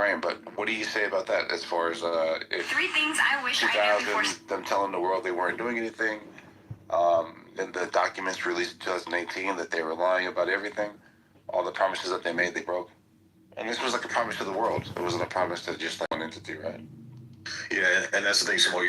Ukraine. But what do you say about that as far as if 3 things I wish I knew before... them telling the world they weren't doing anything, and the documents released in 2018 that they were lying about everything, all the promises that they made, they broke. And this was like a promise to the world. It wasn't a promise to just like one entity, right? Yeah, and that's the thing, Samo.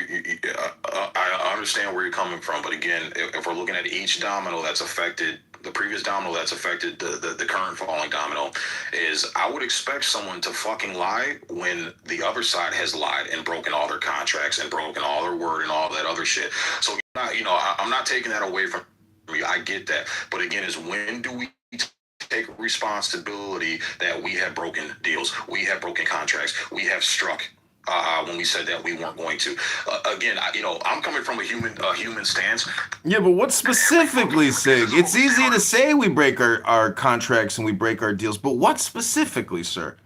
I understand where you're coming from, but again, if we're looking at each domino that's affected, the previous domino that's affected the current falling domino, is I would expect someone to fucking lie when the other side has lied and broken all their contracts and broken all their word and all that other shit. So, I'm not taking that away from you. I get that. But again, is when do we take responsibility that we have broken deals, we have broken contracts, we have struck when we said that we weren't going to. Again, I'm coming from a human stance. Yeah, but what specifically, Sig? It's easy to say we break our contracts and we break our deals, but what specifically, sir?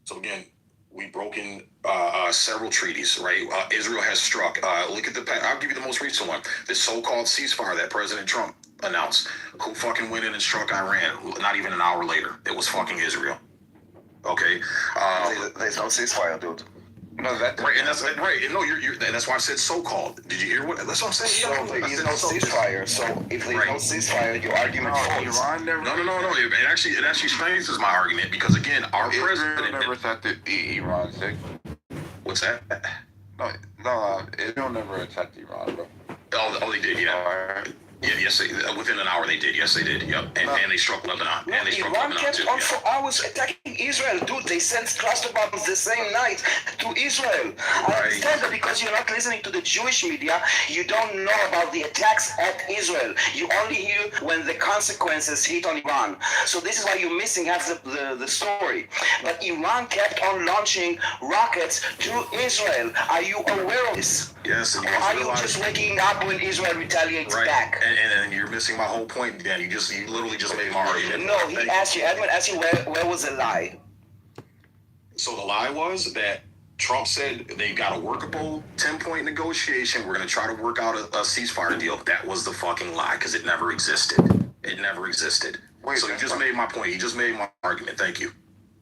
So again, we've broken several treaties, right? Israel has struck. Look at I'll give you the most recent one. This so-called ceasefire that President Trump announced. Who fucking went in and struck Iran? Not even an hour later. It was fucking Israel. Okay. There's no ceasefire, dude. No, that right, and that's right. No, that's why I said so-called. Did you hear what? That's what I'm saying. So there is no ceasefire. So if there's no ceasefire, your argument falls. No. It actually strengthens my argument because again, our president never attacked Iran. What's that? No, Israel never attacked Iran, bro. Oh, they did, yeah. Yeah, yes, within an hour they did. Yes, they did. Yep, and they struck Lebanon. And they struck Iran Lebanon kept too. on for hours attacking Israel, dude. They sent cluster bombs the same night to Israel. I understand that because you're not listening to the Jewish media, you don't know about the attacks at Israel. You only hear when the consequences hit on Iran. So this is why you're missing half the story. But Iran kept on launching rockets to Israel. Are you aware of this? Yes. Or are you just waking up when Israel retaliates back? And you're missing my whole point, Dan. You literally just made my argument. No, Edwin asked you where was the lie? So the lie was that Trump said they got a workable 10-point negotiation. We're going to try to work out a ceasefire deal. That was the fucking lie because it never existed. It never existed. Wait, so you just made my point. You just made my argument. Thank you.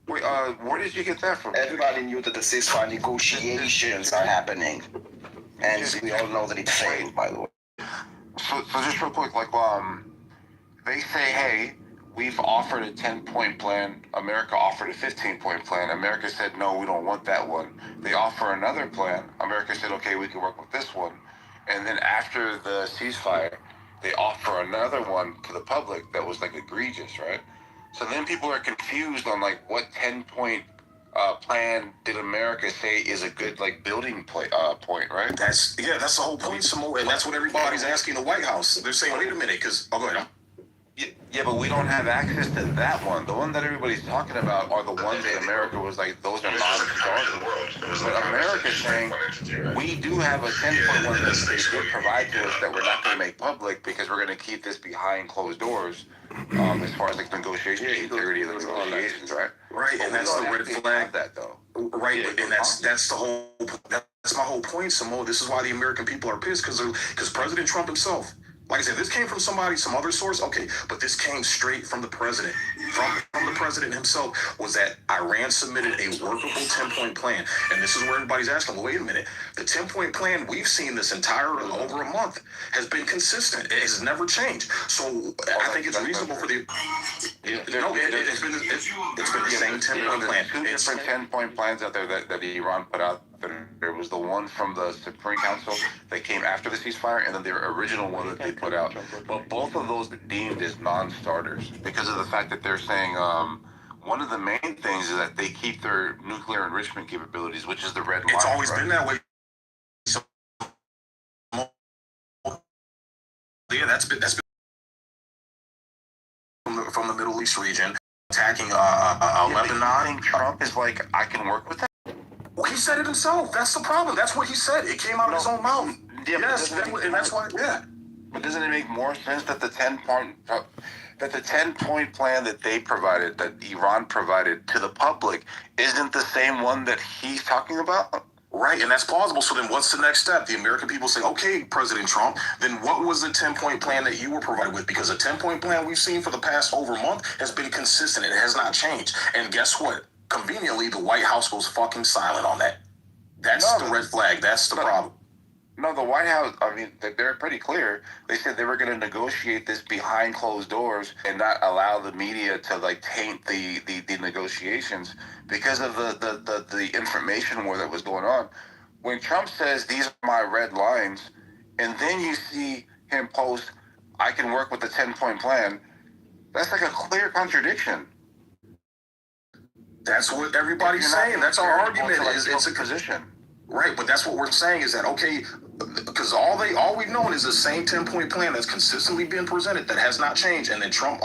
Wait, where did you get that from? Everybody knew that the ceasefire negotiations are happening. And we all know that it failed, by the way. So just real quick, like, they say, hey, we've offered a 10-point plan. America offered a 15-point plan. America said, no, we don't want that one. They offer another plan. America said, okay, we can work with this one. And then after the ceasefire, they offer another one to the public that was, like, egregious, right? So then people are confused on, like, what 10-point plan did America say is a good like building point, right? That's the whole point, Samo, and that's what everybody's asking the White House. They're saying, wait a minute, because go ahead. Yeah, but we don't have access to that one. The one that everybody's talking about are the ones that America was like, those are non-starters. But America's saying we do have a 10-point one that they did provide to us that we're not going to make public because we're going to keep this behind closed doors. As far as like negotiation, integrity of the negotiations, right? Right, and that's the red flag. That though, right, and that's the whole. That's my whole point, Samo. This is why the American people are pissed because President Trump himself. Like I said, this came from some other source, okay, but this came straight from the president. From the president himself was that Iran submitted a workable 10-point plan. And this is where everybody's asking, well, wait a minute. The 10-point plan we've seen this entire over a month has been consistent. It has never changed. So I think it's reasonable for the... It's been the same 10-point plan. Two different 10-point plans out there that Iran put out. There was the one from the Supreme Council that came after the ceasefire, and then the original one that they put out. But both of those deemed as non-starters because of the fact that they're saying one of the main things is that they keep their nuclear enrichment capabilities, which is the red line. It's always been that way. So, yeah, that's been from the Middle East region attacking Lebanon. I think Trump is like, I can work with that. Well, he said it himself. That's the problem. That's what he said. It came out of his own mouth. Yeah, yes, and that's why. Yeah. But doesn't it make more sense that the 10-point plan that they provided, that Iran provided to the public, isn't the same one that he's talking about? Right, and that's plausible. So then what's the next step? The American people say, okay, President Trump, then what was the 10-point plan that you were provided with? Because a 10-point plan we've seen for the past over a month has been consistent. It has not changed. And guess what? Conveniently, the White House goes fucking silent on that. That's the red flag. That's the problem. No, the White House, I mean, they're pretty clear. They said they were going to negotiate this behind closed doors and not allow the media to, like, taint the negotiations because of the information war that was going on. When Trump says, these are my red lines, and then you see him post, I can work with the 10-point plan, that's like a clear contradiction. That's what everybody's saying. That's our argument. It's a position. Right, but that's what we're saying is that, okay, because all we've known is the same 10-point plan that's consistently been presented that has not changed, and then Trump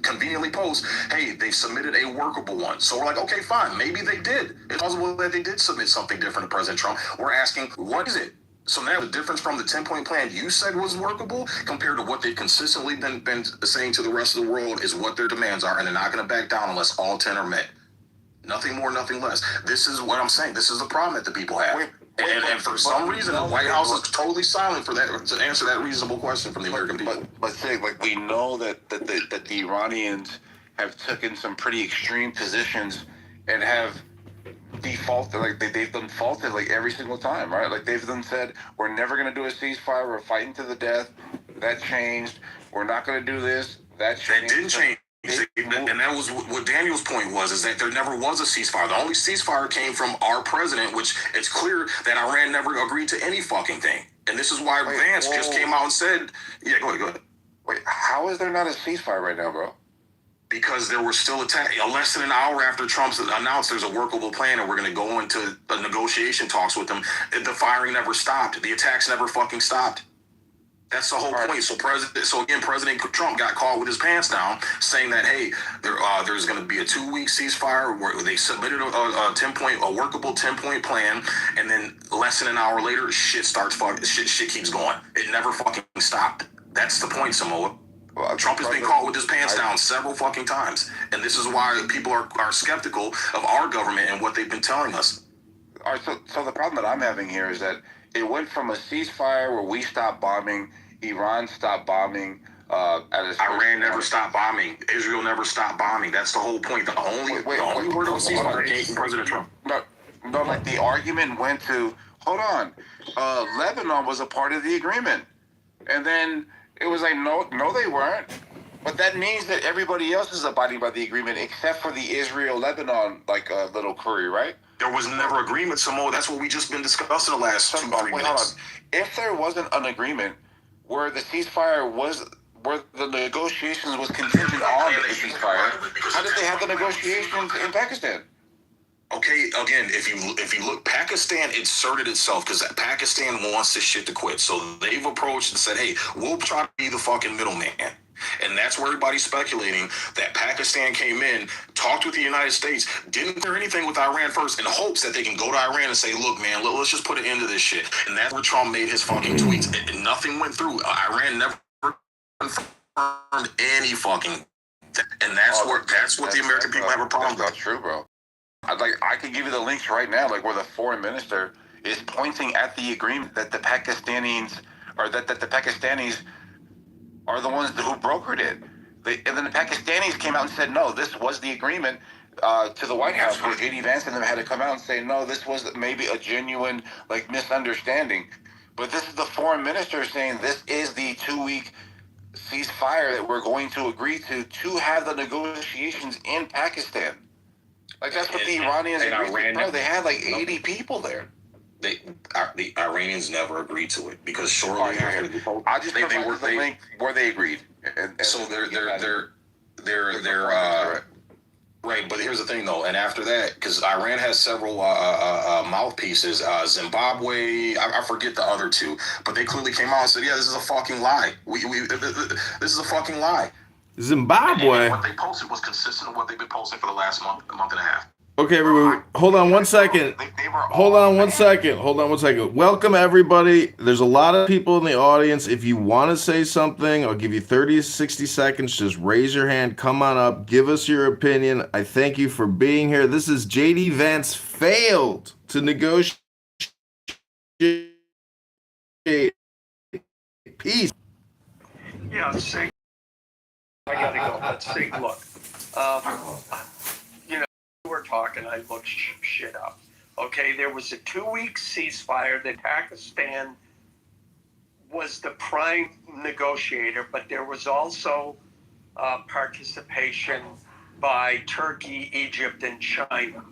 conveniently posts, hey, they submitted a workable one. So we're like, okay, fine, maybe they did. It's possible that they did submit something different to President Trump. We're asking, what is it? So now the difference from the 10-point plan you said was workable compared to what they've consistently been saying to the rest of the world is what their demands are, and they're not going to back down unless all 10 are met. Nothing more, nothing less. This is what I'm saying. This is the problem that the people have. And for some reason, the White House is totally silent for that, to answer that reasonable question from the American people. But say, like, we know that the Iranians have taken some pretty extreme positions and have defaulted, like they've done faulted like every single time, right? Like they've done said, we're never going to do a ceasefire. We're fighting to the death. That changed. We're not going to do this. That changed. That didn't change. And that was what Daniel's point was, is that there never was a ceasefire. The only ceasefire came from our president, which it's clear that Iran never agreed to any fucking thing. And this is why Vance just came out and said, yeah, go ahead. Wait, how is there not a ceasefire right now, bro? Because there were still attacks. Less than an hour after Trump's announced there's a workable plan and we're going to go into negotiation talks with them, the firing never stopped. The attacks never fucking stopped. That's the whole point. So President Trump got caught with his pants down, saying that, hey, there's going to be a 2-week ceasefire where they submitted a workable 10-point plan, and then less than an hour later, shit keeps going. It never fucking stopped. That's the point, Samoa. Well, Trump has been caught with his pants down several fucking times, and this is why people are skeptical of our government and what they've been telling us. All right, so the problem that I'm having here is that it went from a ceasefire where we stopped bombing, Iran stopped bombing. Iran never stopped bombing. Israel never stopped bombing. That's the whole point. The only word of a ceasefire came from President Trump. No, like the argument went to, hold on, Lebanon was a part of the agreement. And then it was like, no, they weren't. But that means that everybody else is abiding by the agreement except for the Israel-Lebanon, like, little query, right? There was never agreement, Samoa. That's what we just been discussing the last 2-3 minutes. If there wasn't an agreement where the ceasefire was, where the negotiations was contingent on the ceasefire, how did they have the negotiations in Pakistan? Okay, again, if you look, Pakistan inserted itself because Pakistan wants this shit to quit. So they've approached and said, hey, we'll try to be the fucking middleman. And that's where everybody's speculating that Pakistan came in, talked with the United States, didn't clear anything with Iran first in hopes that they can go to Iran and say, look, man, let's just put an end to this shit. And that's where Trump made his fucking tweets. And nothing went through. Iran never confirmed any fucking. And that's what the American people have a problem with. That's not true, bro. I could give you the links right now, like where the foreign minister is pointing at the agreement that the Pakistanis are the ones who brokered it. And then the Pakistanis came out and said, no, this was the agreement to the White House, where J.D. Vance and them had to come out and say, no, this was maybe a genuine like misunderstanding. But this is the foreign minister saying this is the 2-week ceasefire that we're going to agree to have the negotiations in Pakistan. Like that's what the Iranians agreed to. They had like 80 people there. The Iranians never agreed to it because shortly after I just provided the link where they agreed. And so they're right. But here's the thing though, and after that, because Iran has several mouthpieces, Zimbabwe, I forget the other two, but they clearly came out and said, yeah, this is a fucking lie. This is a fucking lie. Zimbabwe. And what they posted was consistent with what they've been posting for the last month and a half. Okay, everybody, hold on 1 second. Hold on 1 second. Welcome, everybody. There's a lot of people in the audience. If you want to say something, I'll give you 30 to 60 seconds. Just raise your hand. Come on up. Give us your opinion. I thank you for being here. This is J.D. Vance failed to negotiate Peace. Yeah, see, I gotta go. Let's see, look. Um, we're talking, I looked shit up. Okay, there was a 2-week ceasefire that Pakistan was the prime negotiator, but there was also participation by Turkey, Egypt, and China.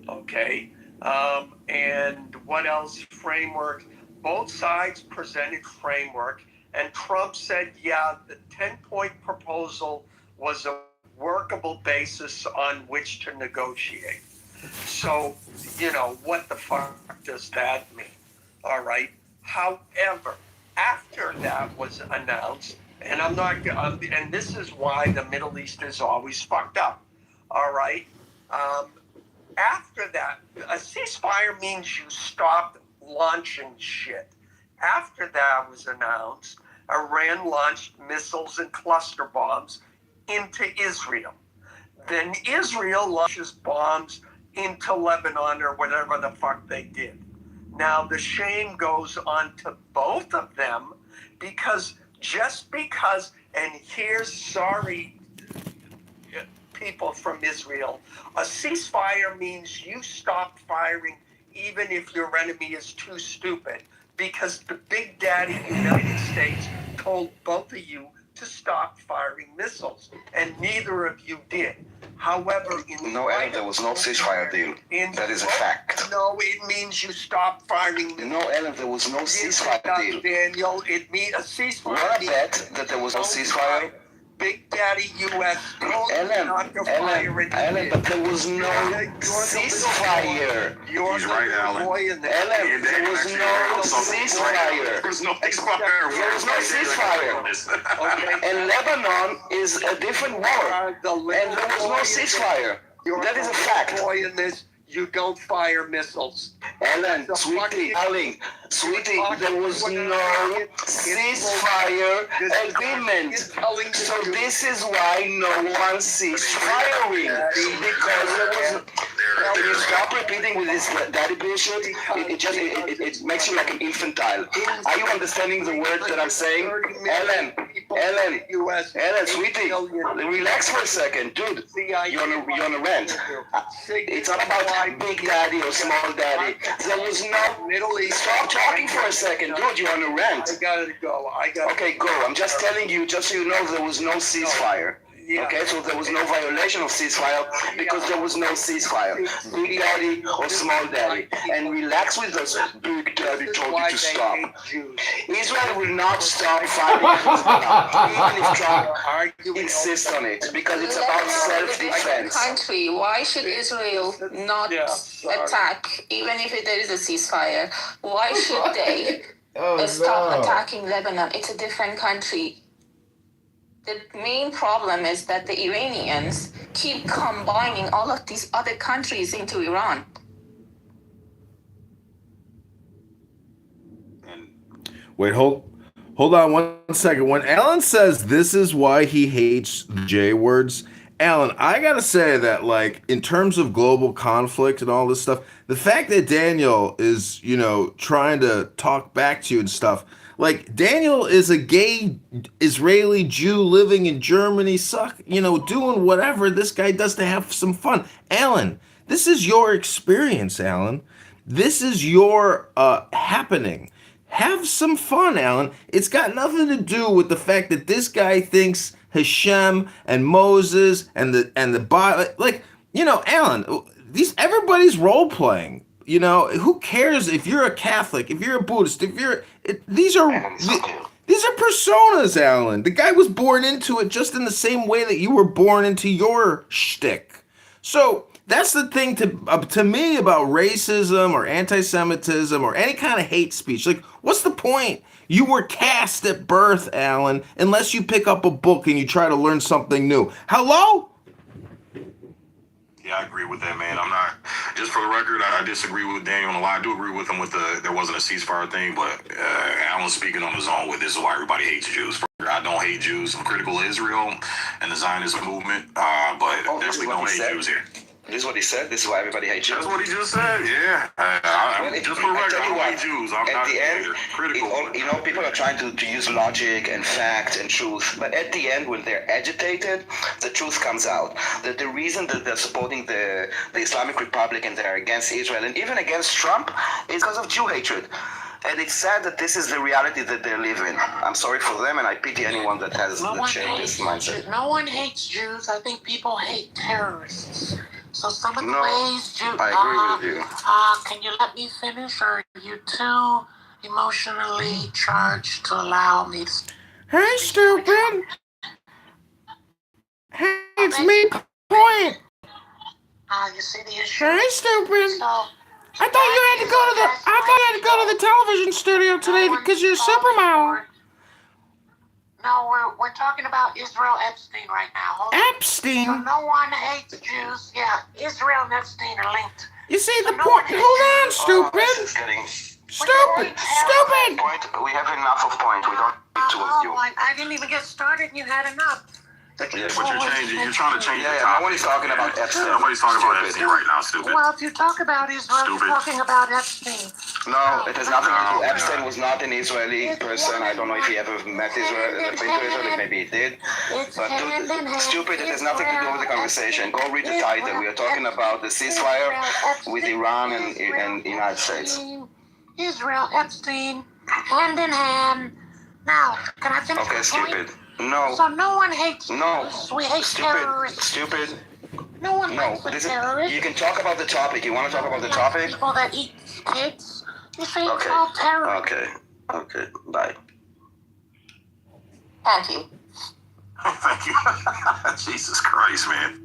Okay, and what else? Framework. Both sides presented framework, and Trump said, yeah, the 10-point proposal was a workable basis on which to negotiate. So, what the fuck does that mean? All right. However, after that was announced, and and this is why the Middle East is always fucked up. All right. Um, After that, a ceasefire means you stop launching shit. After that was announced, Iran launched missiles and cluster bombs into Israel. Then Israel launches bombs into Lebanon or whatever the fuck they did. Now the shame goes on to both of them because and here's sorry people from Israel, a ceasefire means you stop firing even if your enemy is too stupid, because the big daddy United States told both of you to stop firing missiles, and neither of you did. However, There was no ceasefire deal. That is a fact. No, it means you stop firing missiles. No, Ellen, there was no ceasefire deal. Daniel, it means a ceasefire. What I bet that there was no ceasefire. Big Daddy U.S. told you not to fire it. Ellen, but there was no ceasefire. He's right, Alan. Ellen, there was no ceasefire. There's no ceasefire. There was no ceasefire. Okay. And Lebanon is a different war. And there was no ceasefire. That is a fact. Boy in this, you don't fire missiles. Ellen, sweetie, darling, sweetie, there was no ceasefire agreement. So this is why no one ceased firing. Because there was. Can you stop repeating with this daddy bullshit? It makes you like an infantile. Are you understanding the words that I'm saying? Ellen, sweetie, relax for a second. Dude, you're on a rant. It's not about big daddy or small daddy. There was no Middle East. Stop talking for a second. Dude, you're on a rant. I gotta go. Okay, go. I'm just telling you, just so you know, there was no ceasefire. Okay, so there was no violation of ceasefire because there was no ceasefire. Big daddy or small daddy. And relax with us. Big daddy told you to stop. Israel will not stop fighting even if Trump insists on it, because it's about self-defense. Country. Why should Israel not attack, even if there is a ceasefire? Why should they stop attacking Lebanon? It's a different country. The main problem is that the Iranians keep combining all of these other countries into Iran. Wait, hold on 1 second. When Alan says this is why he hates the J words, Alan, I gotta say that, like, in terms of global conflict and all this stuff, the fact that Daniel is, trying to talk back to you and stuff, like, Daniel is a gay Israeli Jew living in Germany, doing whatever this guy does to have some fun. Alan, this is your experience, Alan. This is your happening. Have some fun, Alan. It's got nothing to do with the fact that this guy thinks Hashem and Moses and the Bible, Alan, everybody's role playing. Who cares if you're a Catholic, if you're a Buddhist, these are personas, Alan. The guy was born into it just in the same way that you were born into your shtick. So that's the thing to me about racism or anti-Semitism or any kind of hate speech. Like, what's the point? You were cast at birth, Alan, unless you pick up a book and you try to learn something new. Hello? Yeah, I agree with that, man. I'm not, just for the record, I disagree with Daniel on a lot. I do agree with him with there wasn't a ceasefire thing, but Alan's speaking on his own with this is why everybody hates Jews. I don't hate Jews. I'm critical of Israel and the Zionist movement, but definitely don't hate Jews here. This is what he said. This is why everybody hates Jews. That's what he just said. Yeah. Just for record, I don't hate Jews. I'm not critical. People are trying to use logic and fact and truth, but at the end, when they're agitated, the truth comes out. That the reason that they're supporting the Islamic Republic and they're against Israel and even against Trump is because of Jew hatred. And it's sad that this is the reality that they live in. I'm sorry for them, and I pity anyone that has this mindset. No one hates Jews. I think people hate terrorists. So some of the ways Jews... I agree with you. Can you let me finish, or are you too emotionally charged to allow me to... Hey, stupid! Hey, it's me, Point! You see the issue? Hey, stupid! So... I thought you had to go to the television studio today because you're Superman. No, we're talking about Israel Epstein right now. Epstein? So no one hates Jews. Yeah, Israel and Epstein are linked. You see the point? Hold on, stupid. Stupid. Point. We have enough of point. We don't need two of you. I didn't even get started and you had enough. But you're changing. You're trying to change the topic. Nobody's talking about Epstein. Nobody's talking about Epstein right now, stupid. Well, if you talk about Israel, you're talking about Epstein. No, it has nothing to do. Epstein was not an Israeli person. I don't know if he ever met Israel, been to Israel. Maybe he did. But stupid, it has nothing to do with the conversation. Go read the title. We are talking about the ceasefire with Iran and the United States. Israel, Epstein, hand in hand. Now, can I finish? Okay, stupid. No. So no one hates No. Jews. We hate terrorists. Stupid. No one likes terrorists. You can talk about the topic. You want to talk about the topic? People that eat kids. You say it's Okay. all terrorists. Okay. Bye. Thank you. Thank you. Jesus Christ, man.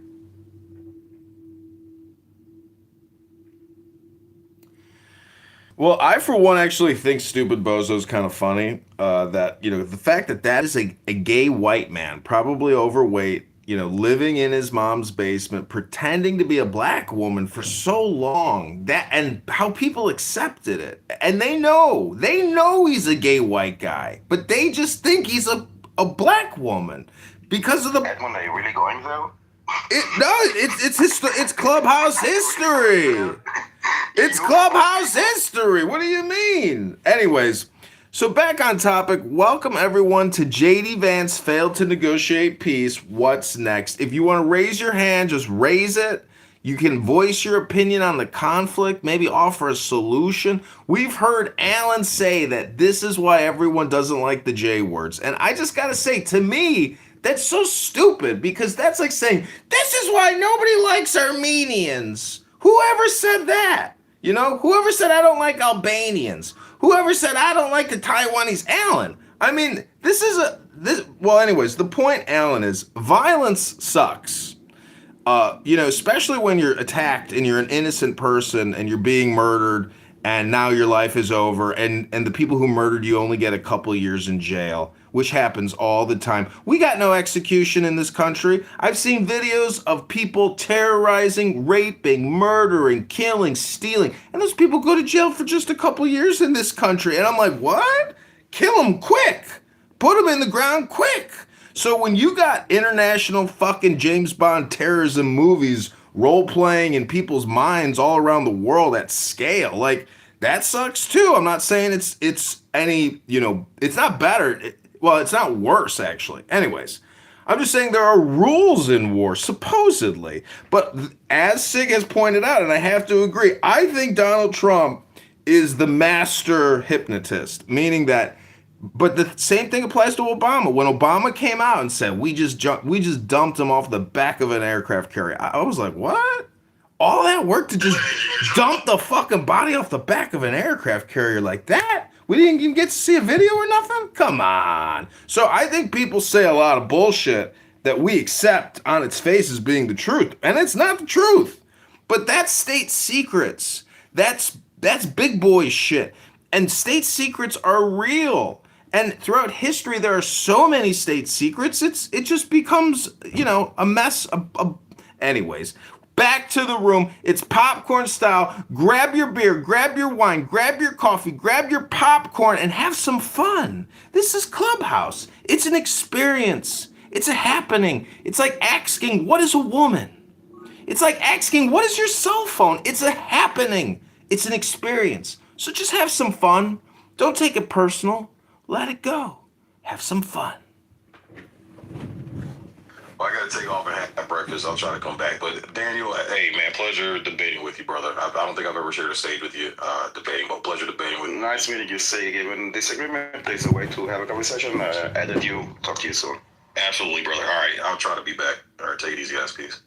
Well, I, for one, actually think Stupid Bozo's kind of funny. That, the fact that is a gay white man, probably overweight, living in his mom's basement, pretending to be a black woman for so long, and how people accepted it. And they know he's a gay white guy, but they just think he's a black woman because of the... Edmund, are you really going though? It's Clubhouse history. It's Clubhouse history. What do you mean? Anyways, so back on topic. Welcome everyone to JD Vance Failed to Negotiate Peace. What's next? If you want to raise your hand, just raise it. You can voice your opinion on the conflict, maybe offer a solution. We've heard Alan say that this is why everyone doesn't like the J words. And I just got to say, to me, that's so stupid, because that's like saying, this is why nobody likes Armenians. Whoever said that? Whoever said I don't like Albanians? Whoever said I don't like the Taiwanese? Alan. I mean, anyways, the point, Alan, is violence sucks. Especially when you're attacked and you're an innocent person and you're being murdered and now your life is over and the people who murdered you only get a couple of years in jail, which happens all the time. We got no execution in this country. I've seen videos of people terrorizing, raping, murdering, killing, stealing, and those people go to jail for just a couple of years in this country. And I'm like, what? Kill them quick. Put them in the ground quick. So when you got international fucking James Bond terrorism movies role-playing in people's minds all around the world at scale, like, that sucks too. I'm not saying it's any, it's not better. It's not worse, actually. Anyways, I'm just saying there are rules in war, supposedly. But as Sig has pointed out, and I have to agree, I think Donald Trump is the master hypnotist, meaning that, but the same thing applies to Obama. When Obama came out and said, we just dumped him off the back of an aircraft carrier, I was like, what? All that work to just dump the fucking body off the back of an aircraft carrier like that? We didn't even get to see a video or nothing? Come on. So I think people say a lot of bullshit that we accept on its face as being the truth. And it's not the truth. But that's state secrets. That's big boy shit. And state secrets are real. And throughout history, there are so many state secrets, it just becomes, a mess. Anyways, back to the room. It's popcorn style. Grab your beer, grab your wine, grab your coffee, grab your popcorn, and have some fun. This is Clubhouse. It's an experience. It's a happening. It's like asking, what is a woman? It's like asking, what is your cell phone? It's a happening. It's an experience. So just have some fun. Don't take it personal. Let it go. Have some fun. Well, I got to take off and have breakfast. I'll try to come back. But Daniel, hey man, pleasure debating with you, brother. I don't think I've ever shared a stage with you debating, but pleasure debating with you. Nice meeting you. Say, given disagreement, there's a way to have a conversation. Added you. Talk to you soon. Absolutely, brother. All right, I'll try to be back. All right, take it easy, guys. Peace.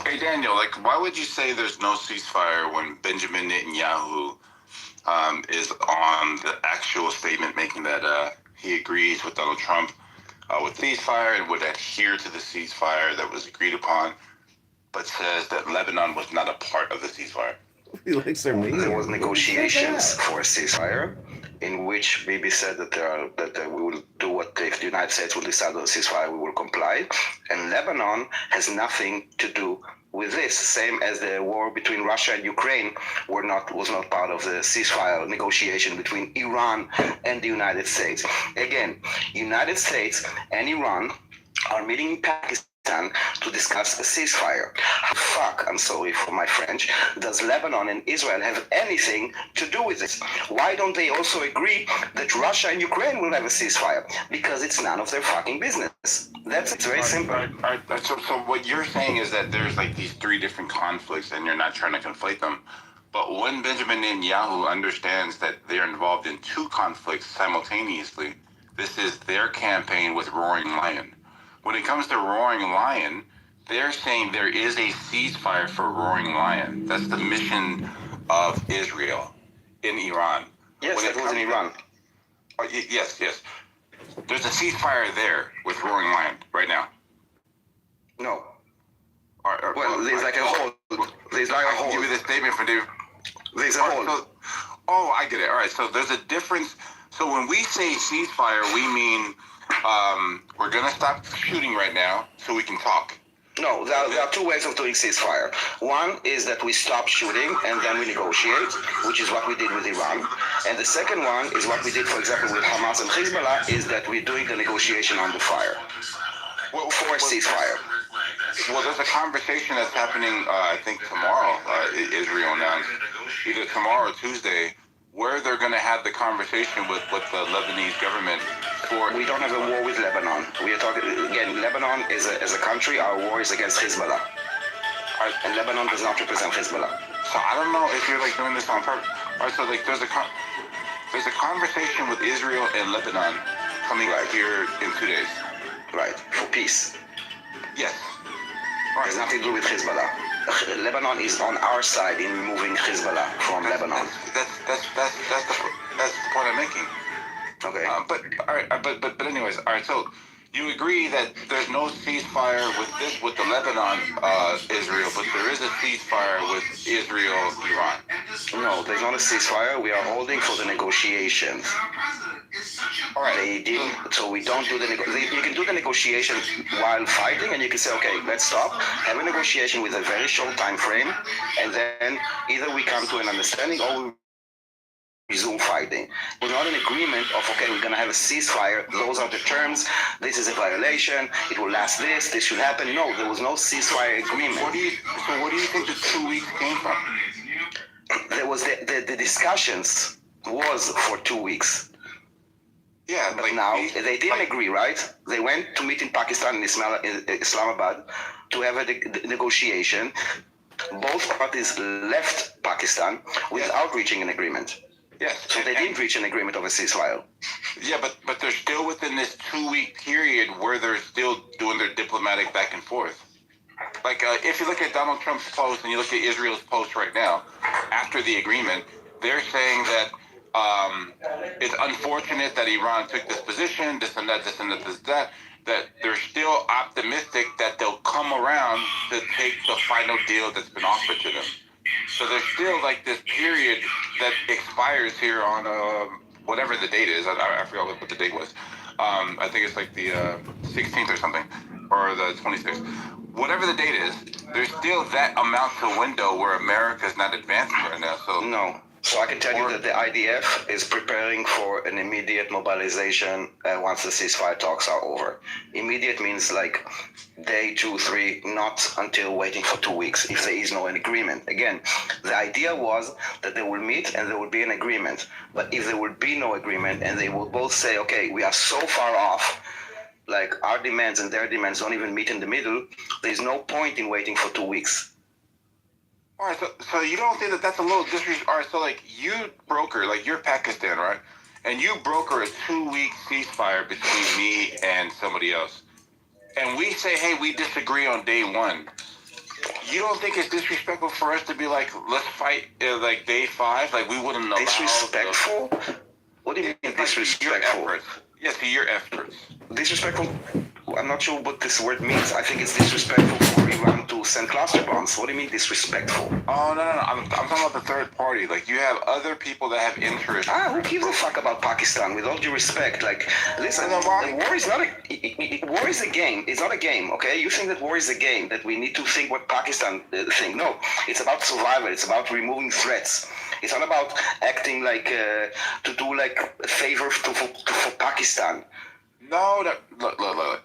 Hey Daniel, like, why would you say there's no ceasefire when Benjamin Netanyahu is on the actual statement making that he agrees with Donald Trump with the ceasefire and would adhere to the ceasefire that was agreed upon, but says that Lebanon was not a part of the ceasefire? He likes their meaning. There was negotiations for a ceasefire, in which Bibi said that we will do what if the United States will decide on a ceasefire, we will comply. And Lebanon has nothing to do with this, same as the war between Russia and Ukraine was not part of the ceasefire negotiation between Iran and the United States. Again, United States and Iran are meeting in Pakistan to discuss a ceasefire. How the fuck, I'm sorry for my French, does Lebanon and Israel have anything to do with this? Why don't they also agree that Russia and Ukraine will have a ceasefire? Because it's none of their fucking business. It's very simple. So what you're saying is that there's like these three different conflicts and you're not trying to conflate them. But when Benjamin Netanyahu understands that they're involved in two conflicts simultaneously, this is their campaign with Roaring Lion. When it comes to Roaring Lion, they're saying there is a ceasefire for Roaring Lion. That's the mission of Israel in Iran. Yes, that was in Iran. Yes. There's a ceasefire there with Roaring Lion right now. No. Well, there's like a hold. There's like a hold. Give you the statement from David. There's a hold. I get it. All right. So there's a difference. So when we say ceasefire, we mean we're going to stop shooting right now so we can talk. No, there are two ways of doing ceasefire. One is that we stop shooting and then we negotiate, which is what we did with Iran. And the second one is what we did, for example, with Hamas and Hezbollah, is that we're doing the negotiation on the fire for a ceasefire. Well, there's a conversation that's happening, I think tomorrow, Israel announced, either tomorrow or Tuesday, where they're going to have the conversation with the Lebanese government. We don't have a war with Lebanon. We are talking, again, Lebanon is a country, our war is against Hezbollah. And Lebanon does not represent Hezbollah. So I don't know if you're like doing this on purpose. All right, so like there's a conversation with Israel and Lebanon coming right here in 2 days. Right, for peace. Yes. Right. It has nothing to do with Hezbollah. Lebanon is on our side in removing Hezbollah from Lebanon. That's the point I'm making. Okay. But anyways, all right. So you agree that there's no ceasefire with the Lebanon Israel, but there is a ceasefire with Israel Iran. No, there's not a ceasefire. We are holding for the negotiations. All right. They didn't. So we don't do the you can do the negotiation while fighting, and you can say, okay, let's stop, have a negotiation with a very short time frame, and then either we come to an understanding or we resume fighting. It was not an agreement of, okay, we're going to have a ceasefire, those are the terms, this is a violation, it will last this should happen. No, there was no ceasefire agreement. What do you think the 2 weeks came from? There was the discussions was for 2 weeks. Yeah, but now they didn't agree, right? They went to meet in Pakistan, in Islamabad, to have a negotiation. Both parties left Pakistan without reaching an agreement. Yes. So they didn't reach an agreement of a ceasefire. Yeah, but they're still within this 2 week period where they're still doing their diplomatic back and forth. Like, if you look at Donald Trump's post and you look at Israel's post right now, after the agreement, they're saying that it's unfortunate that Iran took this position, this and that, that they're still optimistic that they'll come around to take the final deal that's been offered to them. So there's still like this period that expires here on whatever the date is. I forgot what the date was. I think it's like the 16th or something, or the 26th. Whatever the date is, there's still that amount of window where America's not advancing right now. So no. So I can tell you that the IDF is preparing for an immediate mobilization once the ceasefire talks are over. Immediate means like day 2, 3, not until waiting for 2 weeks if there is no agreement. Again, the idea was that they will meet and there will be an agreement. But if there will be no agreement and they will both say, okay, we are so far off, like our demands and their demands don't even meet in the middle, there's no point in waiting for 2 weeks. All right, so you don't think that that's a little disrespectful? All right, so like you broker, like you're Pakistan, right? And you broker a 2-week ceasefire between me and somebody else. And we say, hey, we disagree on day 1. You don't think it's disrespectful for us to be like, let's fight like day 5? Like we wouldn't allow... Disrespectful? What do you mean disrespectful? Yes, to your efforts. Disrespectful? I'm not sure what this word means. I think it's disrespectful for Iran to send cluster bombs. What do you mean disrespectful? Oh, no. I'm talking about the third party. Like, you have other people that have interest. Who gives a fuck about Pakistan? With all due respect, like, listen, war is not war is a game. It's not a game, okay? You think that war is a game, that we need to think what Pakistan think. No, it's about survival. It's about removing threats. It's not about acting like, to do like a favor for Pakistan. No, look.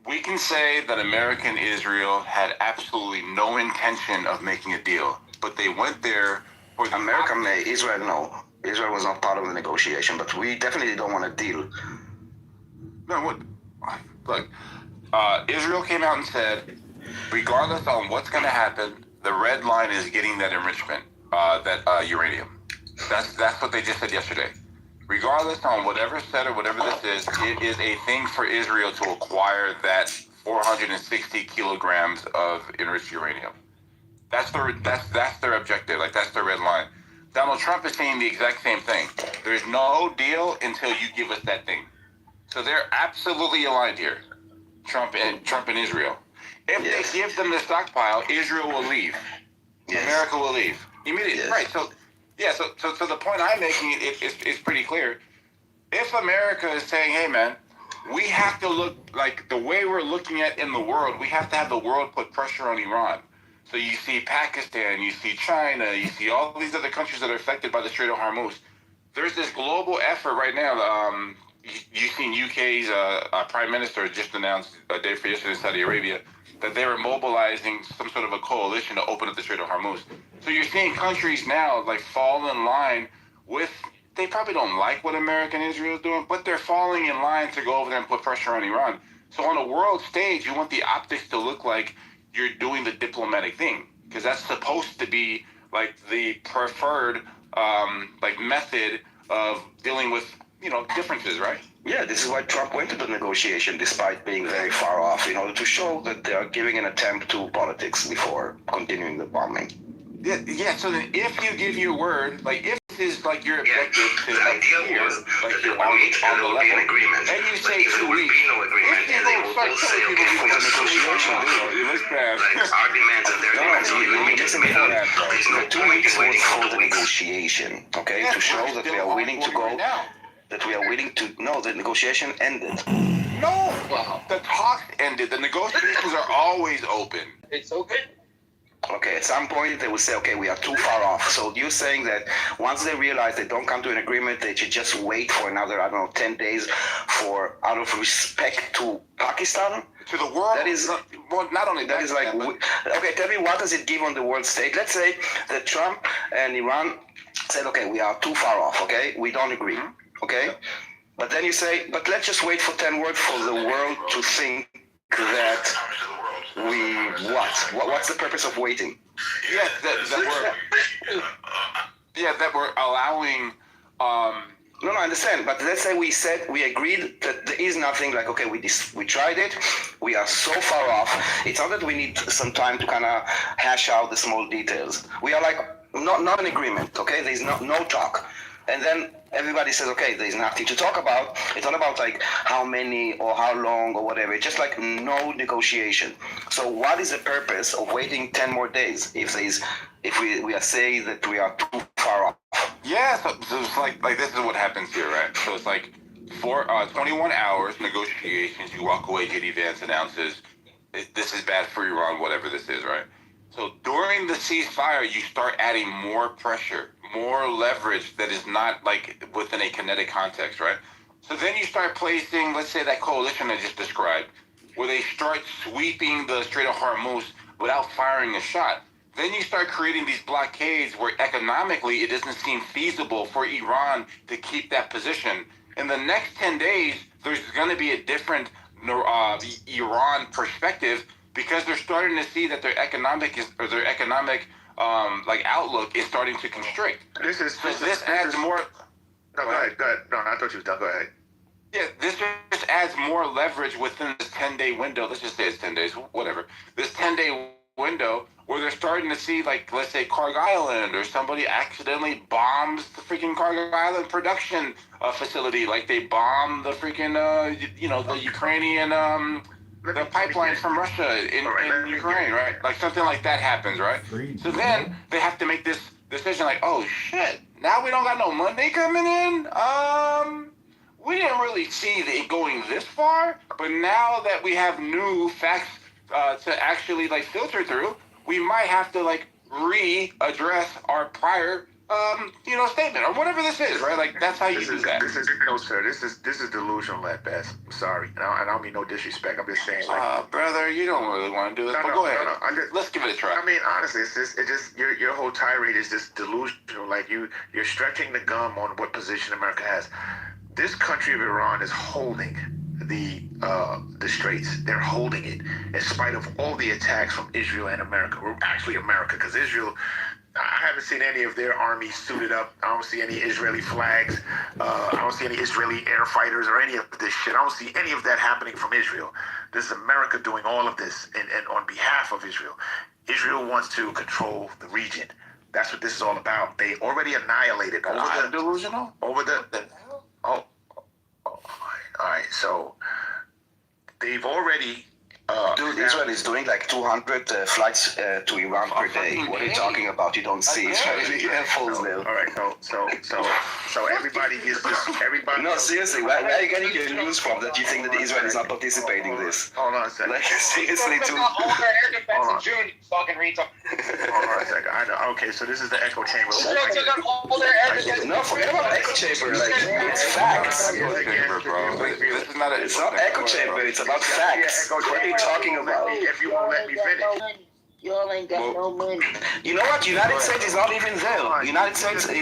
We can say that America and Israel had absolutely no intention of making a deal, but they went there for the... America may, Israel no. Israel was not part of the negotiation, but we definitely don't want a deal. No, what? Look, Israel came out and said, regardless on what's going to happen, the red line is getting that enrichment, that uranium. That's what they just said yesterday. Regardless on whatever said or whatever this is, it is a thing for Israel to acquire that 460 kilograms of enriched uranium. That's their objective. Like, that's their red line. Donald Trump is saying the exact same thing. There's no deal until you give us that thing. So they're absolutely aligned here. Trump and Israel. If they give them the stockpile, Israel will leave. Yes. America will leave immediately. Yes. Right. So. Yeah, so the point I'm making is pretty clear. If America is saying, hey, man, we have to look like the way we're looking at in the world, we have to have the world put pressure on Iran. So you see Pakistan, you see China, you see all these other countries that are affected by the Strait of Hormuz. There's this global effort right now. You've seen UK's Prime Minister just announced a day for yesterday in Saudi Arabia that they were mobilizing some sort of a coalition to open up the Strait of Hormuz. So you're seeing countries now like fall in line with, they probably don't like what America and Israel is doing, but they're falling in line to go over there and put pressure on Iran. So on a world stage, you want the optics to look like you're doing the diplomatic thing, because that's supposed to be like the preferred like method of dealing with, you know, differences, right? Yeah, this is why Trump went to the negotiation despite being very far off, in order to show that they are giving an attempt to politics before continuing the bombing. Yeah. So then, if you give your word, like if this is like your objective to appear like you're on the level, and you say 2 weeks, if people start telling people the negotiation, you look bad. Like our demands and their demands. There's no 2 weeks waiting for the negotiation, okay? To show that we are willing to go. That we are willing to. No, the negotiation ended. No, the talks ended. The negotiations are always open. It's open. Okay, at some point they will say, okay, we are too far off. So you're saying that once they realize they don't come to an agreement, they should just wait for another, 10 days for, out of respect to Pakistan? To the world? That is, not only that is like, okay, tell me, what does it give on the world stage? Let's say that Trump and Iran said, okay, we are too far off, okay? We don't agree, okay? But then you say, but let's just wait for 10 words for the world to think that what's the purpose of waiting? Yes, that we're allowing. No, I understand. But let's say we agreed that there is nothing, like, okay, we tried it. We are so far off. It's not that we need some time to kind of hash out the small details. We are like not in agreement. Okay, there's no talk. And then everybody says, okay, there's nothing to talk about. It's not about like how many or how long or whatever. It's just like no negotiation. So what is the purpose of waiting 10 more days if we are saying that we are too far off? Yeah, so it's like this is what happens here, right? So it's like for 21 hours negotiations, you walk away, JD Vance announces, this is bad for Iran, whatever this is, right? So during the ceasefire, you start adding more pressure, more leverage that is not like within a kinetic context, right? So then you start placing, let's say that coalition I just described, where they start sweeping the Strait of Hormuz without firing a shot. Then you start creating these blockades where economically it doesn't seem feasible for Iran to keep that position. In the next 10 days, there's going to be a different Iran perspective because they're starting to see that their economic like outlook is starting to constrict. This adds more. No, go ahead. No, I thought you was done. Go ahead. Yeah, this just adds more leverage within this 10-day window. Let's just say it's 10 days, whatever. This 10-day window where they're starting to see, like, let's say Carg Island, or somebody accidentally bombs the freaking Carg Island production facility, like they bombed the freaking, the Ukrainian, the pipeline from Russia in Ukraine, right? Like something like that happens, right? So then they have to make this decision, like, oh shit, now we don't got no money coming in. We didn't really see it going this far, but now that we have new facts to actually like filter through, we might have to like readdress our prior statement or whatever this is, right? Like that's how you do that. No, sir. This is delusional at best. I'm sorry. I don't mean no disrespect. I'm just saying. Like, brother, you don't really want to do this, but go ahead. Let's give it a try. I mean, honestly, it's just your whole tirade is just delusional. Like you're stretching the gum on what position America has. This country of Iran is holding the straits. They're holding it in spite of all the attacks from Israel and America. Well, actually America, because Israel, I haven't seen any of their armies suited up. I don't see any Israeli flags. I don't see any Israeli air fighters or any of this shit. I don't see any of that happening from Israel. This is America doing all of this and on behalf of Israel. Israel wants to control the region. That's what this is all about. They already annihilated delusional? All right. So they've already. Dude, Israel is doing like 200 flights to Iran per day. What are you talking about? You don't see Israeli air force there. All right, so everybody is just everybody. No, seriously, where are you getting your news from that you think that Israel is not participating in this? Hold on a second. Like seriously, too. All their air defense in June, you fucking retard. Hold on a second. I know. Okay, so this is the echo chamber. Israel took out all their air defense. No, forget about echo chamber. Like it's facts. It's not echo chamber. It's about facts. What are you talking about? If you won't let me finish. Y'all ain't got no money. You know what? United States is not even there. United States. Why are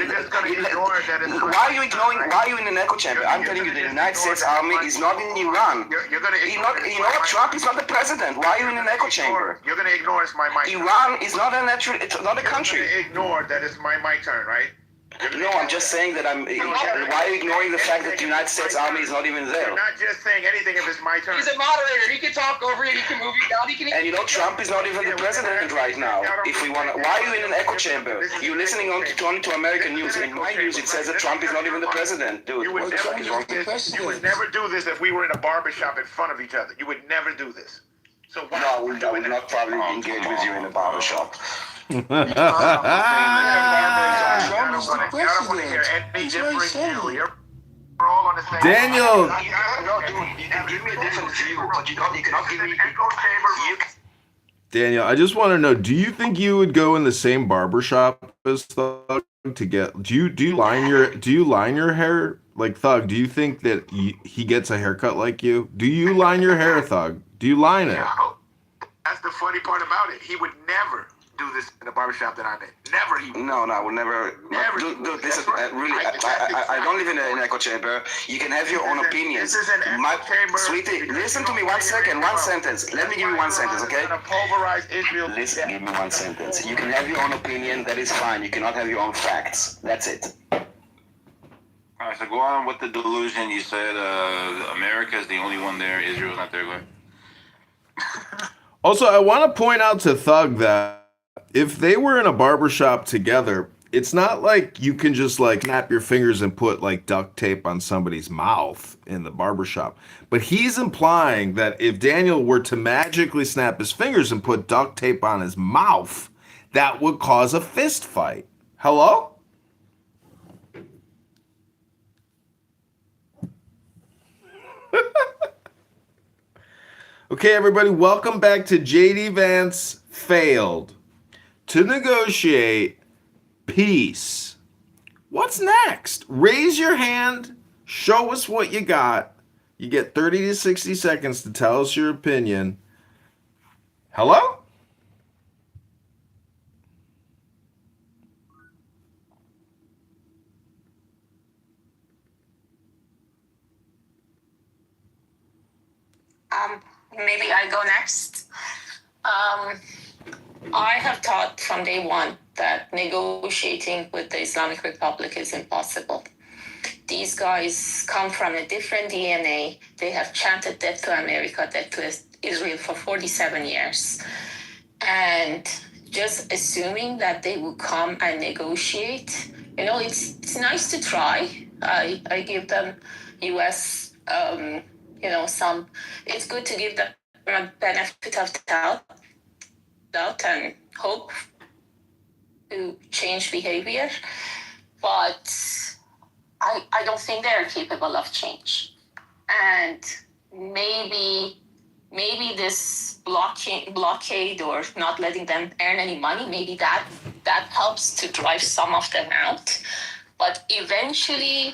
you ignoring? Why are you in an echo chamber? I'm telling you, the United States Army is not in Iran. You know what? Trump is not the president. Why are you in an echo chamber? You're gonna ignore it's my mic. Iran is not a natural. It's not a country. You're gonna ignore that it's my mic turn, right? No, I'm just saying that why are you ignoring the fact that the United States Army is not even there? You're not just saying anything if it's my turn. He's a moderator. He can talk over you. He can move you down. He can. And you know, Trump is not even the president right now. If we want, why are you in an echo chamber? You're listening only to American news. In my news, it says that Trump is not even the president. Dude, you would never do this if we were in a barbershop in front of each other. You would never do this. So why? No, I would not probably engage with you in a barbershop. Daniel. Daniel, I just want to know, do you think you would go in the same barbershop as Thug to get do you line your hair like Thug? Do you think that he gets a haircut like you? Do you line your hair, Thug? Do you line it? That's the funny part about it. He would never do this in the barbershop that I'm in. Never. No, I would never. Dude, this is really. I don't live in an echo chamber. You can have your own opinions. This is an echo chamber. Sweetie, listen to me 1 second. One sentence. Let me give you one sentence, okay? Pulverize Israel. Listen, give me one sentence. You can have your own opinion. That is fine. You cannot have your own facts. That's it. All right, so go on with the delusion. You said America is the only one there. Israel's not there. Go ahead. Also, I want to point out to Thug that if they were in a barbershop together, it's not like you can just like snap your fingers and put like duct tape on somebody's mouth in the barbershop. But he's implying that if Daniel were to magically snap his fingers and put duct tape on his mouth, that would cause a fist fight. Hello? Okay, everybody, welcome back to JD Vance Failed to Negotiate Peace What's next? Raise your hand. Show us what you got. You get 30 to 60 seconds to tell us your opinion. Hello? Maybe I go next. I have thought from day one that negotiating with the Islamic Republic is impossible. These guys come from a different DNA. They have chanted death to America, death to Israel for 47 years. And just assuming that they will come and negotiate, it's nice to try. I give them US, some, it's good to give them a benefit of doubt and hope to change behavior. But I don't think they're capable of change. And maybe this blockade or not letting them earn any money, maybe that helps to drive some of them out. But eventually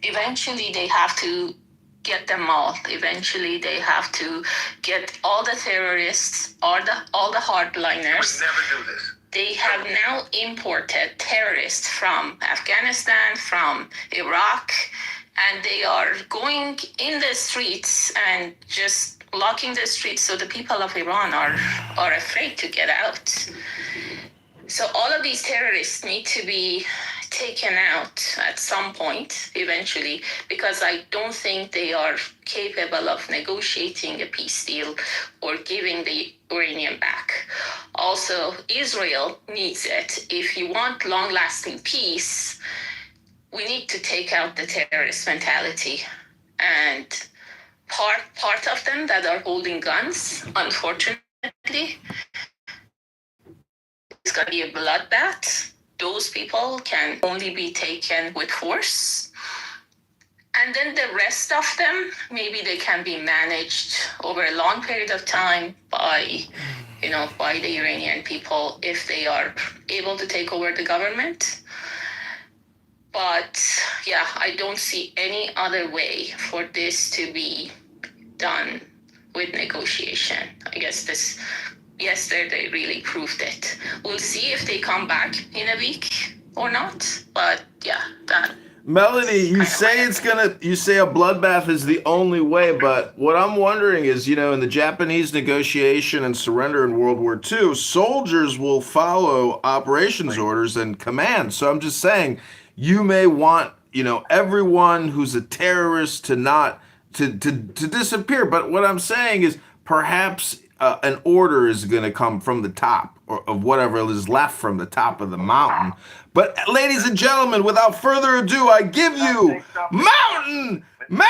they have to get them all. Eventually they have to get all the terrorists, all the hardliners. We never do this. They have now imported terrorists from Afghanistan, from Iraq, and they are going in the streets and just blocking the streets, so the people of Iran are afraid to get out. So all of these terrorists need to be taken out at some point eventually, because I don't think they are capable of negotiating a peace deal or giving the uranium back. Also, Israel needs it. If you want long-lasting peace, we need to take out the terrorist mentality. And part of them that are holding guns, unfortunately, it's going to be a bloodbath. Those people can only be taken with force. And then the rest of them, maybe they can be managed over a long period of time by the Iranian people if they are able to take over the government. But yeah, I don't see any other way for this to be done with negotiation. I guess yesterday really proved it. We'll see if they come back in a week or not. But yeah, that. Melanie, you say a bloodbath is the only way, but what I'm wondering is, in the Japanese negotiation and surrender in World War II, soldiers will follow operations orders and commands. So I'm just saying, you may want, everyone who's a terrorist to disappear. But what I'm saying is perhaps an order is going to come from the top or of whatever is left from the top of the mountain. But ladies and gentlemen, without further ado, I give you Mountain Man!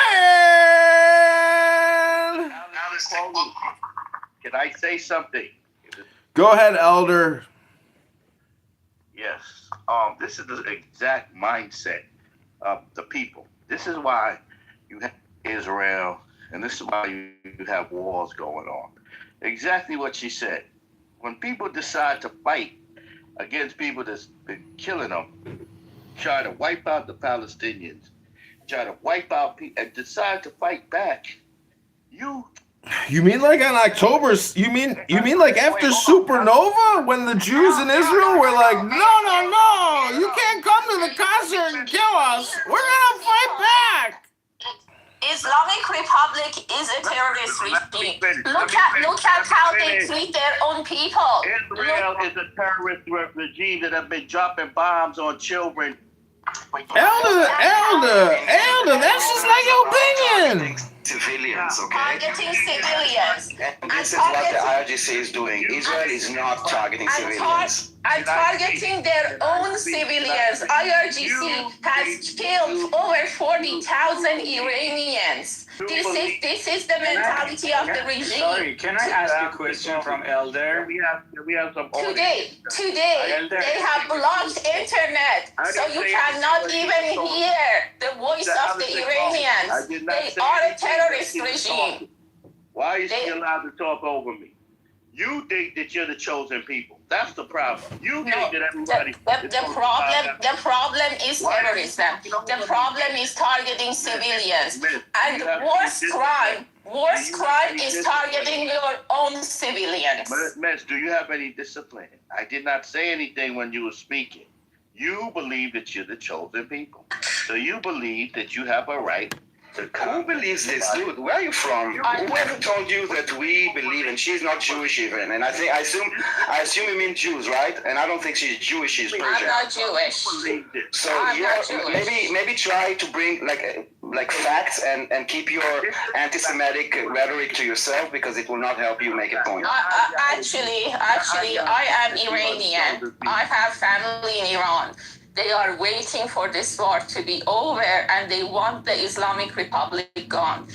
Can I say something? Go ahead, Elder. Yes. This is the exact mindset of the people. This is why you have Israel, and this is why you have wars going on. Exactly what she said. When people decide to fight against people that's been killing them, try to wipe out the Palestinians, try to wipe out people, and decide to fight back, You mean like on October? You mean like after Supernova, when the Jews in Israel were like, no, you can't come to the concert and kill us. We're gonna fight back. Islamic Republic is a terrorist regime. Look at how they treat their own people. Israel is a terrorist regime that have been dropping bombs on children. Elder, that's just like your opinion. Civilians, okay? Targeting civilians. And this is what the IRGC is doing. Israel is not targeting civilians. And targeting their own civilians. IRGC has killed over 40,000 Iranians. This is the mentality of the regime. Sorry, can I ask a question from Elder? We have some Today, they have blocked internet, so you cannot even hear the voice of the Iranians. They are a terrorist regime. Why is she allowed to talk over me? You think that you're the chosen people. That's the problem. You think that everybody. The problem is terrorism. The problem is targeting civilians. And worst crime is targeting your own civilians. Miss, do you have any discipline? I did not say anything when you were speaking. You believe that you're the chosen people. So you believe that you have a right. Who believes this, dude? Where are you from? Whoever told you that we believe, and she's not Jewish even, and I assume you mean Jews, right? And I don't think she's Jewish. She's Persian. I'm not Jewish. So maybe try to bring like facts and keep your anti-Semitic rhetoric to yourself, because it will not help you make a point. Actually, I am Iranian. I have family in Iran. They are waiting for this war to be over, and they want the Islamic Republic gone.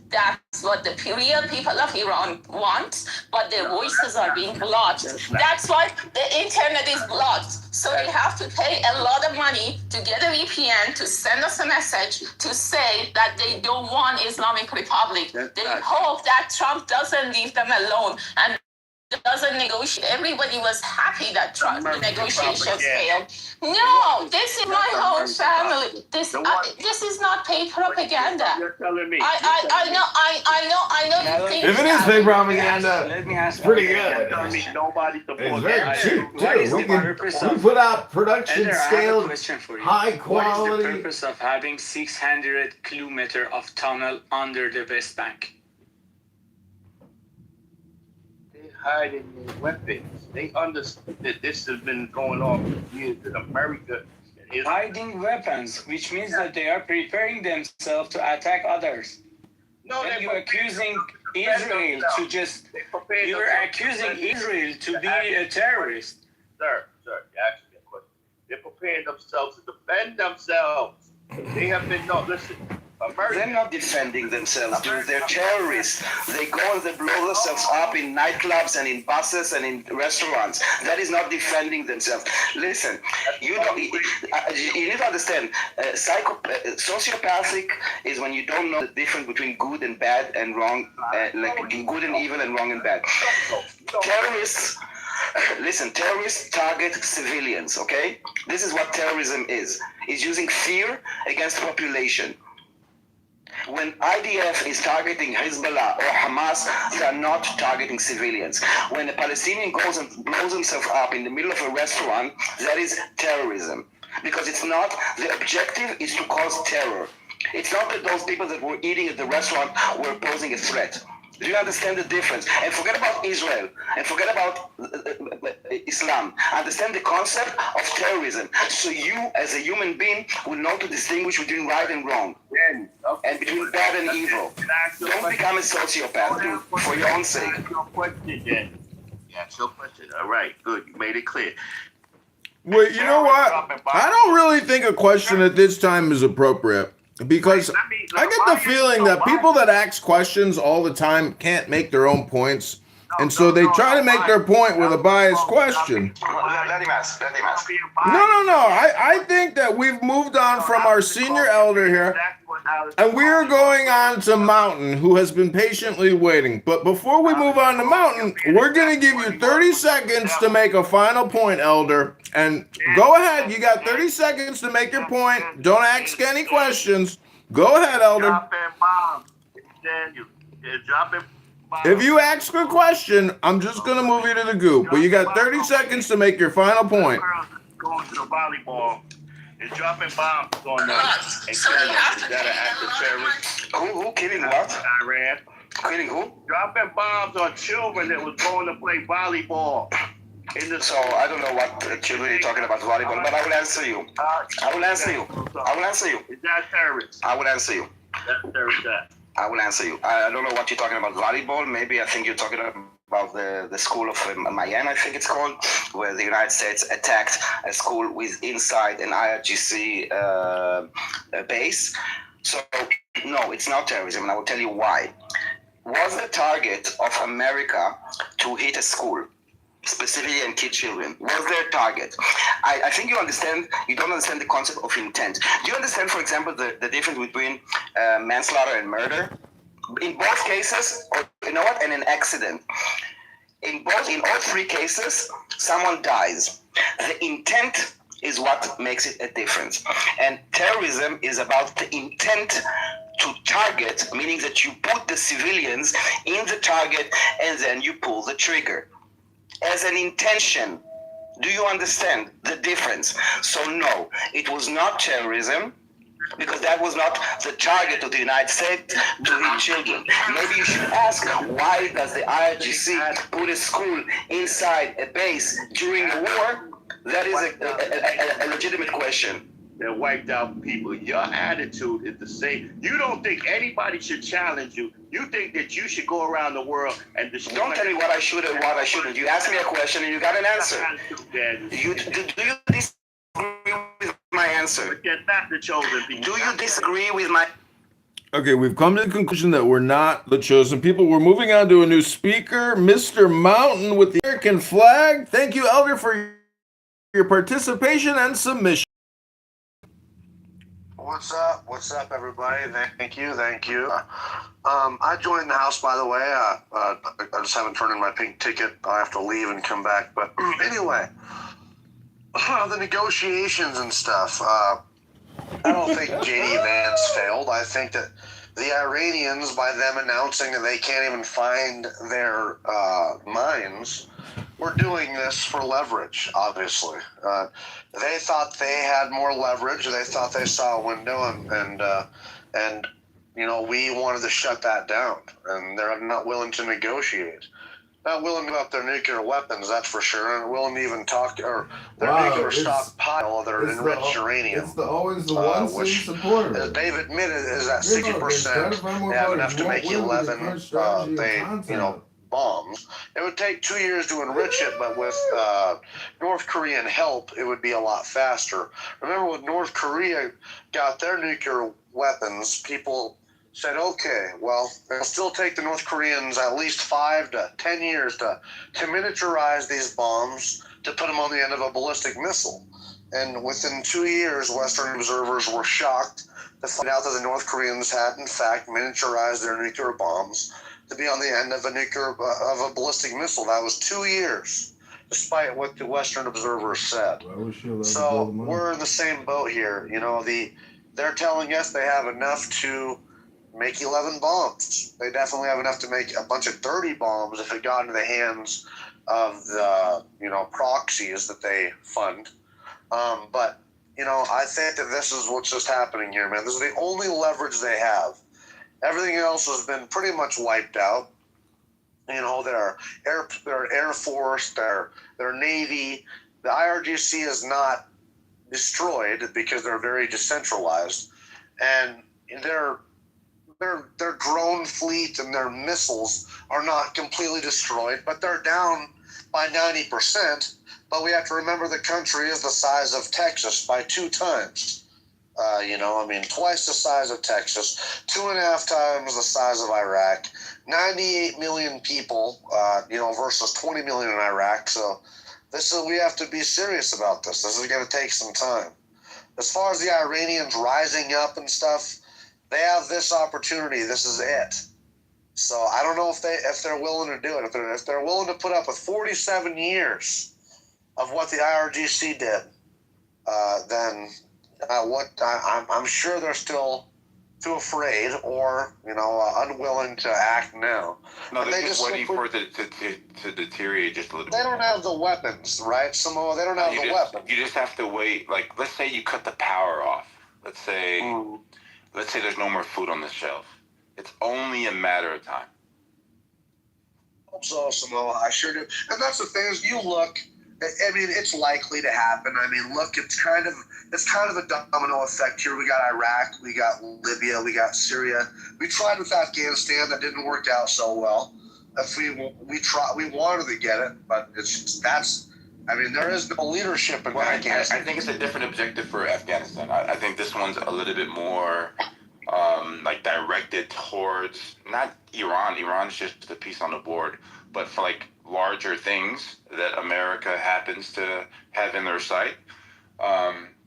That's what the real people of Iran want, but their voices are being blocked. That's why the internet is blocked. So they have to pay a lot of money to get a VPN to send us a message to say that they don't want Islamic Republic. They hope that Trump doesn't leave them alone and doesn't negotiate. Everybody was happy that the negotiations failed. No, this is my whole family. This is not paid propaganda. You're telling me. I know. You think If it is fake propaganda, Let me ask it's pretty you. good. Telling me nobody supports It's very that. cheap What is too. the purpose We of- put out production Elder, I have a scale, question for you. high What is the quality. purpose of having 600 kilometers of tunnel under the West Bank? They're hiding their weapons. They understand that this has been going on for years in America. Hiding weapons, which means that they are preparing themselves to attack others. No, And you're accusing Israel to just, you're accusing Israel to be a terrorist. Sir, you asked me a question. They're preparing themselves to defend themselves. They have been, listen, They're not defending themselves, dude. They're terrorists. They go and they blow themselves up in nightclubs and in buses and in restaurants. That is not defending themselves. Listen, you need to understand, sociopathic is when you don't know the difference between good and bad and wrong, like good and evil and wrong and bad. Terrorists, listen, terrorists target civilians, okay? This is what terrorism is. It's using fear against the population. When IDF is targeting Hezbollah or Hamas, they are not targeting civilians. When a Palestinian goes and blows himself up in the middle of a restaurant, that is terrorism. Because it's not, the objective is to cause terror. It's not that those people that were eating at the restaurant were posing a threat. Do you understand the difference? And forget about Israel, and forget about Islam. Understand the concept of terrorism. So you, as a human being, will know to distinguish between right and wrong, and between bad and evil. Don't become a sociopath, dude, for your own sake. Your question, then. Yeah, it's your question. All right, good. You made it clear. Wait, you know what? I don't really think a question at this time is appropriate. Because I get the feeling that people that ask questions all the time can't make their own points. And so they try to make their point with a biased question. Let him ask. No. I think that we've moved on from our senior elder here. And we are going on to Mountain, who has been patiently waiting. But before we move on to Mountain, we're going to give you 30 seconds to make a final point, Elder. And go ahead. You got 30 seconds to make your point. Don't ask any questions. Go ahead, Elder. If you ask a question, I'm just going to move you to the goop. But you got 30 seconds to make your final point. Going to the volleyball and dropping bombs on them. Is that an act of terrorism? Who killing what? Iran. Killing who? Dropping bombs on children that was going to play volleyball. So I don't know what children you're talking about volleyball, but I will answer you. I will answer you. Is that terrorist? I will answer you. That's terrorist. I will answer you. I don't know what you're talking about volleyball. Maybe I think you're talking about the school of Miami, I think it's called, where the United States attacked a school with inside an IRGC base. So no, it's not terrorism, and I will tell you why. Was the target of America to hit a school, specifically and kill children? Was their target? I think you don't understand the concept of intent. Do you understand, for example, the difference between manslaughter and murder? In both cases, or you know what, and an accident. In all three cases, someone dies. The intent is what makes it a difference. And terrorism is about the intent to target, meaning that you put the civilians in the target and then you pull the trigger. As an intention, do you understand the difference? So no, it was not terrorism, because that was not the target of the United States to hit children. Maybe you should ask, why does the IRGC put a school inside a base during a war? That is a legitimate question. That wiped out people. Your attitude is the same. You don't think anybody should challenge you. You think that you should go around the world and destroy. Don't tell me what I should and what I shouldn't. You asked me a question and you got an answer. Do you disagree with my answer? You're not the chosen people. Do you disagree with my... Okay, we've come to the conclusion that we're not the chosen people. We're moving on to a new speaker, Mr. Mountain with the American flag. Thank you, Elder, for your participation and submission. What's up? What's up, everybody? Thank you. I joined the house, by the way. I just haven't turned in my pink ticket. I have to leave and come back. But anyway, the negotiations and stuff. I don't think J.D. Vance failed. I think that the Iranians, by them announcing that they can't even find their mines, were doing this for leverage, obviously. They thought they had more leverage. They thought they saw a window, and you know, we wanted to shut that down, and they're not willing to negotiate. Not willing to give up their nuclear weapons, that's for sure, and willing to even talk, or their nuclear stockpile of their enriched uranium. It's always the one which supporter. they've admitted is at 60%. They have enough to make 11. Bombs. It would take 2 years to enrich it, but with North Korean help, it would be a lot faster. Remember, when North Korea got their nuclear weapons, people said, okay, well, it'll still take the North Koreans at least 5 to 10 years to miniaturize these bombs to put them on the end of a ballistic missile. And within 2 years, Western observers were shocked to find out that the North Koreans had, in fact, miniaturized their nuclear bombs to be on the end of a ballistic missile. That was 2 years, despite what the Western observers said. So we're in the same boat here. You know, they're telling us they have enough to make 11 bombs. They definitely have enough to make a bunch of dirty bombs if it got into the hands of the, proxies that they fund. But, I think that this is what's just happening here, man. This is the only leverage they have. Everything else has been pretty much wiped out. Their Air Force, their Navy, the IRGC is not destroyed because they're very decentralized, and their drone fleet and their missiles are not completely destroyed, but they're down by 90%. But we have to remember the country is the size of Texas by 2 times. Twice the size of Texas, 2.5 times the size of Iraq, 98 million people, versus 20 million in Iraq. So we have to be serious about this. This is going to take some time. As far as the Iranians rising up and stuff, they have this opportunity. This is it. So I don't know if they're willing to do it. If they're willing to put up with 47 years of what the IRGC did, then I'm sure they're still too afraid or unwilling to act now. No, they're just waiting for it to deteriorate just a little bit. They don't have the weapons, right, Samoa? They don't have the weapons. You just have to wait. Like, let's say you cut the power off. Let's say there's no more food on the shelf. It's only a matter of time. Hope so, Samoa. I sure do. And that's the thing is, you look. I mean, it's likely to happen. I mean, look, it's kind of a domino effect here. We got Iraq, we got Libya, we got Syria. We tried with Afghanistan, that didn't work out so well. If we wanted to get it, but there is no leadership in Afghanistan. I think it's a different objective for Afghanistan. I think this one's a little bit more directed towards not Iran. Iran's just a piece on the board, but for larger things that America happens to have in their sight.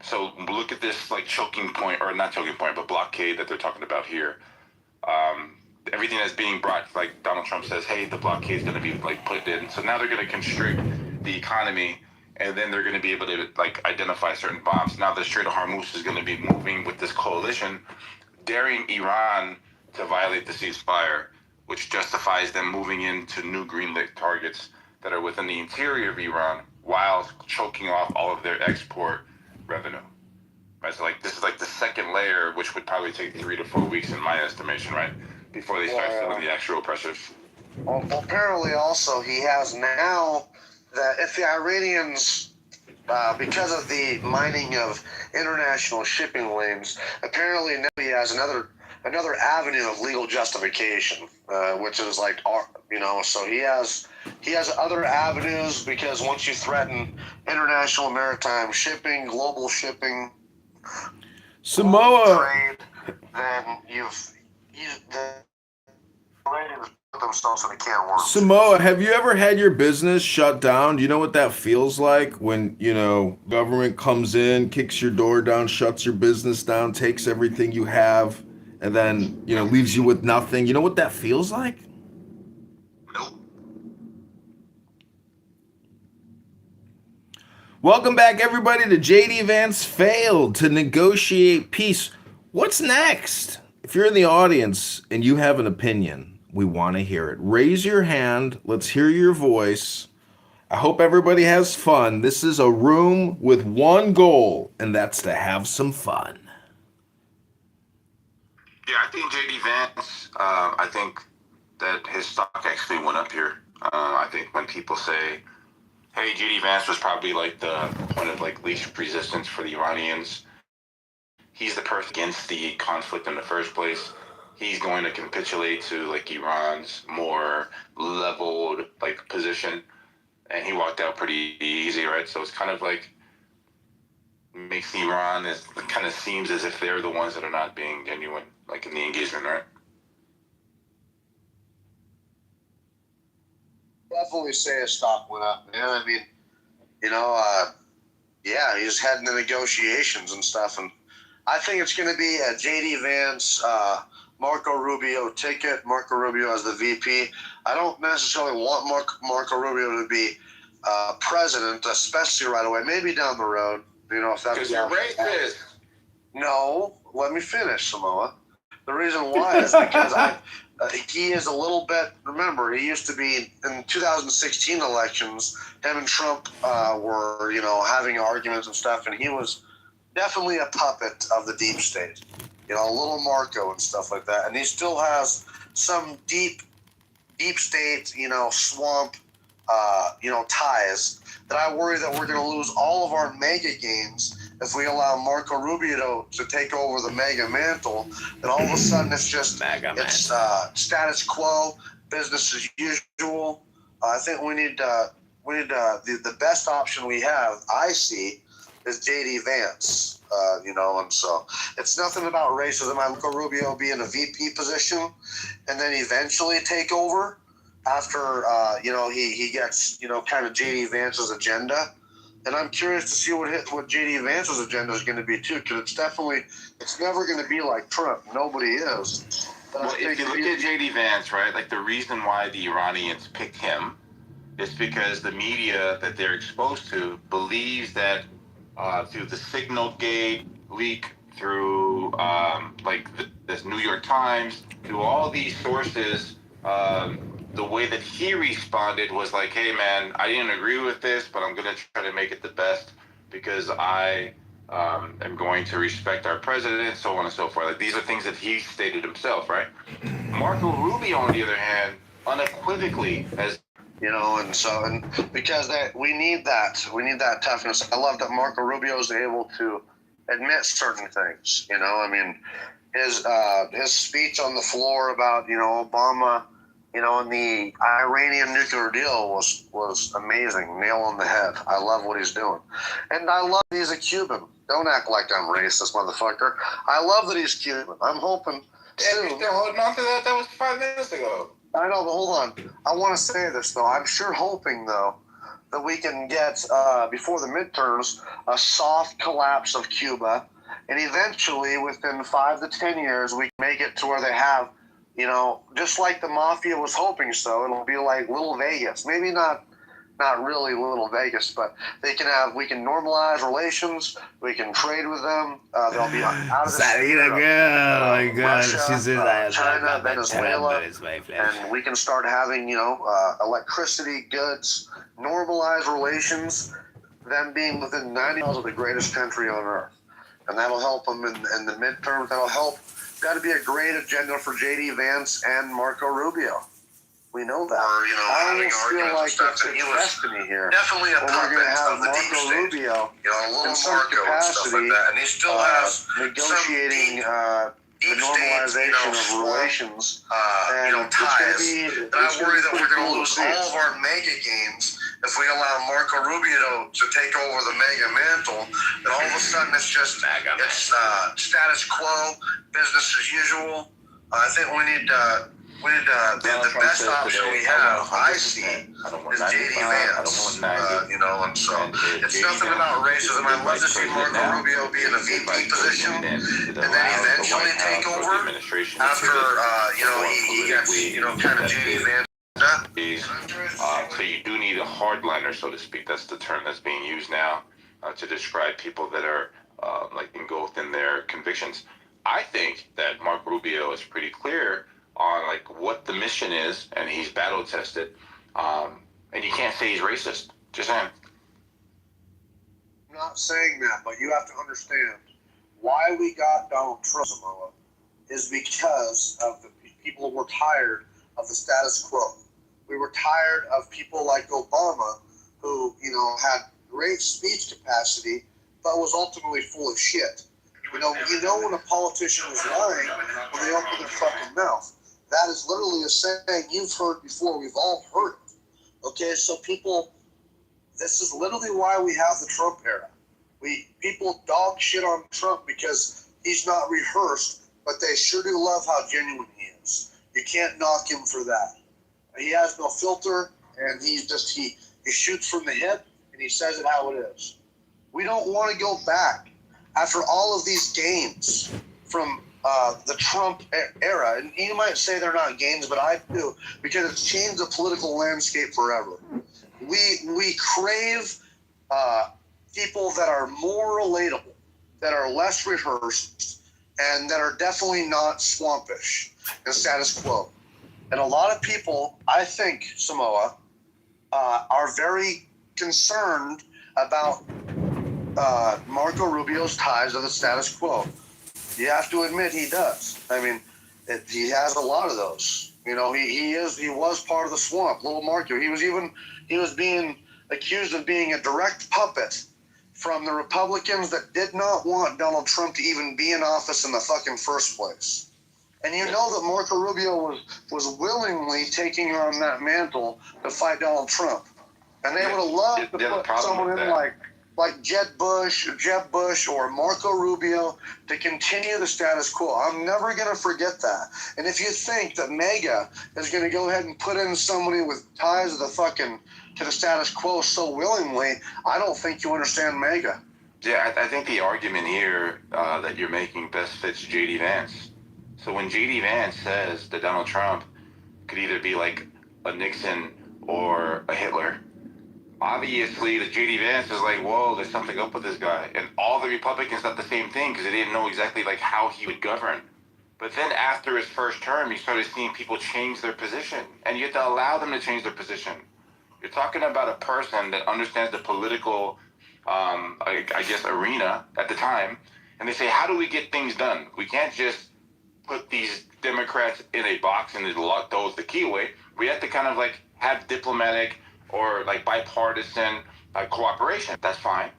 So look at this choking point, or not choking point, but blockade that they're talking about here. everything that's being brought, like Donald Trump says, hey, the blockade is going to be like put in. So now they're going to constrict the economy, and then they're going to be able to like identify certain bombs. Now the Strait of Hormuz is going to be moving with this coalition, daring Iran to violate the ceasefire, which justifies them moving into new green-lit targets that are within the interior of Iran while choking off all of their export revenue. Right, so like this is like the second layer, which would probably take 3 to 4 weeks in my estimation, right, before they start feeling the actual pressures. Well, apparently, also he has now that if the Iranians, because of the mining of international shipping lanes, apparently now he has another avenue of legal justification, which is like, so he has other avenues because once you threaten international maritime shipping, global shipping, Samoa. trade, then the Iranians put themselves in a can of worms. Samoa, have you ever had your business shut down? Do you know what that feels like when, government comes in, kicks your door down, shuts your business down, takes everything you have, and then, leaves you with nothing? You know what that feels like? Nope. Welcome back, everybody, to JD Vance Failed to Negotiate Peace. What's next? If you're in the audience and you have an opinion, we want to hear it. Raise your hand. Let's hear your voice. I hope everybody has fun. This is a room with one goal, and that's to have some fun. Yeah, I think JD Vance, I think that his stock actually went up here. I think when people say, hey, JD Vance was probably like the point of like least resistance for the Iranians. He's the person against the conflict in the first place. He's going to capitulate to like Iran's more leveled like position, and he walked out pretty easy, right? So it's kind of like makes Iran it kind of seems as if they're the ones that are not being genuine, like in the engagement, right? Definitely say his stock went up, man. I mean, he's heading to negotiations and stuff, and I think it's going to be a JD Vance, Marco Rubio ticket. Marco Rubio as the VP. I don't necessarily want Marco Rubio to be president, especially right away. Maybe down the road, if that's because you're racist. No, let me finish, Samoa. The reason why is because he is a little bit. Remember, he used to be in 2016 elections. Him and Trump were, having arguments and stuff, and he was definitely a puppet of the deep state. A little Marco and stuff like that. And he still has some deep state, swamp, ties that I worry that we're going to lose all of our mega gains if we allow Marco Rubio to take over the mega mantle. Then all of a sudden it's just status quo, business as usual. I think we need the best option we have, I see, is JD Vance. And so it's nothing about racism. Marco Rubio be in a VP position and then eventually take over after, he gets, kind of JD Vance's agenda. And I'm curious to see what JD Vance's agenda is going to be, too, because it's never going to be like Trump. Nobody is. But well, if you look at JD Vance, right, like the reason why the Iranians picked him is because the media that they're exposed to believes that through the Signal Gate leak, through this New York Times, through all these sources, the way that he responded was like, hey, man, I didn't agree with this, but I'm going to try to make it the best because I am going to respect our president, so on and so forth. Like, these are things that he stated himself, right? Marco Rubio, on the other hand, unequivocally has... and because we need that toughness. I love that Marco Rubio is able to admit certain things. His speech on the floor about Obama, and the Iranian nuclear deal was amazing, nail on the head. I love what he's doing, and I love that he's a Cuban. Don't act like I'm racist, motherfucker. I love that he's Cuban. I'm hoping soon. They're holding on to that. That was 5 minutes ago. I know, but hold on. I want to say this, though. I'm sure hoping, though, that we can get, before the midterms, a soft collapse of Cuba, and eventually, within 5 to 10 years, we can make it to where they have, You know, just like the mafia was hoping so, it'll be like Little Vegas. Maybe not really Little Vegas, but we can normalize relations. We can trade with them. They'll be out of the sphere of Russia, China, Venezuela, and we can start having, electricity, goods, normalized relations, them being within 90 miles of the greatest country on earth. And that'll help them in the midterms. That'll help. Got to be a great agenda for J.D. Vance and Marco Rubio. We know that. Or, I almost feel like it's destiny here. Definitely a puppet we're going to have Marco Rubio in some capacity and he still has negotiating the normalization of relations. And ties. And I worry that we're going to lose all of our mega games if we allow Marco Rubio to take over the mega mantle. Then all of a sudden it's just status quo, business as usual. I think we need the best option we have, I see, is J.D. Vance. And so it's nothing about racism. I'd love to see Marco Rubio be in a VP position and then eventually take over after, he gets, kind of J.D. Vance. So you do need a hardliner, so to speak. That's the term that's being used now to describe people that are engulfed in their convictions. I think that Marco Rubio is pretty clear on what the mission is, and he's battle tested. And you can't say he's racist. Just saying. I'm not saying that, but you have to understand why we got Donald Trump is because of the people who were tired of the status quo. We were tired of people like Obama, who had great speech capacity, but was ultimately full of shit. You know when a politician is lying when they open their fucking mouth. That is literally a saying you've heard before. We've all heard it. Okay, so people, this is literally why we have the Trump era. People dog shit on Trump because he's not rehearsed, but they sure do love how genuine he is. You can't knock him for that. He has no filter, and he shoots from the hip, and he says it how it is. We don't want to go back after all of these games from the Trump era. And you might say they're not games, but I do, because it's changed the political landscape forever. We crave people that are more relatable, that are less rehearsed, and that are definitely not swampish and status quo. And a lot of people, I think, Samoa, are very concerned about Marco Rubio's ties to the status quo. You have to admit he does. I mean, he has a lot of those. He was part of the swamp, little Marco. He was being accused of being a direct puppet from the Republicans that did not want Donald Trump to even be in office in the fucking first place. And you know that Marco Rubio was willingly taking on that mantle to fight Donald Trump. And they would have loved to put someone in like Jeb Bush or Marco Rubio to continue the status quo. I'm never going to forget that. And if you think that MAGA is going to go ahead and put in somebody with ties to the status quo so willingly, I don't think you understand MAGA. Yeah, I think the argument here that you're making best fits J.D. Vance. So when J.D. Vance says that Donald Trump could either be like a Nixon or a Hitler, obviously the J.D. Vance is like, whoa, there's something up with this guy. And all the Republicans thought the same thing because they didn't know exactly how he would govern. But then after his first term, you started seeing people change their position. And you have to allow them to change their position. You're talking about a person that understands the political, arena at the time. And they say, how do we get things done? We can't just put these Democrats in a box and lock those the key away. We have to kind of have diplomatic or bipartisan cooperation. That's fine.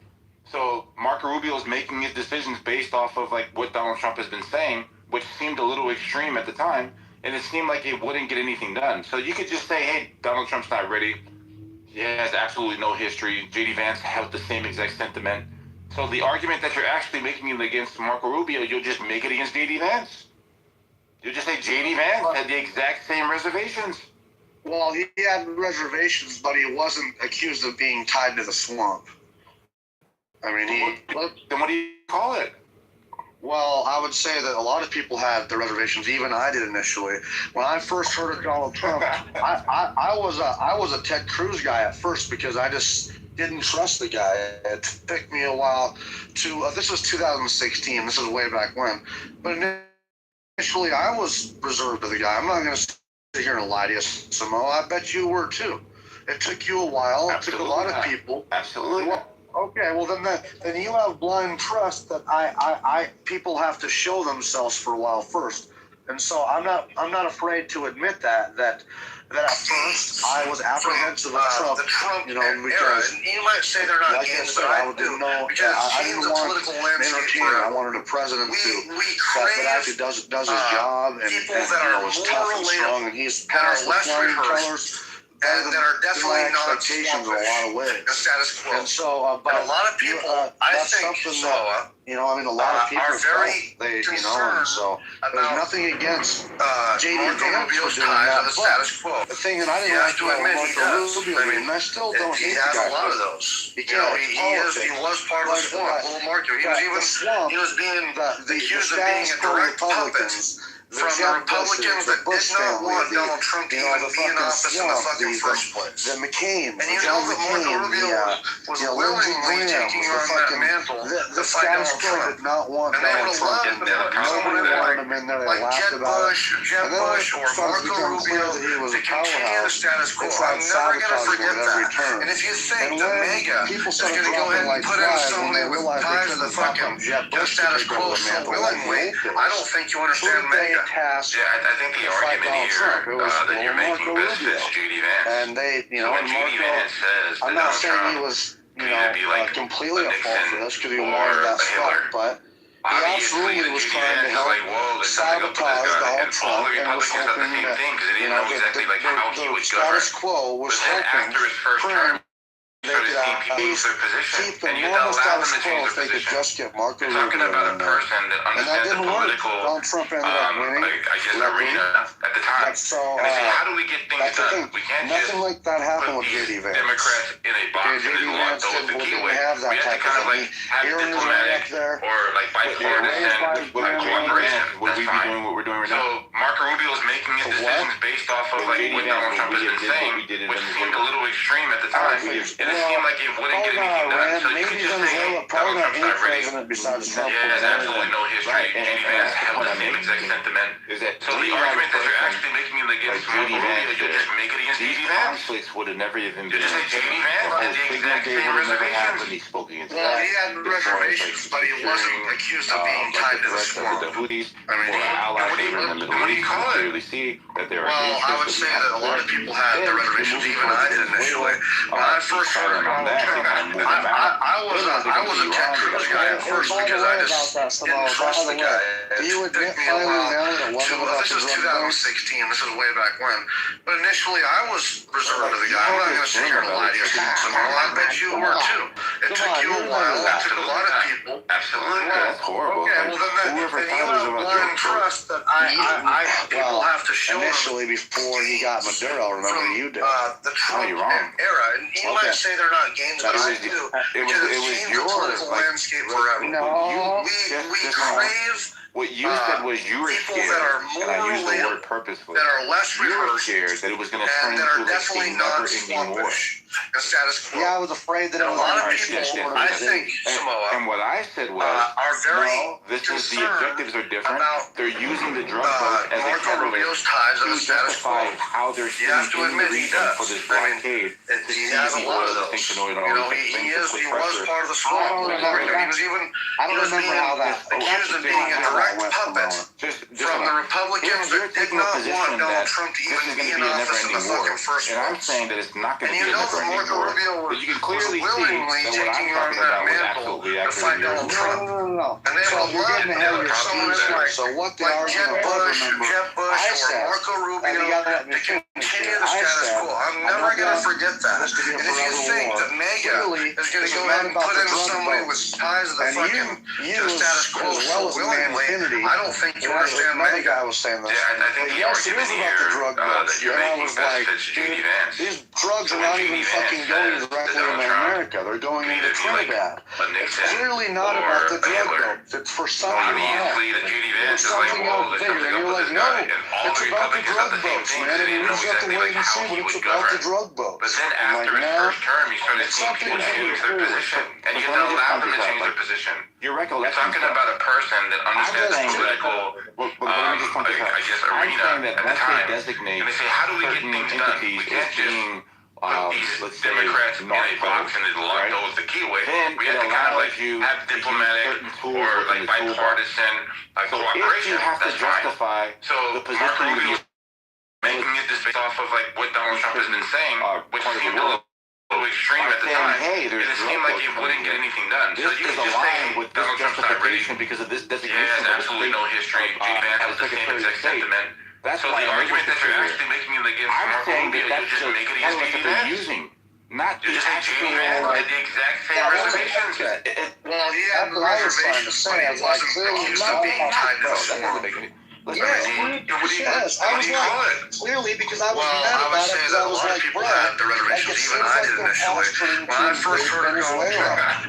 So Marco Rubio is making his decisions based off of what Donald Trump has been saying, which seemed a little extreme at the time, and it seemed like it wouldn't get anything done. So you could just say, hey, Donald Trump's not ready. He has absolutely no history. J.D. Vance has the same exact sentiment. So the argument that you're actually making it against Marco Rubio, you'll just make it against J.D. Vance. You just say J.D. Vance had the exact same reservations. Well, he had reservations, but he wasn't accused of being tied to the swamp. I mean, Then what do you call it? Well, I would say that a lot of people had their reservations. Even I did initially. When I first heard of Donald Trump, I was a Ted Cruz guy at first because I just didn't trust the guy. It took me a while to. This was 2016. This is way back when. But initially, I was reserved to the guy. I'm not going to sit here and lie to you, Samoa. I bet you were too. It took you a while. It took a lot of people. Absolutely. Well, okay, well then you have blind trust that I people have to show themselves for a while first, and so I'm not afraid to admit that at first I was apprehensive of Trump, the Trump because and you might say they're not like games, I said, but I didn't know. I didn't want an entertainer. I wanted a president that actually does his job and people that are is tough and strong, and he's past the flying colors. And that are definitely not expectations in a lot of ways. The status quo. And so, but and a lot of people, I that's think, something that, a lot of people are very and so there's nothing against J.D. Vance for doing the that. status quo. The thing that I didn't like about Marco Rubio, and I still don't hate the guy. He has a lot of those. He was part of the swamp. Little Marco, he was being accused of being a direct puppet from the Republicans that did not want Donald Trump to even be in office in the fucking first place. The McCain, and you know that Marco Rubio was willingly taking on that mantle to fight Donald Trump. Did not want and they would have loved to put someone in there like Jeb Bush, or Marco Rubio to continue the status quo. I'm never going to forget that. And if you think that MAGA is going to go ahead and put in somebody with ties to the fucking status quo so willingly, I don't think you understand MAGA. I think the argument here that you're making best fits J.D. Vance. And they, when J.D. Vance says I'm not saying he was, completely at fault for this because he wanted that spot, but he absolutely was trying to help sabotage Donald Trump and was hoping that, the status quo was hoping they could at least keep the normal status quo if they could just get Marco Rubio in there. And that didn't work. Donald Trump ended up winning. Arena at the time. So, how do we get things done? We can't nothing like that happened with J.D. Vance. Democrats in a box J.D. Vance didn't have that type of thing. have diplomatic or bipartisan cooperation. Would we be doing what we're doing right now? So Marco Rubio is making his decisions based off of what Donald Trump has been saying, which seemed a little extreme at the time. And it seemed like it wouldn't get anything done. So you could just say probably Donald not Trump's not ready. president besides Trump. He has absolutely no history. J.D. Vance held the same exact sentiment. So the argument that you're actually making against Marco Rubio, you just make it against J.D. Vance. Conflicts would have never even been. You just say J.D. Vance had the exact same reservations. When he spoke against he had reservations, but he wasn't accused of being tied to the swamp. The Houthis I mean, were allies in the Middle what do you East. call it? Clearly see that they were. Well, I would say that a lot of people had their reservations, even I did initially. When I first heard about Donald Trump, I was a Ted Cruz guy at first because I just didn't trust the guy. It took me a while this is 2016, this is way back when. But initially, I was reserved to the guy. I'm not going to sit here and lie to you, Samoa. I bet you were too. It took you a while. It took a lot of people. Absolutely. That's horrible. Okay, well then you have blind trust that people have to show initially before he got Maduro. Remember, you did. The Trump era, and you might say they're not games, but I do. It was the political landscape forever. No, we crave. What you said was you were people scared, that are more and I used the word relatable, purposefully. that are less You were rehearsed, scared that it was going to turn and that are into definitely a not never-ending war. swampish and status quo. yeah, I was afraid that And a it was lot of gonna people, be I think, Samoa, And what I said was, are very this is the objectives are different. about They're using the drug vote as a Marco catalyst Rubio's ties to to the status quo. justify how they're You have to sitting in the admit he region does. for this I mean, blockade. He has a lot of those. You know, he was part of the swamp. He was being accused of being a direct puppet from the Republicans that did not want Donald Trump to even be in office in the fucking first place. And I'm saying that it's not going And to you be a know that never-ending Marco war. Rubio But you can was clearly see willingly that what I'm taking on talking that about was mantle absolutely to fight accurate. Donald Trump. No. And they So would you're love getting ahead of someone yourself. like So what the Jeb argument Bush, remember, Jeb Bush, I or said, Marco and Rubio you gotta let me to finish continue here. the I status said, quo. I'm I never don't going to want forget that. this to be a And if you forever think war. that MAGA Clearly, is going this to is go not ahead and about put the in drug somebody vote. with ties to the And fucking you to the status quo as so well as willingly, Infinity, I don't think you understand another MAGA. guy was saying this. Yeah, I think the Yes, it argument is about the here drug that votes. you're And I making was best like, fits J.D. Vance. these drugs are not even fucking going directly into America. They're going into Trinidad. It's clearly not about the drug though. It's for something else. It's something else bigger. And you're like, no, it's about the drug boats, man. I mean, we just have to wait and see what it's about the drug boats. But then after his first term, he started seeing people change their position. And you have to allow them to change their position. You're talking about a person that understands the political, I guess, arena at the time. And they say, how do we get things done? We can't just put these Democrats in a box and lock those the key away. We have to kind of like have diplomatic or like bipartisan cooperation. That's fine. So Mark Rubio making it this based off of like what Donald Trump has been saying, which seemed a little extreme at the time. It seemed like it wouldn't get anything done. So you can just say Donald Trump's not ready because of this designation. He has absolutely no history. J. Vance has the same exact sentiment. So the argument that you're actually making against Mark Rubio, you just make it against J. Vance. Not you just say J. Vance had the exact same reservations. Well, he had reservations, but he wasn't accused of being tied to the war. Yes, I was like, clearly because I was mad about it because I was like, bro, the reservations, even I did initially. When I first heard it going,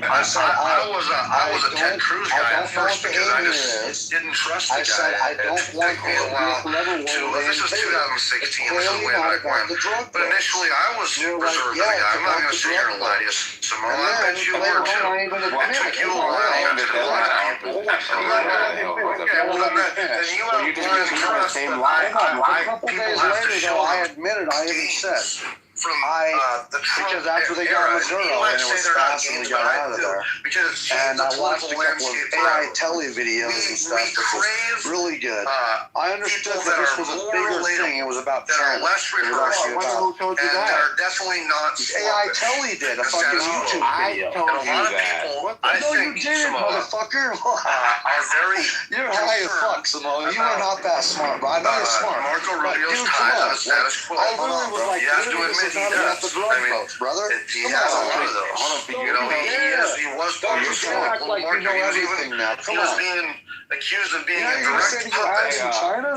I said I was a Ted Cruz guy at first because I just didn't trust the guy. I said I don't want me a while this is 2016, this is way back when. But initially I was reserved the guy. I'm not going to sit here and lie to you, Simone. I bet you were too. It took you a while to a lot of people. Okay, well then you have a couple days later, though, I admitted I even said from the Trump because after they got Maduro and it was fast and we got out of there. And I watched a couple of AI telly videos and stuff, which was really good. I understood that this was a bigger thing. It was about China. Less rehearsed, and they're definitely not. AI telly did a fucking YouTube video. And a lot of people, I think, you did, motherfucker. are very. You're high as fuck, Simone. You are not that smart, bro. I know you're smart. Marco Rubio's tied to the status quo. I literally was like, you have to admit he does. I mean, brother. He has a lot of those. You know, he was part of the like you know everything now. He was being accused of being a direct puppet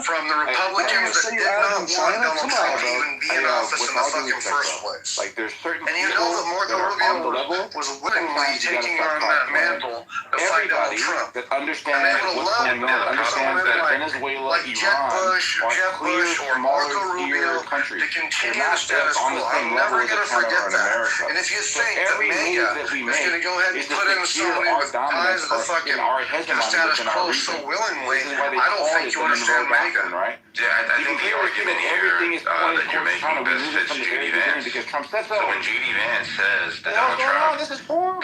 from the Republicans that did not want Donald Trump to even be in office in the fucking first place. Like there's certain and you know that Marco Rubio was willingly taking on that mantle to fight Donald Trump. That understands what's going on, understands that Venezuela, like Jeb Bush or Marco Rubio to continue the status quo. I'm never going to forget that. And if you think that MAGA is going to go ahead and put in somebody with ties to the fucking status quo so willingly, I don't think you understand MAGA. Right? Yeah, I think the argument here that you're making best fits J.D. Vance. So when J.D. Vance says that Donald Trump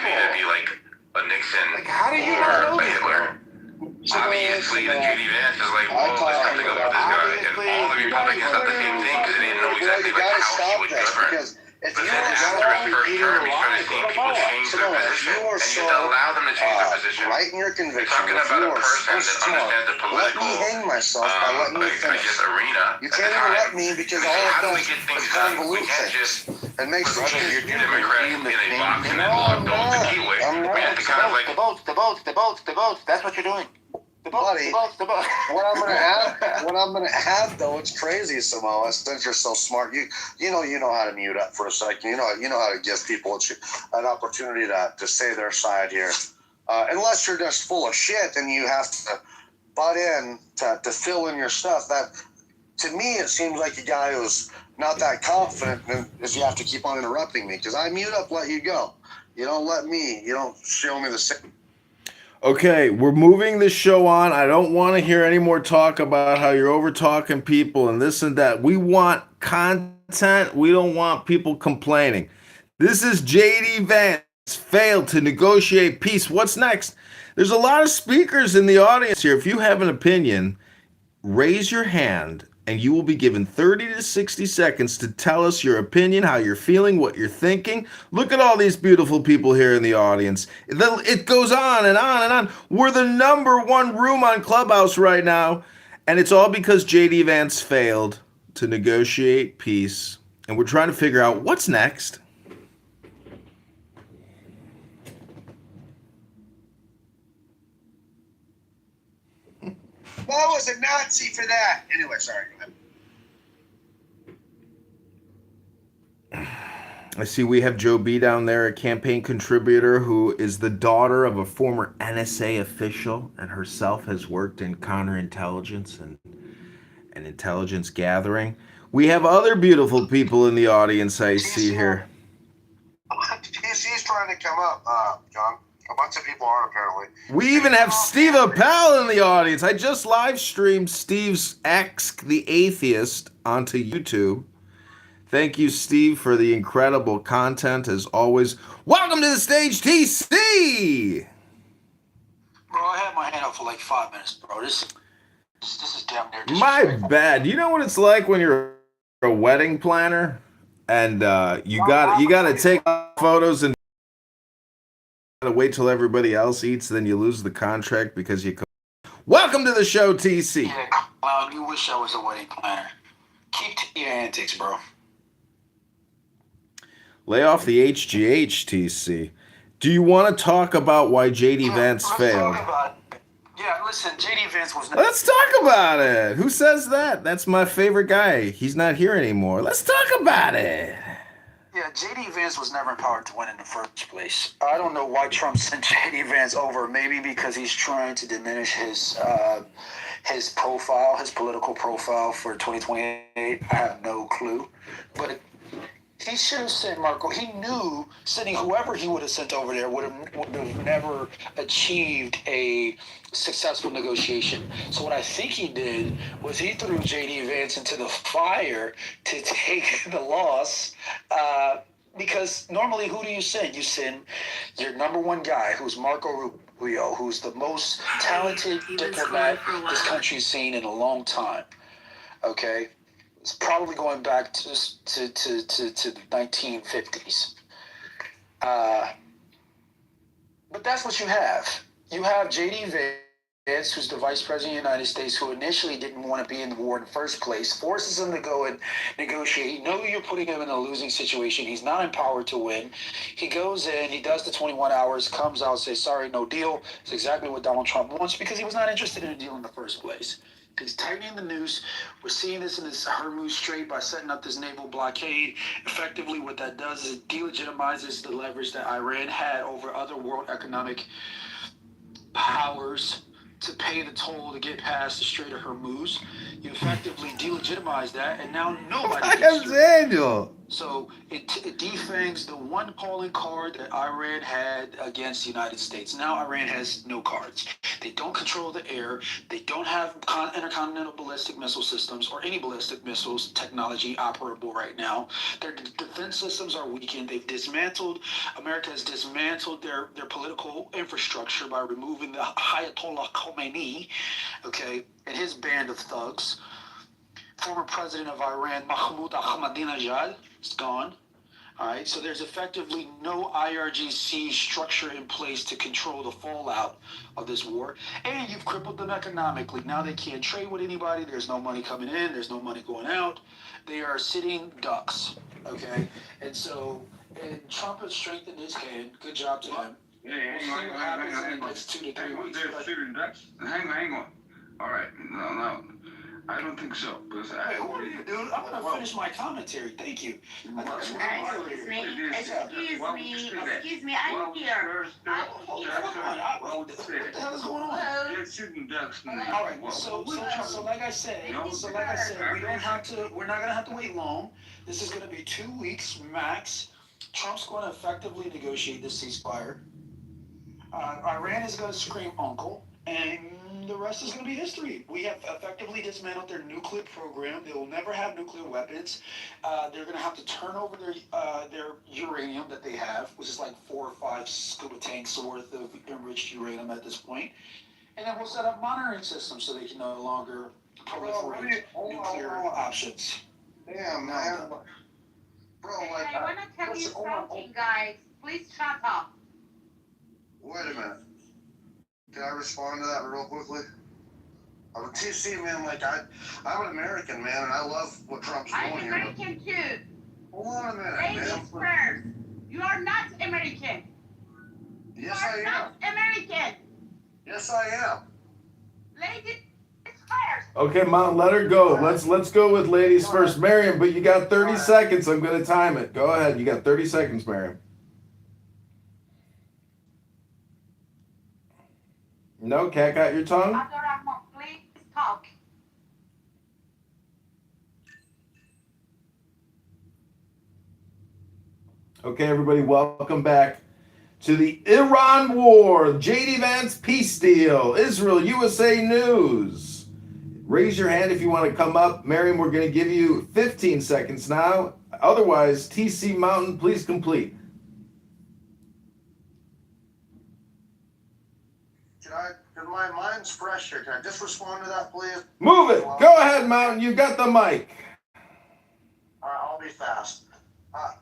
could either be like a Nixon or a Hitler, obviously the J.D. Vance is like, well, let's have to go with this guy. And all the Republicans thought the same thing because they didn't know exactly like how he would govern. But then after his first term, he started seeing people change their position, and you have to allow them to change their position. Right in your conviction. You're talking about a person that understands the political, I guess, arena. You can't even let me because all how of do we get things done? We can't just it makes put your Democrat in a box and then lock those the key away. We have to kind of like the votes. That's what you're doing. Buddy, what I'm gonna add though, it's crazy, Samoa. Since you're so smart, you know how to mute up for a second. You know how to give people an opportunity to say their side here. Unless you're just full of shit and you have to butt in to fill in your stuff. That to me, it seems like a guy who's not that confident, and is you have to keep on interrupting me because I mute up, let you go. You don't let me. You don't show me the same. Okay, we're moving this show on. I don't want to hear any more talk about how you're over talking people and this and that. We want content. We don't want people complaining. This is J.D. Vance failed to negotiate peace. What's next? There's a lot of speakers in the audience here. If you have an opinion, raise your hand and you will be given 30 to 60 seconds to tell us your opinion, how you're feeling, what you're thinking. Look at all these beautiful people here in the audience. It goes on and on and on. We're the #1 room on Clubhouse right now, and it's all because J.D. Vance failed to negotiate peace, and we're trying to figure out what's next. I was a Nazi for that. Anyway, sorry. Go ahead. I see we have Joe B down there, a campaign contributor who is the daughter of a former NSA official and herself has worked in counterintelligence and intelligence gathering. We have other beautiful people in the audience I see here. He's trying to come up, John. A bunch of people are apparently. We even have Steve Appel in the audience. I just live streamed Steve's Ask the Atheist onto YouTube. Thank you, Steve, for the incredible content as always. Welcome to the stage, TC! Bro, I had my hand up for like 5 minutes, bro. This is damn near My bad. You know what it's like when you're a wedding planner and you got to take photos and wait till everybody else eats, then you lose the contract because you. Welcome to the show, TC. Yeah, clown. You wish I was a wedding planner. Keep to your antics, bro. Lay off the HGH, TC. Do you want to talk about why JD Vance failed? Yeah, listen, JD Vance was. Let's talk about it. Who says that? That's my favorite guy. He's not here anymore. Let's talk about it. Yeah, JD Vance was never empowered to win in the first place. I don't know why Trump sent JD Vance over. Maybe because he's trying to diminish his profile, his political profile for 2028. I have no clue, but he should have sent Marco. He knew sending whoever he would have sent over there would have never achieved a successful negotiation. So what I think he did was he threw JD Vance into the fire to take the loss. Because normally, who do you send? You send your number one guy, who's Marco Rubio, who's the most talented diplomat this country's seen in a long time. Okay. It's probably going back to the 1950s. But that's what you have. You have J.D. Vance, who's the Vice President of the United States, who initially didn't want to be in the war in the first place, forces him to go and negotiate. You know you're putting him in a losing situation. He's not empowered to win. He goes in, he does the 21 hours, comes out, says, sorry, no deal. It's exactly what Donald Trump wants because he was not interested in a deal in the first place. He's tightening the noose. We're seeing this in this Hormuz Strait by setting up this naval blockade. Effectively, what that does is it delegitimizes the leverage that Iran had over other world economic powers to pay the toll to get past the Strait of Hormuz. You effectively delegitimize that, and now nobody gets through. Daniel. So it defangs the one calling card that Iran had against the United States. Now Iran has no cards. They don't control the air. They don't have intercontinental ballistic missile systems or any ballistic missiles technology operable right now. Their defense systems are weakened. They've dismantled, America has dismantled their political infrastructure by removing the Ayatollah Khomeini, okay, and his band of thugs. Former president of Iran, Mahmoud Ahmadinejad, is gone. All right, so there's effectively no IRGC structure in place to control the fallout of this war. And you've crippled them economically. Now they can't trade with anybody. There's no money coming in. There's no money going out. They are sitting ducks, okay? And so Trump has strengthened his hand. Good job to him. We'll see what happens in the next 2 to 3 weeks. Hang on. All right, no. I don't think so. Hey, who are you, dude? I'm going to finish my commentary. Thank you. Excuse me, I'm here. What the hell is going on? You're shooting ducks. All right, so like I said, we're not going to have to wait long. This is going to be 2 weeks max. Trump's going to effectively negotiate this ceasefire. Iran is going to scream uncle, and the rest is going to be history. We have effectively dismantled their nuclear program. They will never have nuclear weapons. They're going to have to turn over their uranium that they have, which is like 4 or 5 scuba tanks worth of enriched uranium at this point. And then we'll set up monitoring systems so they can no longer proliferate nuclear options. Damn, man. Bro, like, I want to tell you something, guys. Please shut up. Wait a minute. Can I respond to that real quickly? I'm a TC, man. Like, I'm an American, man, and I love what Trump's doing here. I'm American, too. Hold on a minute, Ladies man. first. You are not American. Yes, you are not American. Yes, I am. Ladies first. Okay, Mom, let her go. Let's go with ladies first. Miriam, but you got 30 seconds. I'm going to time it. Go ahead. You got 30 seconds, Miriam. No, cat got your tongue? Please talk. Okay, everybody, welcome back to the Iran War, JD Vance peace deal, Israel, USA News. Raise your hand if you want to come up. Miriam, we're going to give you 15 seconds now. Otherwise, TC Mountain, please complete. Because my mind's fresh here. Can I just respond to that, please? Move it. Go ahead, Mountain. You got the mic. All right, I'll be fast.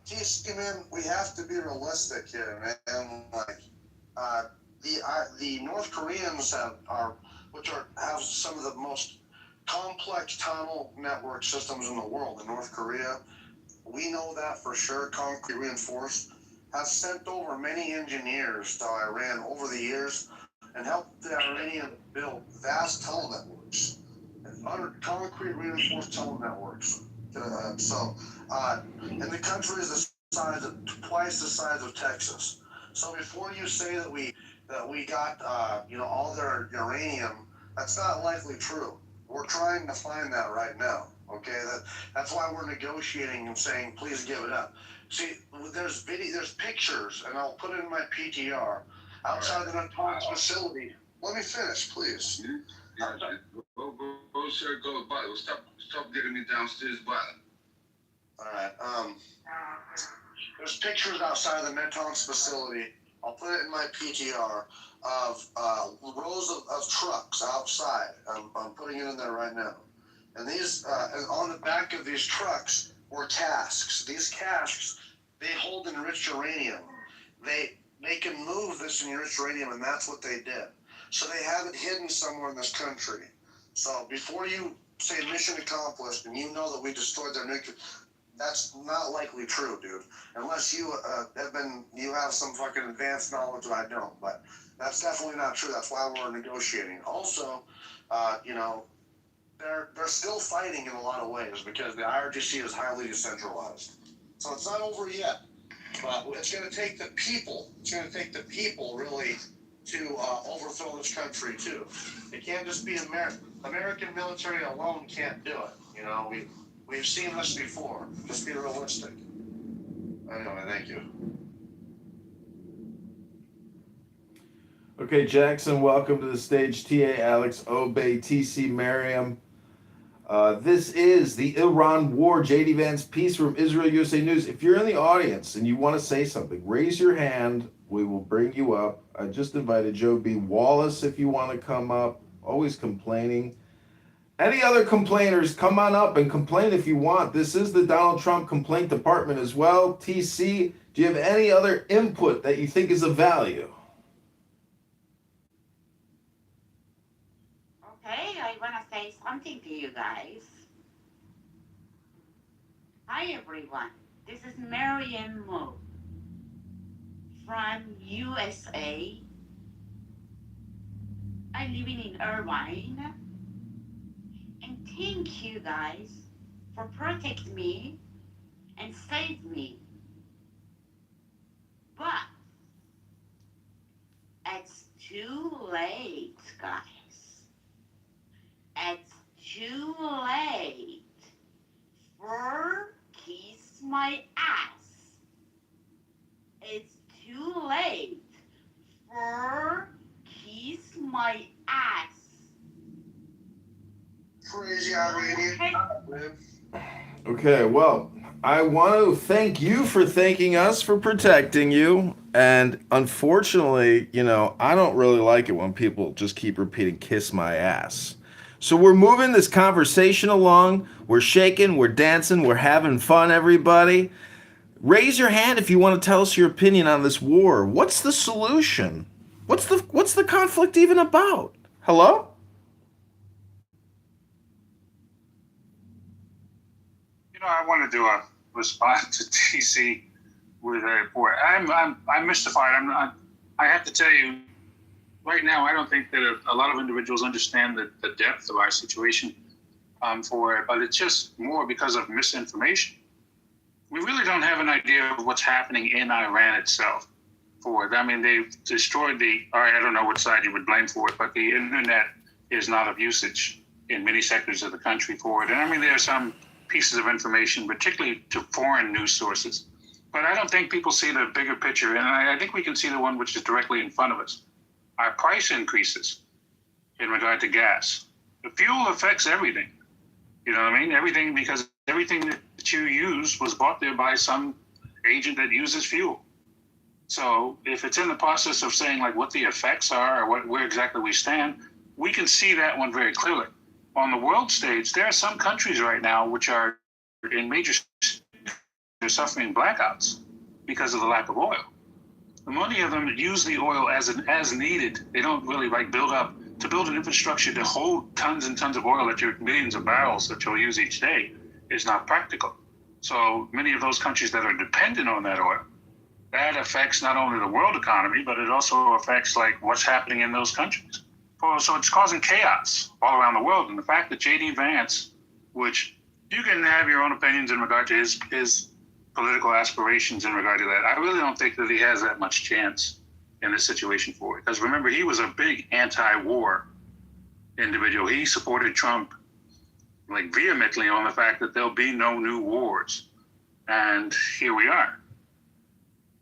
TC, man, we have to be realistic here, man. Like, the North Koreans have some of the most complex tunnel network systems in the world. In North Korea, we know that for sure. Concrete reinforced has sent over many engineers to Iran over the years and helped the Iranians build vast tunnel networks, concrete reinforced tunnel networks. And the country is twice the size of Texas. So before you say that we got all their uranium, that's not likely true. We're trying to find that right now. Okay, that's why we're negotiating and saying please give it up. See, there's pictures, and I'll put it in my PTR outside the Natanz facility. Let me finish, please. Yeah, go, sir, go. Stop getting me downstairs, bottom. All right. There's pictures outside the Natanz facility. I'll put it in my PTR of rows of trucks outside. I'm putting it in there right now. And these, on the back of these trucks were casks. These casks, they hold enriched uranium. They can move this enriched uranium, and that's what they did. So they have it hidden somewhere in this country. So before you say mission accomplished, and you know that we destroyed their nuclear, that's not likely true, dude. Unless you have some fucking advanced knowledge that I don't. But that's definitely not true. That's why we're negotiating. Also, they're still fighting in a lot of ways because the IRGC is highly decentralized. So it's not over yet. But it's going to take the people. It's going to take the people really to overthrow this country too. It can't just be American military alone can't do it. We've seen this before. Just be realistic. Anyway, thank you. Okay, Jackson, welcome to the stage. TA, Alex, Obey, TC, Miriam. This is the Iran War, JD Vance Peace from Israel USA News. If you're in the audience and you want to say something, raise your hand. We will bring you up. I just invited Joe B. Wallace if you want to come up. Always complaining. Any other complainers, come on up and complain if you want. This is the Donald Trump Complaint Department as well. TC, do you have any other input that you think is of value? Okay, I want to say something to you guys. Hi, everyone. This is Marianne Mo from USA. I'm living in Irvine. And thank you guys for protecting me and save me. But it's too late, guys. It's too late for kiss my ass. It's too late for kiss my ass. Crazy Iranian. Okay, well, I want to thank you for thanking us for protecting you. And unfortunately, I don't really like it when people just keep repeating, kiss my ass. So we're moving this conversation along. We're shaking, we're dancing, we're having fun, everybody. Raise your hand if you want to tell us your opinion on this war. What's the solution? What's the conflict even about? Hello? I want to do a response to TC with a report. I'm mystified. I have to tell you, right now, I don't think that a lot of individuals understand the depth of our situation for it, but it's just more because of misinformation. We really don't have an idea of what's happening in Iran itself for it. I mean, they've destroyed all right, I don't know what side you would blame for it, but the internet is not of usage in many sectors of the country for it. And I mean, there are some pieces of information, particularly to foreign news sources. But I don't think people see the bigger picture. And I think we can see the one which is directly in front of us. Our price increases in regard to gas. The fuel affects everything. You know what I mean? Everything, because everything that you use was bought there by some agent that uses fuel. So if it's in the process of saying like what the effects are or where exactly we stand, we can see that one very clearly. On the world stage, there are some countries right now which are in major, they're suffering blackouts because of the lack of oil. Many of them use the oil as needed. They don't really build an infrastructure to hold tons and tons of oil that you're millions of barrels that you'll use each day is not practical. So many of those countries that are dependent on that oil, that affects not only the world economy, but it also affects what's happening in those countries. So it's causing chaos all around the world. And the fact that J.D. Vance, which you can have your own opinions in regard to his political aspirations in regard to that, I really don't think that he has that much chance in this situation for it. Because remember, he was a big anti-war individual. He supported Trump vehemently on the fact that there'll be no new wars. And here we are.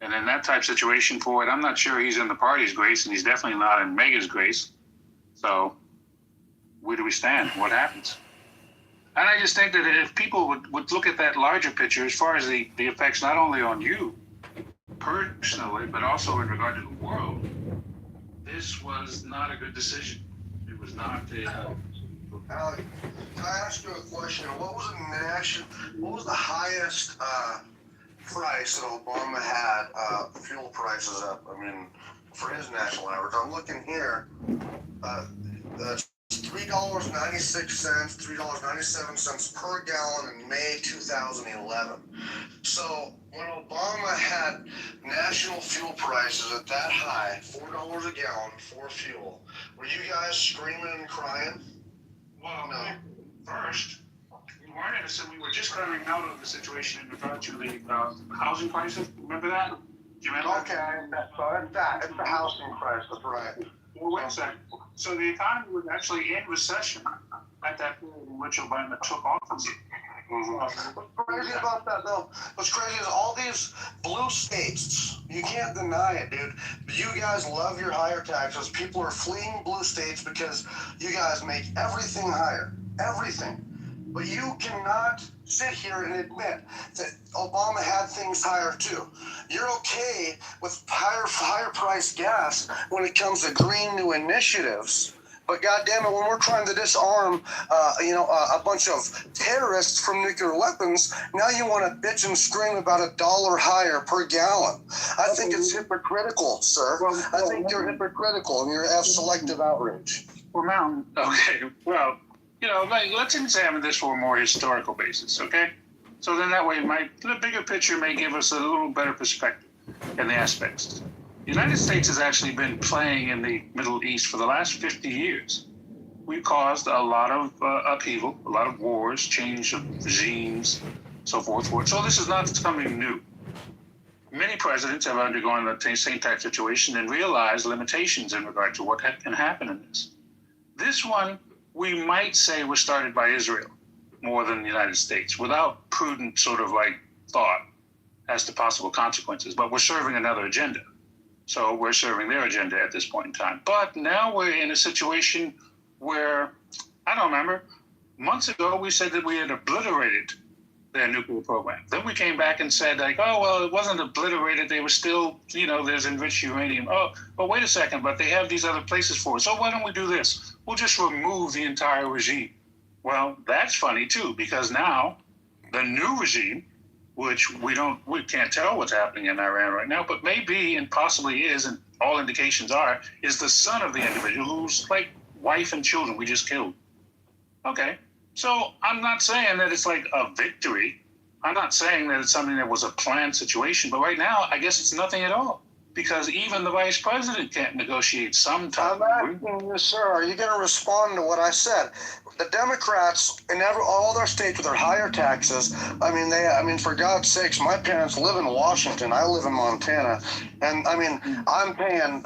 And in that type of situation for it, I'm not sure he's in the party's grace, and he's definitely not in Mega's grace. So where do we stand? What happens? And I just think that if people would look at that larger picture as far as the effects not only on you personally, but also in regard to the world, this was not a good decision. It was not Alec, can I ask you a question? What was the highest price that Obama had fuel prices up? I mean, for his national average. I'm looking here. That's $3.96, $3.97 per gallon in May 2011. So when Obama had national fuel prices at that high, $4 a gallon for fuel, were you guys screaming and crying? Well, no. First, we weren't innocent. We were just coming out of the situation in regard to the housing crisis. Remember that? Do you remember? Okay, it's the housing crisis, right? Well, wait a second. So the economy was actually in recession at that period in which Obama took office. What's crazy about that, though? What's crazy is all these blue states. You can't deny it, dude. You guys love your higher taxes. People are fleeing blue states because you guys make everything higher. Everything. But you cannot sit here and admit that Obama had things higher too. You're okay with higher priced gas when it comes to green new initiatives. But goddamn it, when we're trying to disarm, a bunch of terrorists from nuclear weapons, now you want to bitch and scream about $1 higher per gallon. I think it's hypocritical, sir. I think you're hypocritical and you have selective outrage. Well, now, okay, well, let's examine this for a more historical basis, okay? So then that way, the bigger picture may give us a little better perspective in the aspects. The United States has actually been playing in the Middle East for the last 50 years. We caused a lot of upheaval, a lot of wars, change of regimes, so forth. So this is not something new. Many presidents have undergone the same type of situation and realized limitations in regard to what can happen in this. This one, we might say, was started by Israel more than the United States, without prudent thought as to possible consequences. But we're serving another agenda. So we're serving their agenda at this point in time. But now we're in a situation where, I don't remember, months ago we said that we had obliterated their nuclear program. Then we came back and said, it wasn't obliterated. They were still, there's enriched uranium. Oh, but wait a second, but they have these other places for us. So why don't we do this? We'll just remove the entire regime. Well, that's funny too, because now the new regime, which we can't tell what's happening in Iran right now, but maybe and possibly is, and all indications are, is the son of the individual whose wife and children we just killed. Okay, so I'm not saying that it's a victory. I'm not saying that it's something that was a planned situation, but right now I guess it's nothing at all. because even the vice president can't negotiate some type I'm asking you, sir, are you going to respond to what I said? The Democrats in all their states with their higher taxes, I mean, for God's sakes, my parents live in Washington. I live in Montana. And I mean, I'm paying,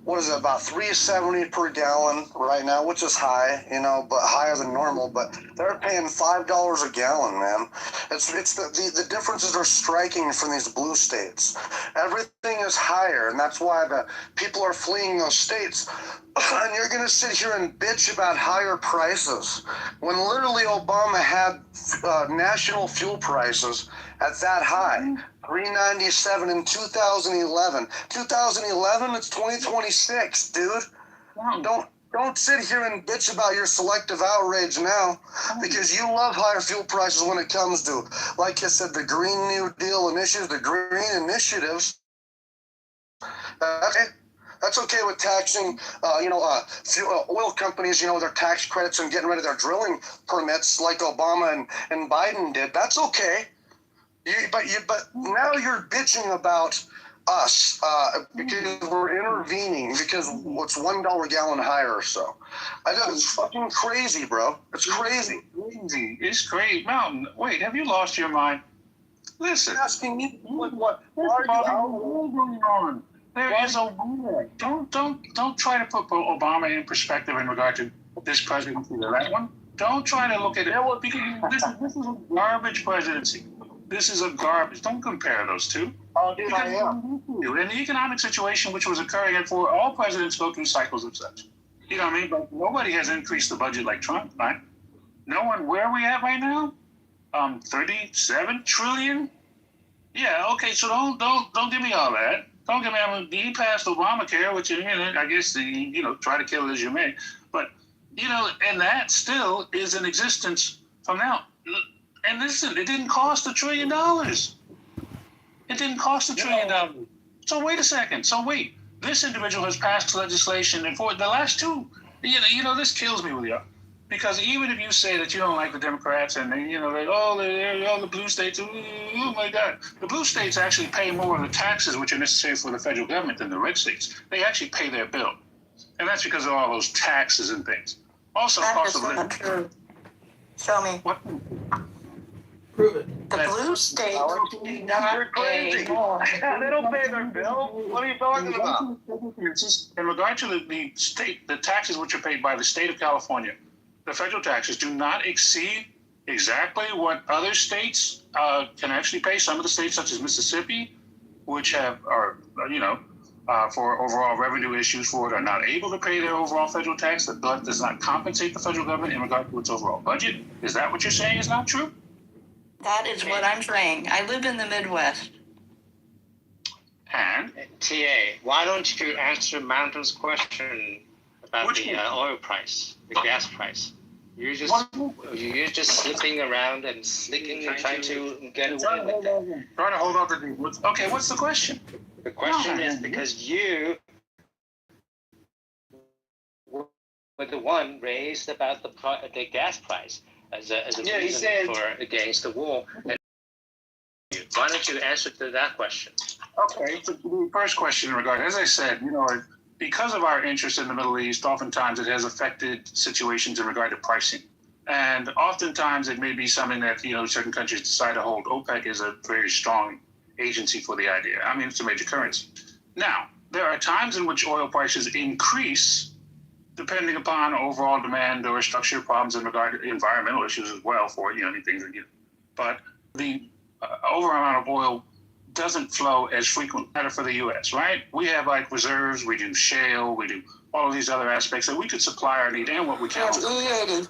what is it, about $3.70 per gallon right now, which is high, you know, but higher than normal. But they're paying $5 a gallon, man. It's the differences are striking from these blue states. Everything is higher, and that's why the people are fleeing those states. And you're going to sit here and bitch about higher prices when literally Obama had national fuel prices at that high. $3.97 in 2011. 2011, it's 2026, dude. Don't sit here and bitch about your selective outrage now, because you love higher fuel prices when it comes to, like I said, the Green New Deal initiatives, the green initiatives. That's okay with taxing, oil companies, you know, their tax credits and getting rid of their drilling permits like Obama and Biden did. That's okay. But now you're bitching about us because we're intervening because what's $1 a gallon higher or so. It's fucking crazy, bro. It's crazy. It's crazy. Mountain, wait, have you lost your mind? Listen. Asking you what are you going on? There is a war. Don't try to put Obama in perspective in regard to this presidency or that one. Don't try to look at it because this is a garbage presidency. This is a garbage. Don't compare those two. Oh, dude, I am. In the economic situation which was occurring before, all presidents go through cycles of such. You know what I mean? But nobody has increased the budget like Trump, right? No one. Where are we at right now? 37 trillion. Yeah. Okay. So don't give me all that. Don't give me. He passed Obamacare, which I guess try to kill it as you may, but and that still is in existence from now. And listen, it didn't cost $1 trillion. It didn't cost $1 trillion. So wait a second. This individual has passed legislation, and for the last two, this kills me with you, because even if you say that you don't like the Democrats and they're all the blue states, oh my God, the blue states actually pay more of the taxes which are necessary for the federal government than the red states. They actually pay their bill, and that's because of all those taxes and things. Also, cost of living. True. Show me. What? Prove it. The blue state. You're crazy. They don't pay their bill. What are you talking about? In regard to the state, the taxes which are paid by the state of California, the federal taxes do not exceed exactly what other states can actually pay. Some of the states, such as Mississippi, which are for overall revenue issues for it, are not able to pay their overall federal tax. That does not compensate the federal government in regard to its overall budget. Is that what you're saying is not true? That is what I'm saying. I live in the Midwest. And? TA, why don't you answer Mountain's question about the oil price, the gas price? You're just slipping around and slicking and trying to get away with that. Trying to hold on to the... Okay, what's the question? The question is because you were the one raised about the gas price as a reason for against the war. And why don't you answer to that question? Okay, so the first question in regard, as I said, because of our interest in the Middle East, oftentimes it has affected situations in regard to pricing. And oftentimes it may be something that, certain countries decide to hold. OPEC is a very strong agency for the idea. I mean, it's a major currency. Now, there are times in which oil prices increase depending upon overall demand or structural problems in regard to environmental issues as well for, things that but the overall amount of oil doesn't flow as frequently for the U.S., right? We have reserves, we do shale, we do all of these other aspects that we could supply our need and what we can. E85.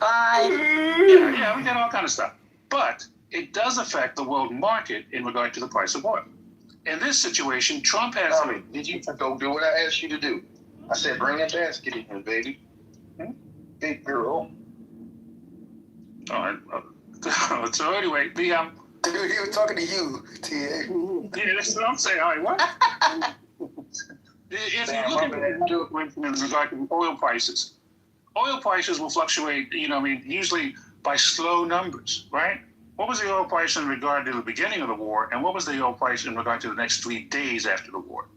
Yeah, we got all kind of stuff. But it does affect the world market in regard to the price of oil. In this situation, Trump has... Did you go do what I asked you to do? I said, bring that basket in here, baby. Big girl. All right. So anyway, the... Dude, he was talking to you, TA. Yeah, that's what I'm saying. All right, what? If you look at it in regard to oil prices will fluctuate, usually by slow numbers, right? What was the oil price in regard to the beginning of the war, and what was the oil price in regard to the next 3 days after the war?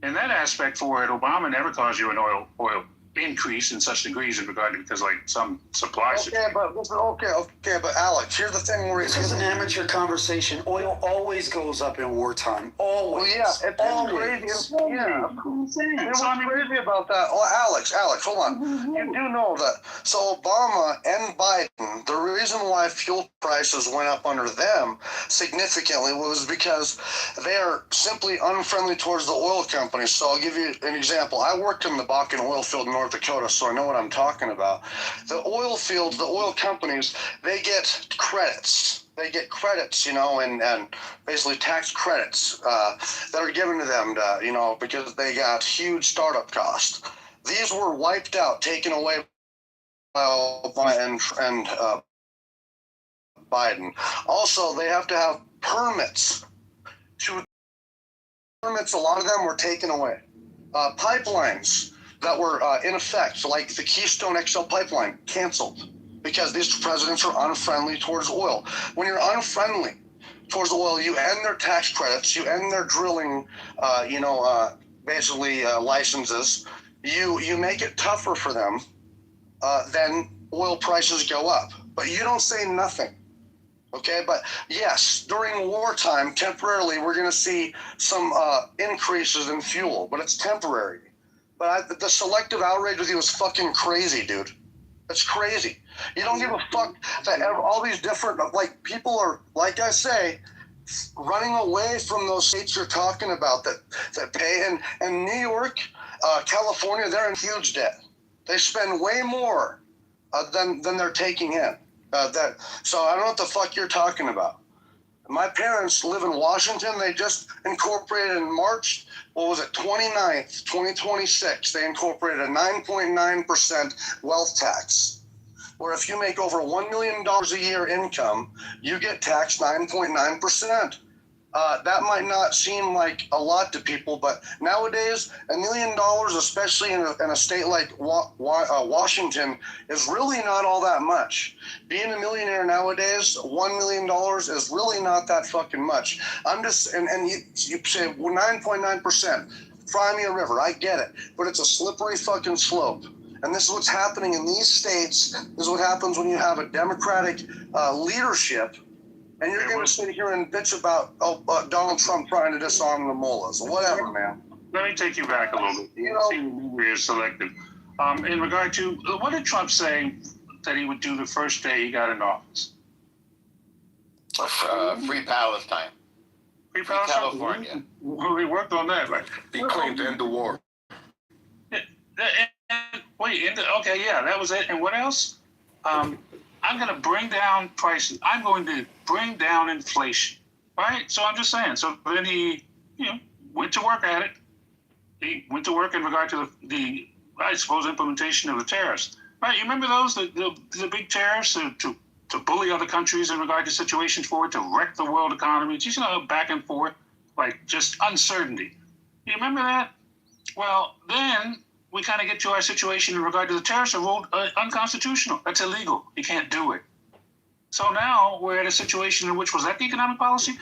in that aspect for it, Obama never caused you an oil increase in such degrees in regard to because like some supply Okay, but Alex, here's the thing where this is an amateur conversation. Oil always goes up in wartime. Always. Well, yeah, it's crazy. Yeah, it was crazy about that. Oh, Alex, hold on. You do know that. So Obama and Biden, the reason why fuel prices went up under them significantly was because they are simply unfriendly towards the oil companies. So I'll give you an example. I worked in the Bakken oil field in North Dakota, so I know what I'm talking about. The oil fields, the oil companies, they get credits. They get credits, and basically tax credits that are given to them, because they got huge startup costs. These were wiped out, taken away by Obama and Biden. Also, they have to have permits. A lot of them were taken away. Pipelines that were in effect, so like the Keystone XL pipeline, canceled because these presidents are unfriendly towards oil. When you're unfriendly towards oil, you end their tax credits, you end their drilling, licenses. You make it tougher for them. Then oil prices go up. But you don't say nothing. Okay, but yes, during wartime, temporarily, we're going to see some increases in fuel, but it's temporary. But the selective outrage with you is fucking crazy, dude. It's crazy. You don't give a fuck that all these different, people are, like I say, running away from those states you're talking about that pay. And New York, California, they're in huge debt. They spend way more than they're taking in. So I don't know what the fuck you're talking about. My parents live in Washington. They just incorporated in March, 29th, 2026, they incorporated a 9.9% wealth tax, where if you make over $1 million a year income, you get taxed 9.9%. That might not seem like a lot to people, but nowadays, $1 million, especially in a state like Washington, is really not all that much. Being a millionaire nowadays, $1 million is really not that fucking much. I'm just, and you say 9.9%, fry me a river, I get it, but it's a slippery fucking slope. And this is what's happening in these states. This is what happens when you have a Democratic leadership. And you're going to sit here and bitch about Donald Trump trying to disarm the mullahs. Whatever, man. Let me take you back a little bit. You're selective. In regard to, what did Trump say that he would do the first day he got in office? Free Palestine. Free Palestine? California. Well, he worked on that, right? He claimed to end the war. Okay, yeah, that was it. And what else? I'm going to bring down prices. I'm going to bring down inflation, right? So I'm just saying. So then he, went to work at it. He went to work in regard to the I suppose, implementation of the tariffs, right? You remember those, the big tariffs to bully other countries in regard to situations forward, to wreck the world economy, just, back and forth, like just uncertainty. You remember that? Well, then we kind of get to our situation in regard to the tariffs are ruled unconstitutional. That's illegal. You can't do it. So now we're at a situation in which, was that the economic policy?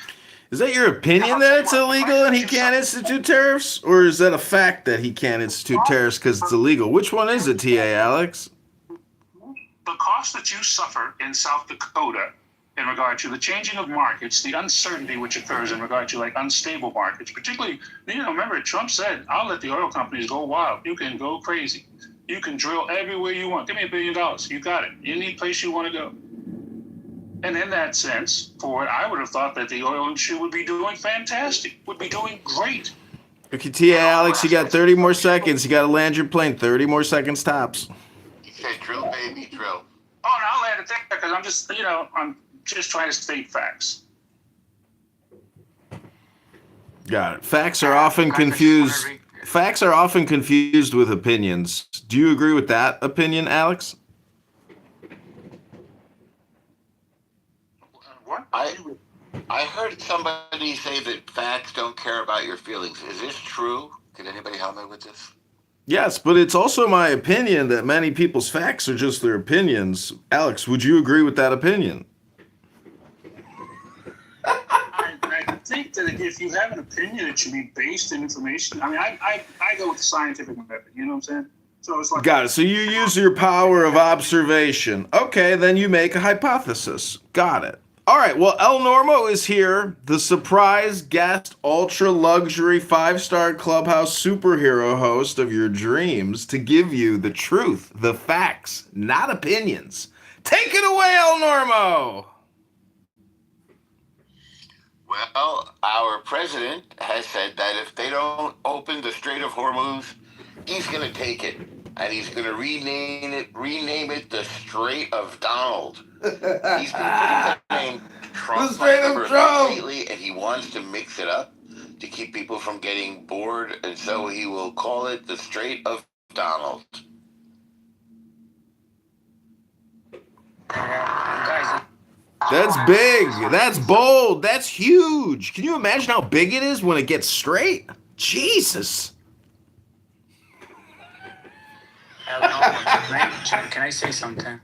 Is that your opinion that it's illegal and he can't institute tariffs? Or is that a fact that he can't institute tariffs because it's illegal? Which one is it, T.A. Alex? The cost that you suffer in South Dakota in regard to the changing of markets, the uncertainty which occurs in regard to like unstable markets, particularly, remember Trump said, I'll let the oil companies go wild. You can go crazy. You can drill everywhere you want. Give me $1 billion. You got it. Any place you want to go. And in that sense, for it, I would have thought that the oil industry would be doing fantastic, would be doing great. Okay, T.A. Alex, you got 30 more seconds. You got to land your plane. 30 more seconds tops. Okay, drill, baby, drill. Oh, and I'll land it there because I'm just, I'm just trying to state facts. Got it. Facts are often confused. Facts are often confused with opinions. Do you agree with that opinion, Alex? What? I heard somebody say that facts don't care about your feelings. Is this true? Can anybody help me with this? Yes, but it's also my opinion that many people's facts are just their opinions. Alex, would you agree with that opinion? I think that if you have an opinion, it should be based in information. I mean, I go with the scientific method. You know what I'm saying? So it's like, got it. So you use your power of observation. Okay, then you make a hypothesis. Got it. All right, well, El Normo is here, the surprise guest, ultra luxury 5-star clubhouse superhero host of your dreams, to give you the truth, the facts, not opinions. Take it away, El Normo! Well, our president has said that if they don't open the Strait of Hormuz, he's going to take it. And he's going to rename it the Strait of Donald. He's been putting the name Trump the Strait of Trump lately, and he wants to mix it up to keep people from getting bored, and so he will call it the Strait of Donald. Guys, that's big. That's bold. That's huge. Can you imagine how big it is when it gets straight? Jesus. Can I say something?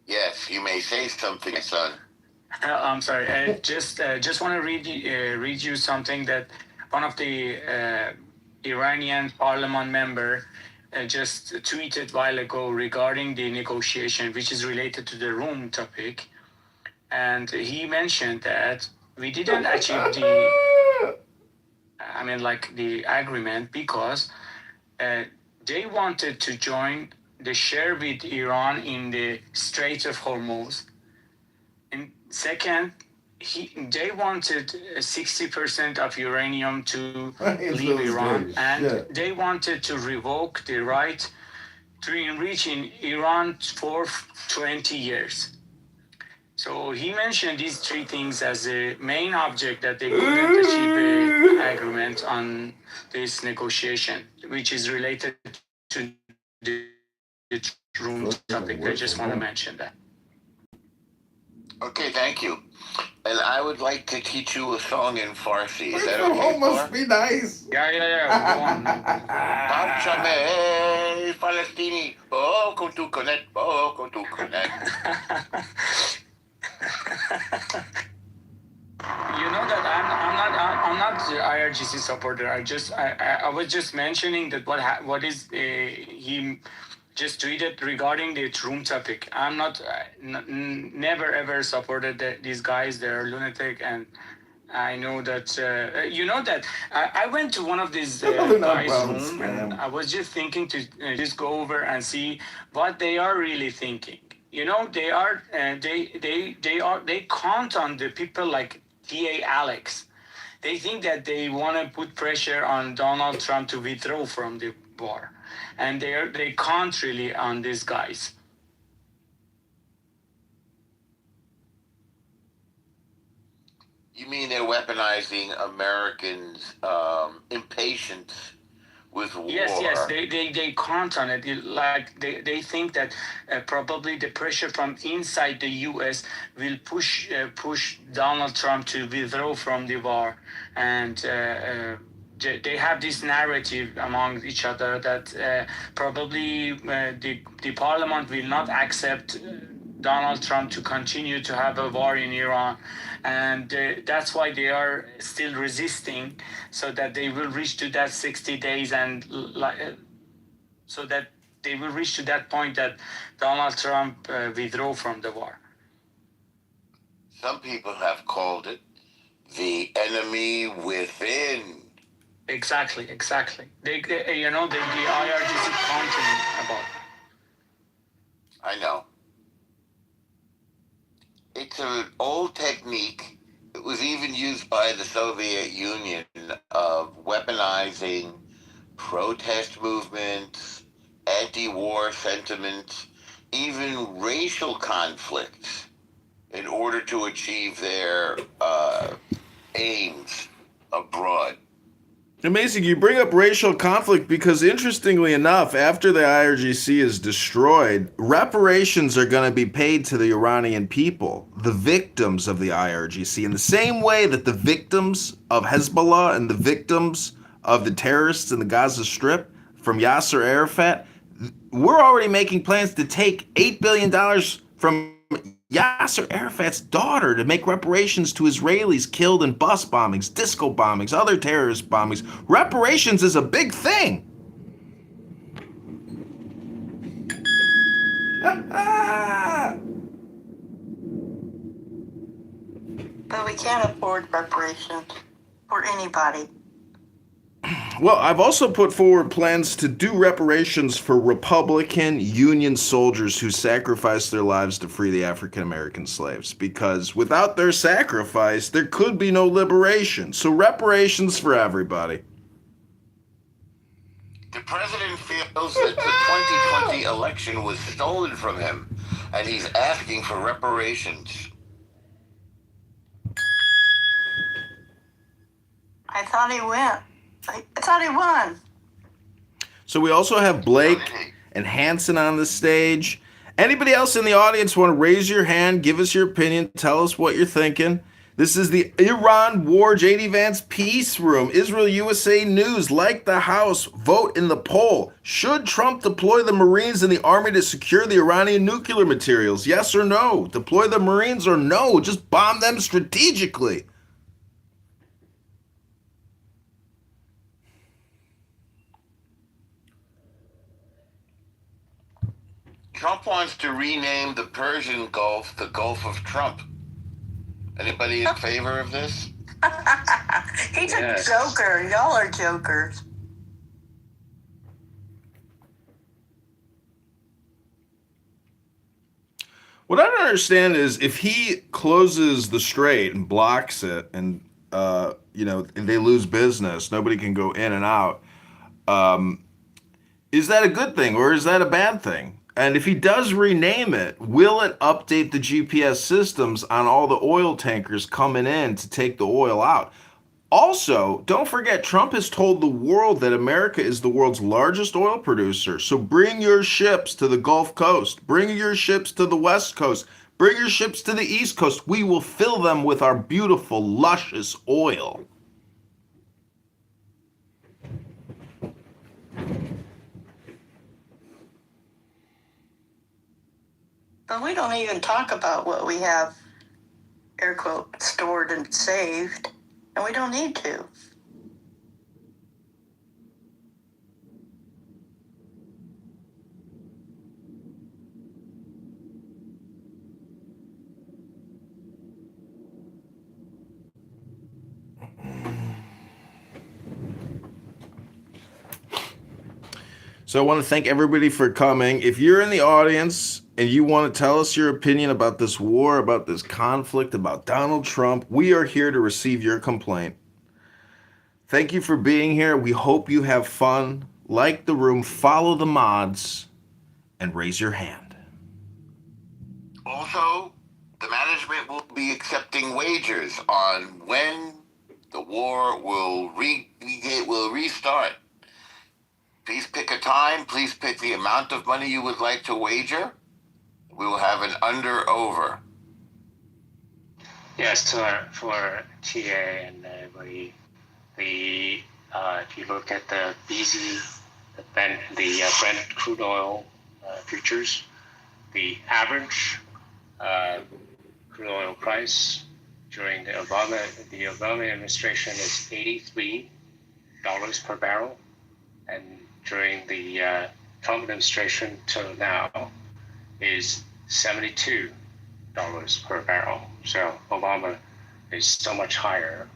Yes, you may say something, son. I'm sorry. I just want to read you something that one of the Iranian parliament member just tweeted a while ago regarding the negotiation, which is related to the room topic. And he mentioned that we didn't achieve the agreement because they wanted to join the share with Iran in the Strait of Hormuz. And second, they wanted 60% of uranium to leave Iran, and they wanted to revoke the right to enrich in Iran for 20 years. So he mentioned these three things as the main object that they couldn't achieve an agreement on this negotiation, which is related to the room topic. I just want to mention that. Okay, thank you. And I would like to teach you a song in Farsi. Is that okay? Oh, must be nice. Yeah. Go on. Palestini. Oh, come to connect. You know that I'm not the IRGC supporter. I was just mentioning that what is he just tweeted regarding the room topic. I'm not never ever supported these guys. They're lunatic, and I know that you know that I went to one of these guys' room, and I was just thinking to just go over and see what they are really thinking. You know, they count on the people like T.A. Alex. They think that they want to put pressure on Donald Trump to withdraw from the war, and they can't really on these guys. You mean they're weaponizing Americans' impatience with war? Yes. They count on it. Like they think that probably the pressure from inside the U.S. will push Donald Trump to withdraw from the war, and they have this narrative among each other that probably the parliament will not accept Donald Trump to continue to have a war in Iran, and that's why they are still resisting, so that they will reach to that 60 days, and so that they will reach to that point that Donald Trump withdraw from the war. Some people have called it the enemy within. Exactly. The IRGC content about. I know. It's an old technique. It was even used by the Soviet Union of weaponizing protest movements, anti-war sentiments, even racial conflicts in order to achieve their aims abroad. Amazing. You bring up racial conflict because, interestingly enough, after the IRGC is destroyed, reparations are going to be paid to the Iranian people, the victims of the IRGC, in the same way that the victims of Hezbollah and the victims of the terrorists in the Gaza Strip from Yasser Arafat. We're already making plans to take $8 billion from Yasser Arafat's daughter to make reparations to Israelis killed in bus bombings, disco bombings, other terrorist bombings. Reparations is a big thing. But we can't afford reparations for anybody. Well, I've also put forward plans to do reparations for Republican Union soldiers who sacrificed their lives to free the African American slaves, because without their sacrifice, there could be no liberation. So reparations for everybody. The president feels that the 2020 election was stolen from him, and he's asking for reparations. I thought he went. I thought he won. So we also have Blake and Hanson on the stage. Anybody else in the audience want to raise your hand, give us your opinion, tell us what you're thinking? This is the Iran War, JD Vance Peace Room, Israel USA News. Like the House, vote in the poll. Should Trump deploy the Marines and the Army to secure the Iranian nuclear materials? Yes or no? Deploy the Marines or no? Just bomb them strategically. Trump wants to rename the Persian Gulf the Gulf of Trump. Anybody in favor of this? He's a joker. Y'all are jokers. What I don't understand is if he closes the strait and blocks it and, and they lose business, nobody can go in and out. Is that a good thing or is that a bad thing? And if he does rename it, will it update the GPS systems on all the oil tankers coming in to take the oil out? Also, don't forget, Trump has told the world that America is the world's largest oil producer. So bring your ships to the Gulf Coast. Bring your ships to the West Coast. Bring your ships to the East Coast. We will fill them with our beautiful, luscious oil. But we don't even talk about what we have, air quote, stored and saved, and we don't need to. So I want to thank everybody for coming. If you're in the audience and you want to tell us your opinion about this war, about this conflict, about Donald Trump, we are here to receive your complaint. Thank you for being here. We hope you have fun. Like the room, follow the mods, and raise your hand. Also, the management will be accepting wagers on when the war will restart. Please pick a time. Please pick the amount of money you would like to wager. We will have an under-over. Yes, for TA and everybody, if you look at the BZ, the Brent crude oil futures, the average crude oil price during the Obama administration is $83 per barrel, and during the Trump administration till now is $72 per barrel. So Obama is so much higher.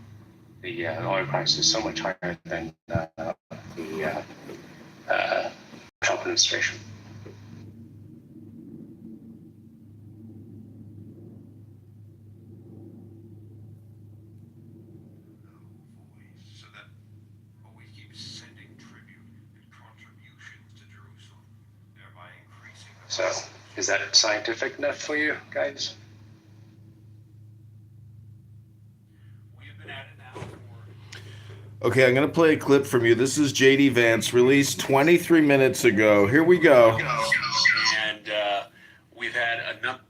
The oil price is so much higher than the Trump administration. So, is that scientific enough for you guys? Okay, I'm going to play a clip from you. This is JD Vance, released 23 minutes ago. Here we go. And we've had a number.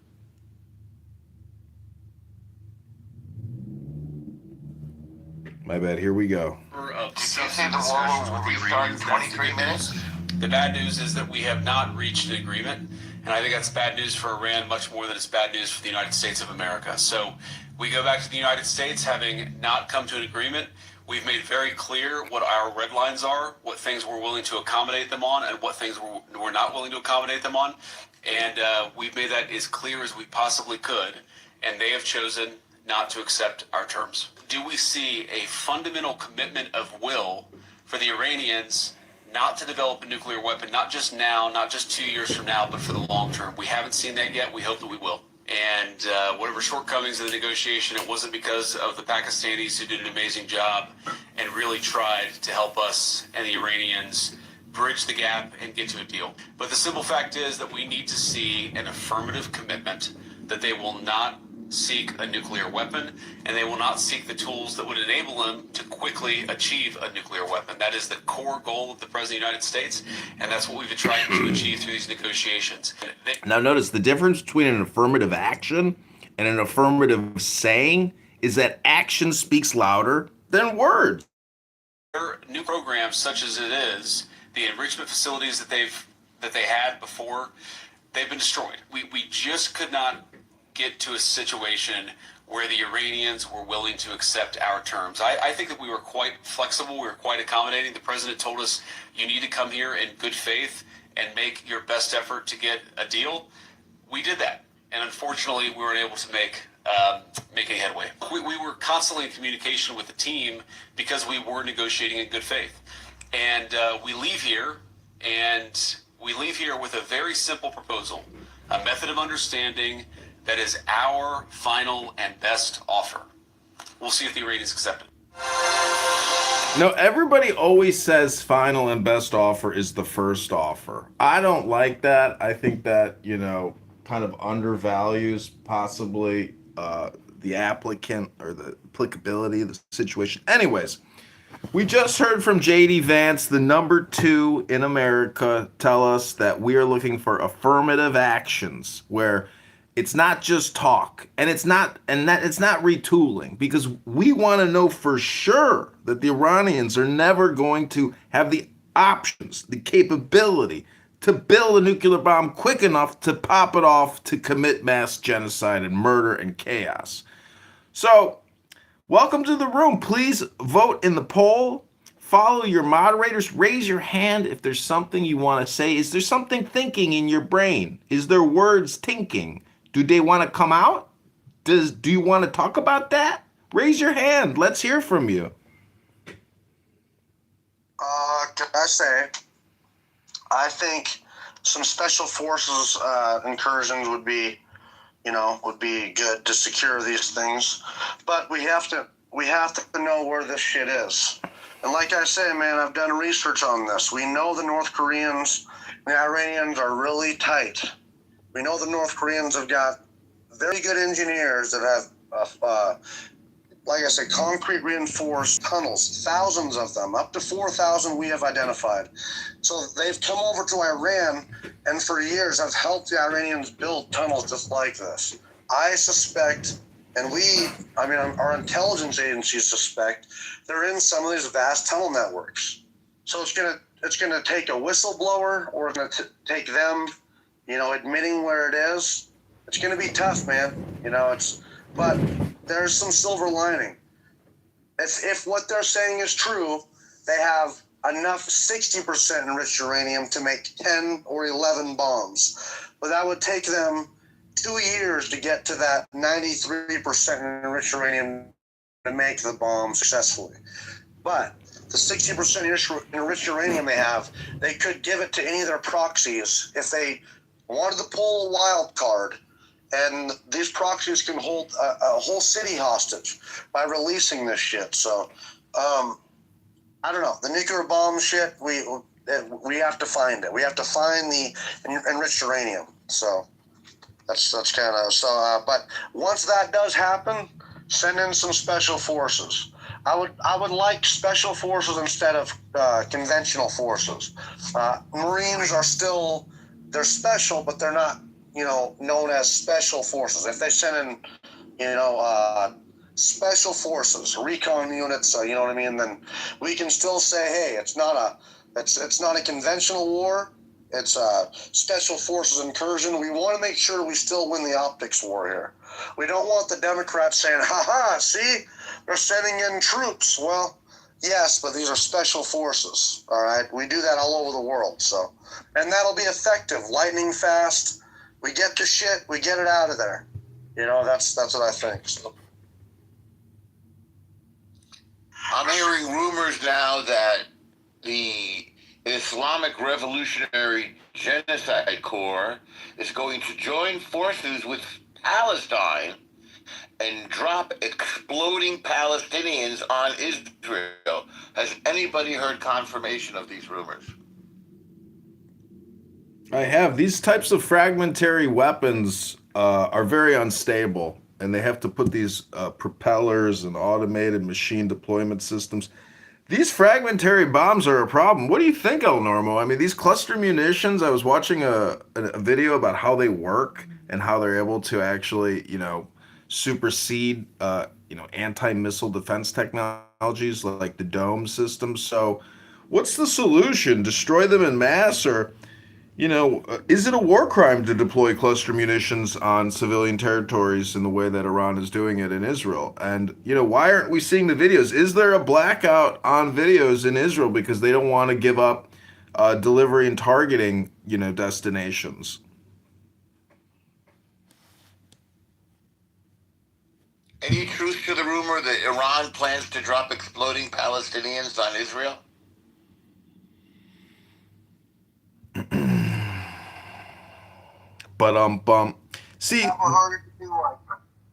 My bad, here we go. Did you say the war will restart in 23 minutes? The bad news is that we have not reached an agreement, And I think that's bad news for Iran much more than it's bad news for the United States of America. So we go back to the United States having not come to an agreement. We've made very clear what our red lines are, what things we're willing to accommodate them on, and what things we're not willing to accommodate them on. And we've made that as clear as we possibly could. And they have chosen not to accept our terms. Do we see a fundamental commitment of will for the Iranians not to develop a nuclear weapon, not just now, not just 2 years from now, but for the long term? We haven't seen that yet. We hope that we will. And whatever shortcomings in the negotiation, it wasn't because of the Pakistanis, who did an amazing job and really tried to help us and the Iranians bridge the gap and get to a deal. But the simple fact is that we need to see an affirmative commitment that they will not seek a nuclear weapon, and they will not seek the tools that would enable them to quickly achieve a nuclear weapon. That is the core goal of the President of the United States, and that's what we've been trying to achieve through these negotiations. Now notice the difference between an affirmative action and an affirmative saying is that action speaks louder than words. Their new programs, such as it is, the enrichment facilities that they had before, they've been destroyed. We just could not get to a situation where the Iranians were willing to accept our terms. I think that we were quite flexible. We were quite accommodating. The president told us, you need to come here in good faith and make your best effort to get a deal. We did that. And unfortunately, we weren't able to make any headway. We were constantly in communication with the team because we were negotiating in good faith. And we leave here with a very simple proposal, a method of understanding that is our final and best offer. We'll see if the Iranians accept it. No, everybody always says final and best offer is the first offer. I don't like that. I think that, kind of undervalues possibly the applicant or the applicability of the situation. Anyways, we just heard from J.D. Vance, the number 2 in America, tell us that we are looking for affirmative actions where it's not just talk, and it's not retooling, because we want to know for sure that the Iranians are never going to have the options, the capability to build a nuclear bomb quick enough to pop it off to commit mass genocide and murder and chaos. So, welcome to the room. Please vote in the poll. Follow your moderators. Raise your hand if there's something you want to say. Is there something thinking in your brain? Is there words thinking? Do they want to come out? Do you want to talk about that? Raise your hand. Let's hear from you. Can I say, I think some special forces incursions would be good to secure these things. But we have to know where this shit is. And like I say, man, I've done research on this. We know the North Koreans and the Iranians are really tight. We know the North Koreans have got very good engineers that have, like I said, concrete reinforced tunnels, thousands of them, up to 4,000 we have identified. So they've come over to Iran and for years have helped the Iranians build tunnels just like this. I suspect, and our intelligence agencies suspect, they're in some of these vast tunnel networks. So it's gonna take a whistleblower, or it's gonna take them, admitting where it is. It's going to be tough, man. But there's some silver lining. If what they're saying is true, they have enough 60% enriched uranium to make 10 or 11 bombs. But that would take them 2 years to get to that 93% enriched uranium to make the bomb successfully. But the 60% enriched uranium they have, they could give it to any of their proxies if they wanted to pull a wild card, and these proxies can hold a whole city hostage by releasing this shit. So, I don't know. The nuclear bomb shit, we have to find it. We have to find the enriched uranium. So that's kind of so. But once that does happen, send in some special forces. I would like special forces instead of conventional forces. Marines are still. They're special, but they're not, known as special forces. If they send in, special forces, recon units, then we can still say, hey, it's not a conventional war. It's a special forces incursion. We want to make sure we still win the optics war here. We don't want the Democrats saying, ha, see, they're sending in troops. Well, yes, but these are special forces, all right? We do that all over the world, so. And that'll be effective, lightning fast. We get the shit, we get it out of there. You know, that's what I think. So. I'm hearing rumors now that the Islamic Revolutionary Genocide Corps is going to join forces with Palestine and drop exploding Palestinians on Israel. Has anybody heard confirmation of these rumors? I have. These types of fragmentary weapons are very unstable, and they have to put these propellers and automated machine deployment systems. These fragmentary bombs are a problem. What do you think, El Normo? I mean, these cluster munitions, I was watching a video about how they work and how they're able to actually, supersede, anti-missile defense technologies like the dome system. So what's the solution? Destroy them in mass, or is it a war crime to deploy cluster munitions on civilian territories in the way that Iran is doing it in Israel? And, why aren't we seeing the videos? Is there a blackout on videos in Israel because they don't want to give up delivery and targeting, destinations? Any truth to the rumor that Iran plans to drop exploding Palestinians on Israel? But see,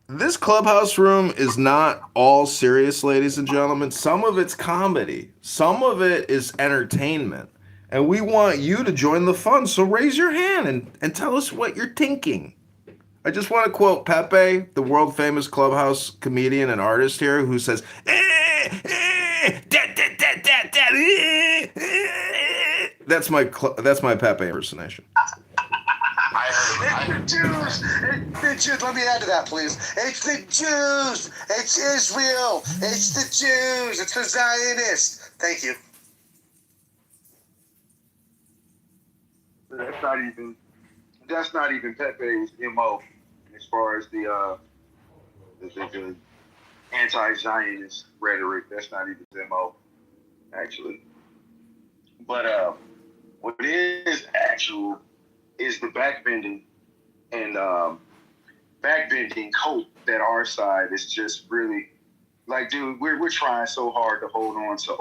this clubhouse room is not all serious, ladies and gentlemen. Some of it's comedy, some of it is entertainment, and we want you to join the fun. So raise your hand and tell us what you're thinking. I just want to quote Pepe, the world famous clubhouse comedian and artist here, who says, that's my Pepe impersonation. It's the Jews. Let me add to that, please. It's the Jews. It's Israel. It's the Jews. It's the Zionists. Thank you. That's not even Pepe's MO as far as the anti-Zionist rhetoric. That's not even his MO, actually. But what is actual is the backbending and backbending hope that our side is just really like, dude, we're trying so hard to hold on to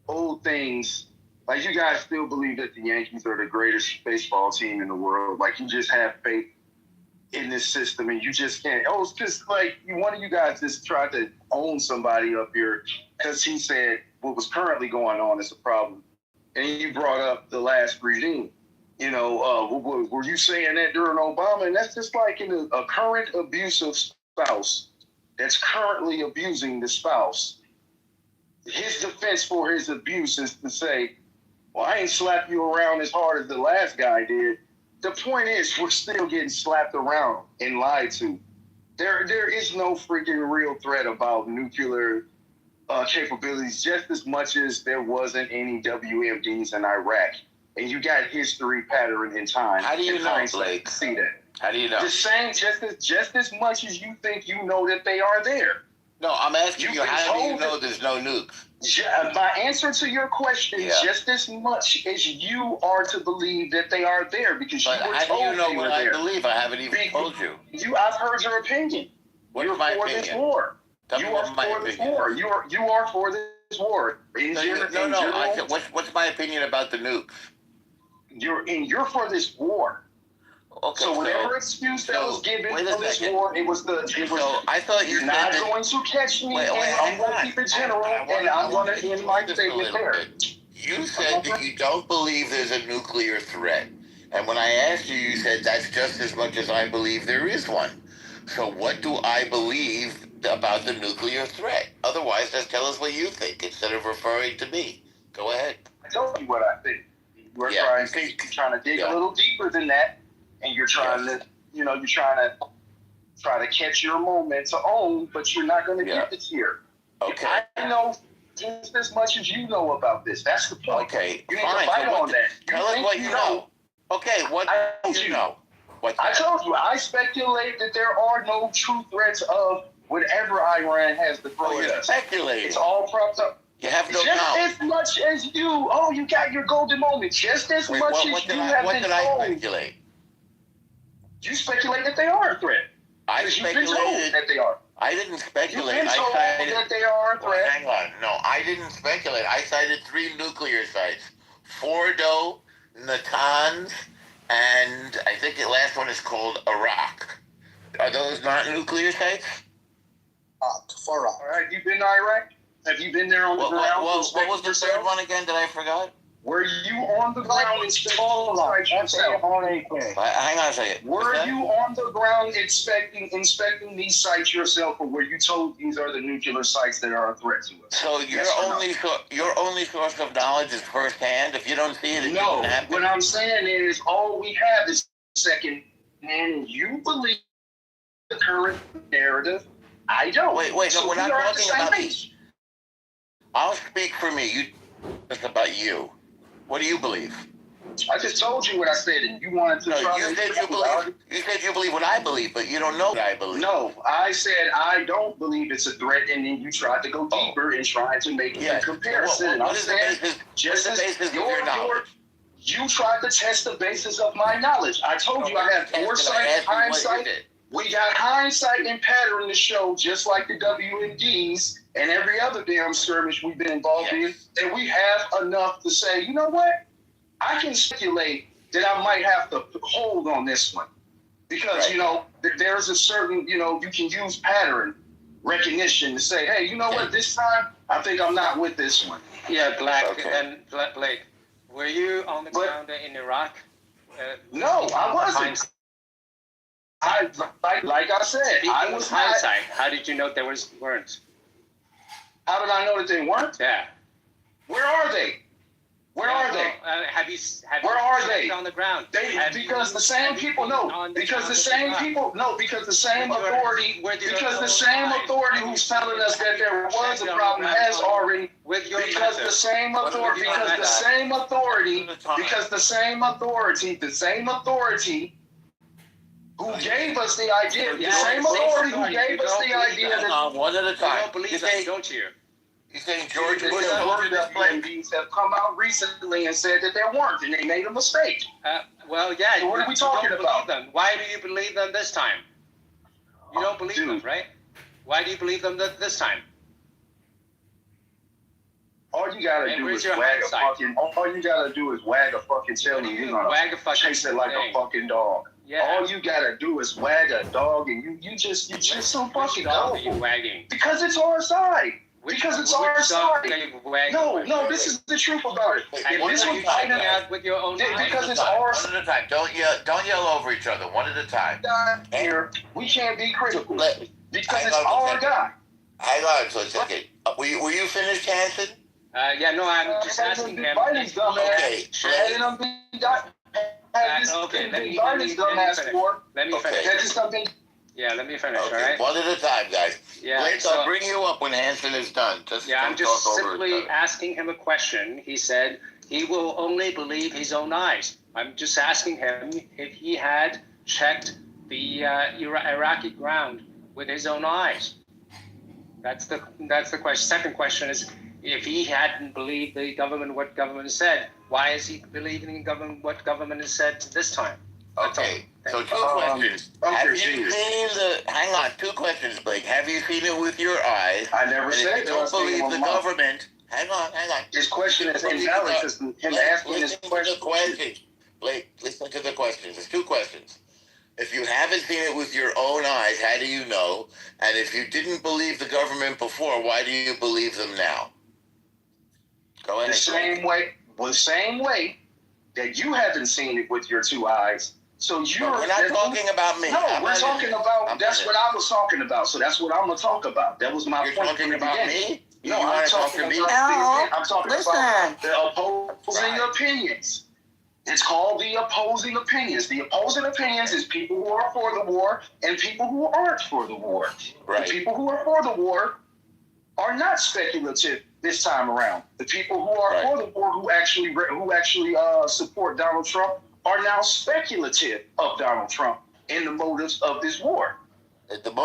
old things. Like, you guys still believe that the Yankees are the greatest baseball team in the world. Like, you just have faith in this system, and you just can't. Oh, it's just like one of you guys just tried to own somebody up here because he said what was currently going on is a problem, and you brought up the last regime. Were you saying that during Obama? And that's just like in a current abusive spouse that's currently abusing the spouse. His defense for his abuse is to say, well, I ain't slapped you around as hard as the last guy did. The point is, we're still getting slapped around and lied to. There is no freaking real threat about nuclear capabilities, just as much as there wasn't any WMDs in Iraq. And you got history pattern in time. How do you know, Blake? See that? How do you know? The same, just as much as you think you know that they are there. No, I'm asking you, how do you know there's no nukes? My answer to your question, just as much as you are to believe that they are there, because you were told how do you know what I there. believe? I haven't even told you. I've heard your opinion. You're my for opinion? This war. You are for this war. You are for this war. What's my opinion about the nukes? You're for this war. Okay, so whatever excuse that was given for this war, I thought you're not going to catch me, and I'm going to keep it general, and I'm going to end my statement there. You said that you don't believe there's a nuclear threat. And when I asked you, you said that's just as much as I believe there is one. So what do I believe about the nuclear threat? Otherwise, just tell us what you think instead of referring to me. Go ahead. I told you what I think. You're trying to dig a little deeper than that, and you're trying to, you're trying to catch your moment to own, but you're not going to get it here. Okay. I know just as much as you know about this. That's the point. Okay, you need fine. to fight So on that. Tell us what you know. Okay, what do you know? I told you. I speculate that there are no true threats of whatever Iran has to throw at us. Speculating. It's all propped up. You have no just knowledge. as much as you. Oh, you got your golden moment. Just as much as you have been told. What did I speculate? You speculate that they are a threat. I speculated you've been told that they are. I didn't speculate. You've been told that they are a threat. Well, hang on. No, I didn't speculate. I cited 3 nuclear sites: Fordo, Natanz, and I think the last one is called Iraq. Are those not nuclear sites? All right, you been to Iraq? Have you been there on the ground? What was the third one again that I forgot? Were you on the ground inspecting sites yourself? Hang on a second. Were you on the ground inspecting these sites yourself, or were you told these are the nuclear sites that are a threat to us? So your only source of knowledge is firsthand. If you don't see it, no. What I'm saying is, all we have is second hand, and you believe the current narrative. I don't. Wait. No, we're not talking about me. I'll speak for me. It's about you. What do you believe? I just told you what I said, and you wanted to try you said you believe what I believe, but you don't know what I believe. No, I said I don't believe it's a threat, and then you tried to go deeper and try to make a comparison. What is the basis of your knowledge? You tried to test the basis of my knowledge. I told you I have foresight, hindsight. We got hindsight and pattern to show, just like the WMDs and every other damn skirmish we've been involved in, that we have enough to say, you know what? I can speculate that I might have to hold on this one. Because, there's a certain, you can use pattern recognition to say, hey, you know what, this time, I think I'm not with this one. Yeah, Blake, were you on the ground in Iraq? No, I wasn't. Like I said, I was hindsight. How did you know there weren't? How did I know that they weren't? Yeah. Where are they? Where are they? Where are they? On the ground? Because the same people because the same authority who's telling us that there was a problem has already because the same authority who gave us the idea, the same authority who gave us the idea that one at a time. You don't believe that, don't you? You saying George Bush have come out recently and said that there weren't, and they made a mistake. Well, yeah. So what are we talking about? Them. Why do you believe them this time? You don't believe them, right? Why do you believe them this time? All you gotta do is wag a fucking. All you gotta do is wag a fucking tail, and you're gonna chase it like a fucking dog. Yeah. All you gotta do is wag a dog, and you just so fucking gullible. Wagging? Because it's our side. Because it's our side. No, this is the truth about it. If this was fighting out with your own because it's our side. One at a time. Don't yell over each other. One at a time. Here, we can't be critical because it's our guy. Hang on for a second. Were you finished, Hanson? Yeah, no, I'm just asking him. Okay. Let me finish. Yeah, let me finish, all right? One at a time, guys. Yeah, Blake, I'll bring you up when Hanson is done. I'm just simply asking him a question. He said he will only believe his own eyes. I'm just asking him if he had checked the Iraqi ground with his own eyes. That's the question. Second question is, if he hadn't believed the government, what government said, why is he believing in government, what government has said this time? Okay, so 2 questions. Have you seen hang on, 2 questions, Blake. Have you seen it with your eyes? I never said that. You don't believe the government. Hang on. His question is invalid because him asking his question. Blake, listen to the questions. There's 2 questions. If you haven't seen it with your own eyes, how do you know? And if you didn't believe the government before, why do you believe them now? Go ahead. The same way that you haven't seen it with your 2 eyes. So we're not talking about me. No, we're talking about. That's what I was talking about. So that's what I'm gonna talk about. That was my point. You're talking about me? No, I'm talking about. I'm talking about the opposing opinions. It's called the opposing opinions. The opposing opinions is people who are for the war and people who aren't for the war. Right. The people who are for the war are not speculative this time around. The people who are for the war, who actually support Donald Trump, are now speculative of Donald Trump in the motives of this war.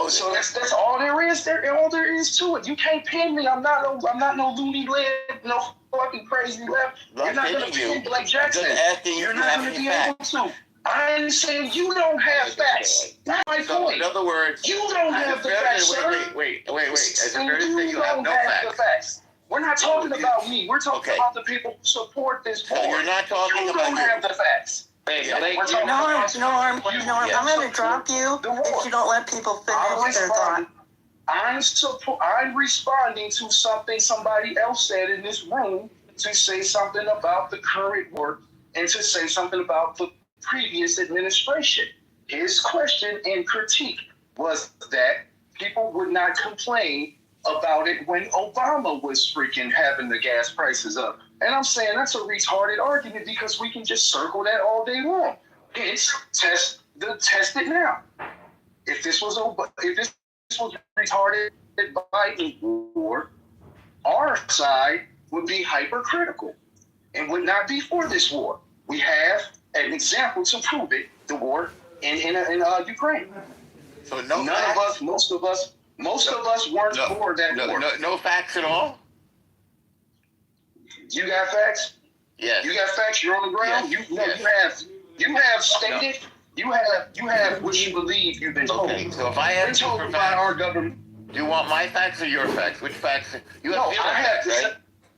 So that's all there is. All there is to it. You can't pin me. I'm not no loony left, no fucking crazy left. You're not gonna pin Blake Jackson. You're not gonna be able to. I'm saying you don't have facts. That's my point. In other words, you don't have the facts, sir. Wait. As a fair to say, you have no facts. We're not talking about me. We're talking about the people who support this war. So you're not talking about don't have the facts. Norm, I'm going to drop you if you don't let people finish their thought. I'm responding to something somebody else said in this room to say something about the current work and to say something about the previous administration. His question and critique was that people would not complain about it when Obama was freaking having the gas prices up. And I'm saying that's a retarded argument because we can just circle that all day long. Hence, test it now. If this was retarded Biden war, our side would be hypercritical and would not be for this war. We have an example to prove it: the war in Ukraine. So most of us weren't for that war. No facts at all. You got facts? Yes. You got facts? You're on the ground? Yes. You have stated, you have what you believe you've been told. Okay, so if I have told by our government. Do you want my facts or your facts? Which facts? You have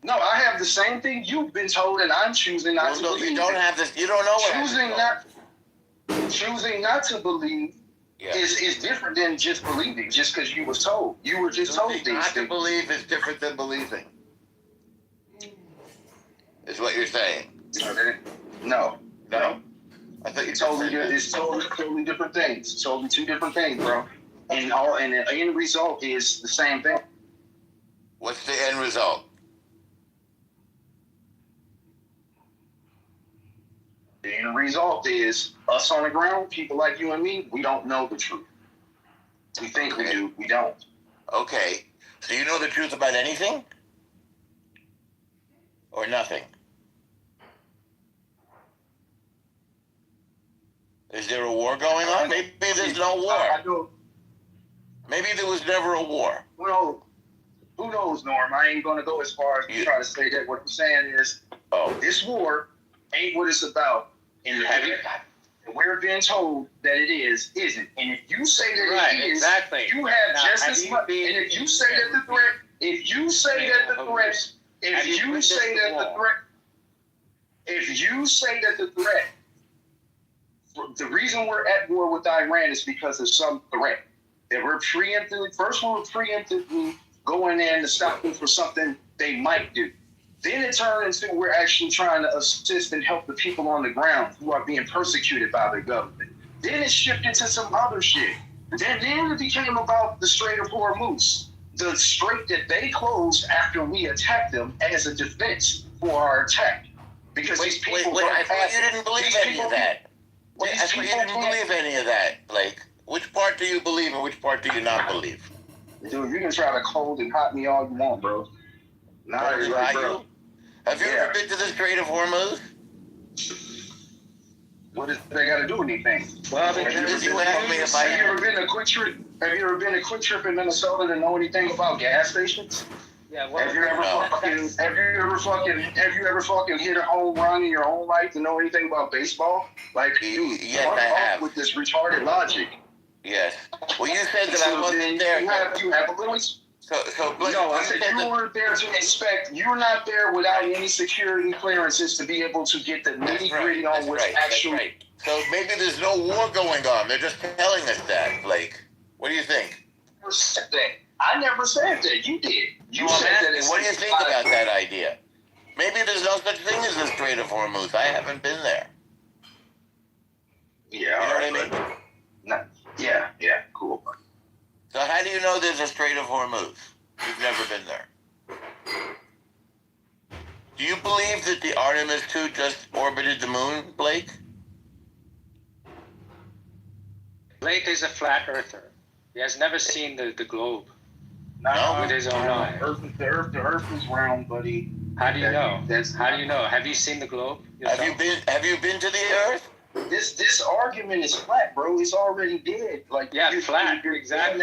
I have the same thing you've been told, and I'm choosing not to believe. You don't have this. You don't know what Choosing not to believe is different than just believing. Just because you was told, you were just told these things. Not to believe is different than believing. Is what you're saying? No. I thought you it's totally different things. It's totally two different things, bro. And the end result is the same thing. What's the end result? The end result is us on the ground, people like you and me, we don't know the truth. We think we do, we don't. Okay. So you know the truth about anything? Or nothing? Is there a war going on? Maybe there's no war. I do. Maybe there was never a war. Well, who knows, Norm? I ain't going to go as far as to try to say that. What I'm saying is, this war ain't what it's about. And we're being told that it isn't. And if you say that it is, you have just as much. And if you say that the threat, the reason we're at war with Iran is because of some threat. That we're preemptively going in to stop them for something they might do. Then it turned into we're actually trying to assist and help the people on the ground who are being persecuted by the government. Then it shifted to some other shit. Then it became about the Strait of Hormuz, the strait that they closed after we attacked them as a defense for our attack. Because these people I thought you didn't believe any of that. I thought you didn't believe any of that, Blake. Which part do you believe and which part do you not believe? Dude, you can try to cold and hot me all you want, bro. Have you ever been to the Strait of Hormuz? What does they got to do with anything? Well, have you ever been a quick trip? Have you ever been a quick trip in Minnesota to know anything about gas stations? Yeah. Have you ever fucking hit a home run in your whole life to know anything about baseball? Like, dude, yes, I have. With this retarded logic. Yes. Well, you said that I wasn't there. You have a little. So Blake, no, I said you weren't there to inspect. You're not there without any security clearances to be able to get the nitty gritty on what's actually. So maybe there's no war going on. They're just telling us that, Blake. What do you think? I never said that. You did. You said that. What do you think about that idea? Maybe there's no such thing as the Strait of Hormuz. I haven't been there. Yeah. You know what I mean? Yeah, cool. So how do you know there's a Strait of Hormuz? You've never been there. Do you believe that the Artemis II just orbited the moon, Blake? Blake is a flat earther. He has never seen the globe. No. It is or not. The Earth is round, buddy. How do you know? How do you know? Have you seen the globe yourself? Have you been to the Earth? This argument is flat, bro. It's already dead. Like flat. Exactly.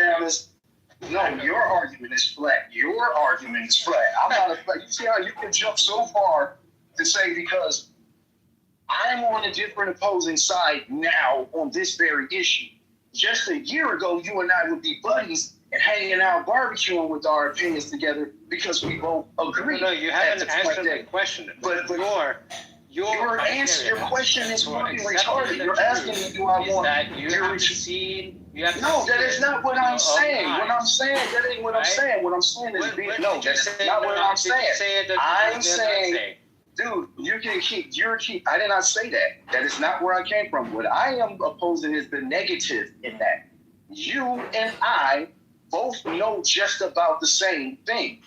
No, your argument is flat. Your argument is flat. I'm not a flat. You see how you can jump so far to say because I'm on a different opposing side now on this very issue. Just a year ago, you and I would be buddies and hanging out barbecuing with our opinions together because we both agree. No, you haven't answered the question. But your answer, your question is fucking retarded. You're asking me, do I want that is not what I'm saying. What I'm saying, that ain't what I'm saying. What I'm saying is no, that's not what I'm saying. I'm saying, dude, I did not say that. That is not where I came from. What I am opposing is the negative in that. You and I both know just about the same thing.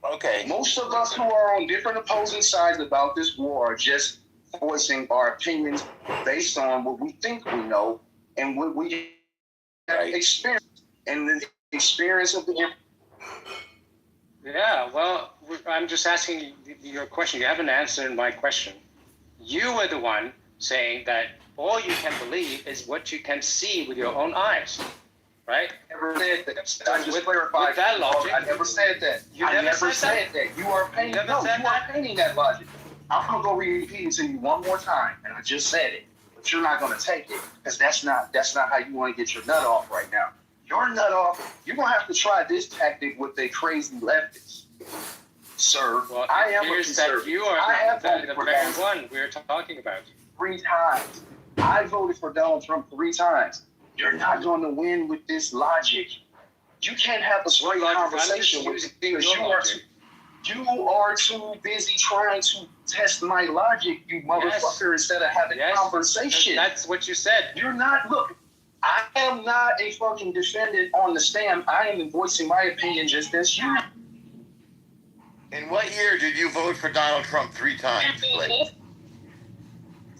Okay. Most of us who are on different opposing sides about this war are just voicing our opinions based on what we think we know and what we have experienced and the experience of the. Yeah, well, I'm just asking your question. You haven't answered my question. You were the one saying that all you can believe is what you can see with your own eyes. Right? I never said that. I just clarified. With that logic, I never said that. I never said that. You are painting. No, you are painting that logic. I'm gonna go repeat it to you one more time, and I just said it, but you're not gonna take it because that's not how you want to get your nut off right now. Your nut off. You're gonna have to try this tactic with a crazy leftist, sir. Well, I am a conservative. You are the very one we're talking about. 3 times. I voted for Donald Trump 3 times. You're not going to win with this logic. You can't have a straight conversation with because you are too busy trying to test my logic, you motherfucker, instead of having conversation. That's what you said. You're not, look, I am not a fucking defendant on the stand. I am voicing my opinion just as you. In what year did you vote for Donald Trump 3 times?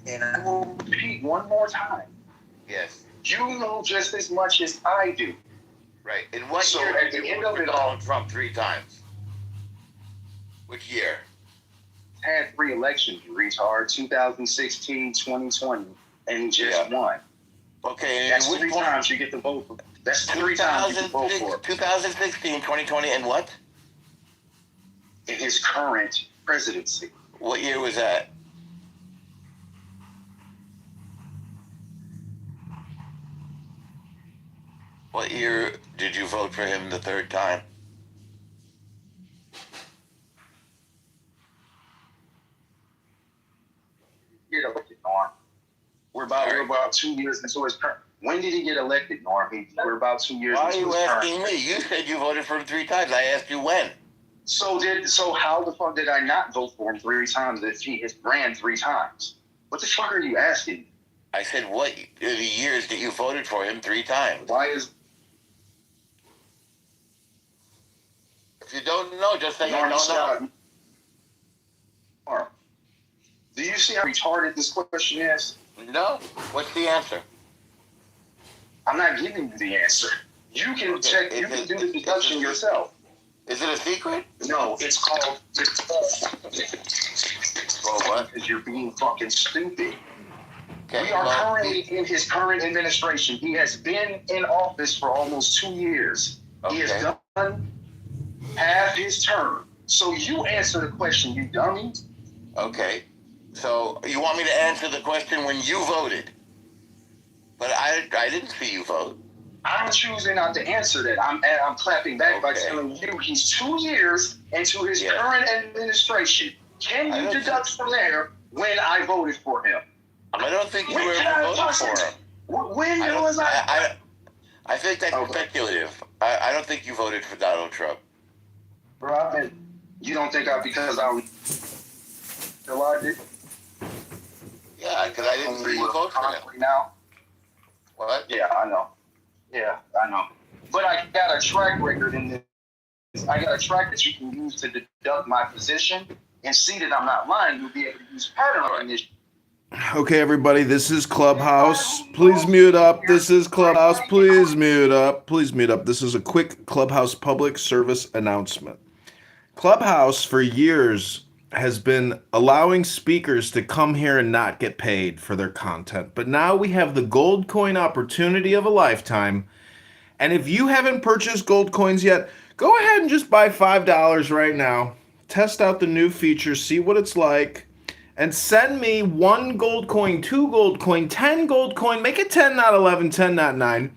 And I will repeat one more time. Yes. You know just as much as I do. Right. In what year did you vote for Donald Trump 3 times? Which year? Had 3 elections, you retard. 2016, 2020, and just won. Okay. That's 3 times you get to vote for. That's 3 times you can vote for. 2016, 2020, and what? In his current presidency. What year was that? What year did you vote for him the 3rd time? Get elected, Norm. We're about 2 years into his term. When did he get elected, Norm? We're about 2 years into his term. Why are you asking me? You said you voted for him 3 times. I asked you when. So how the fuck did I not vote for him 3 times if he has ran 3 times? What the fuck are you asking? I said, what are the years that you voted for him 3 times? Why is... If you don't know, just say I don't know. Do you see how retarded this question is? No. What's the answer? I'm not giving you the answer. You can check. You can do the deduction yourself. Is it a secret? No, it's called. What? Because you're being fucking stupid. Okay, we are currently in his current administration. He has been in office for almost 2 years. He has done half his term. So you answer the question, you dummy. Okay. So you want me to answer the question when you voted? But I didn't see you vote. I'm choosing not to answer that. I'm clapping back by telling you he's 2 years into his current administration. Can you deduct from there when I voted for him? I don't think you ever voted for him. When was I? I think that's speculative. I don't think you voted for Donald Trump. Bro, you don't think because I was elected? Yeah, because I didn't see you vote for him. Now? What? Yeah, I know. Yeah, I know. But I got a track record in this. I got a track that you can use to deduct my position and see that I'm not lying. You'll be able to use pattern recognition. Okay, everybody, this is Clubhouse. Please mute up. This is Clubhouse. Please mute up. Please mute up. This is a quick Clubhouse public service announcement. Clubhouse for years has been allowing speakers to come here and not get paid for their content. But now we have the gold coin opportunity of a lifetime. And if you haven't purchased gold coins yet, go ahead and just buy $5 right now. Test out the new features, see what it's like. And send me 1 gold coin, 2 gold coin, 10 gold coin. Make it 10, not 11, 10, not 9.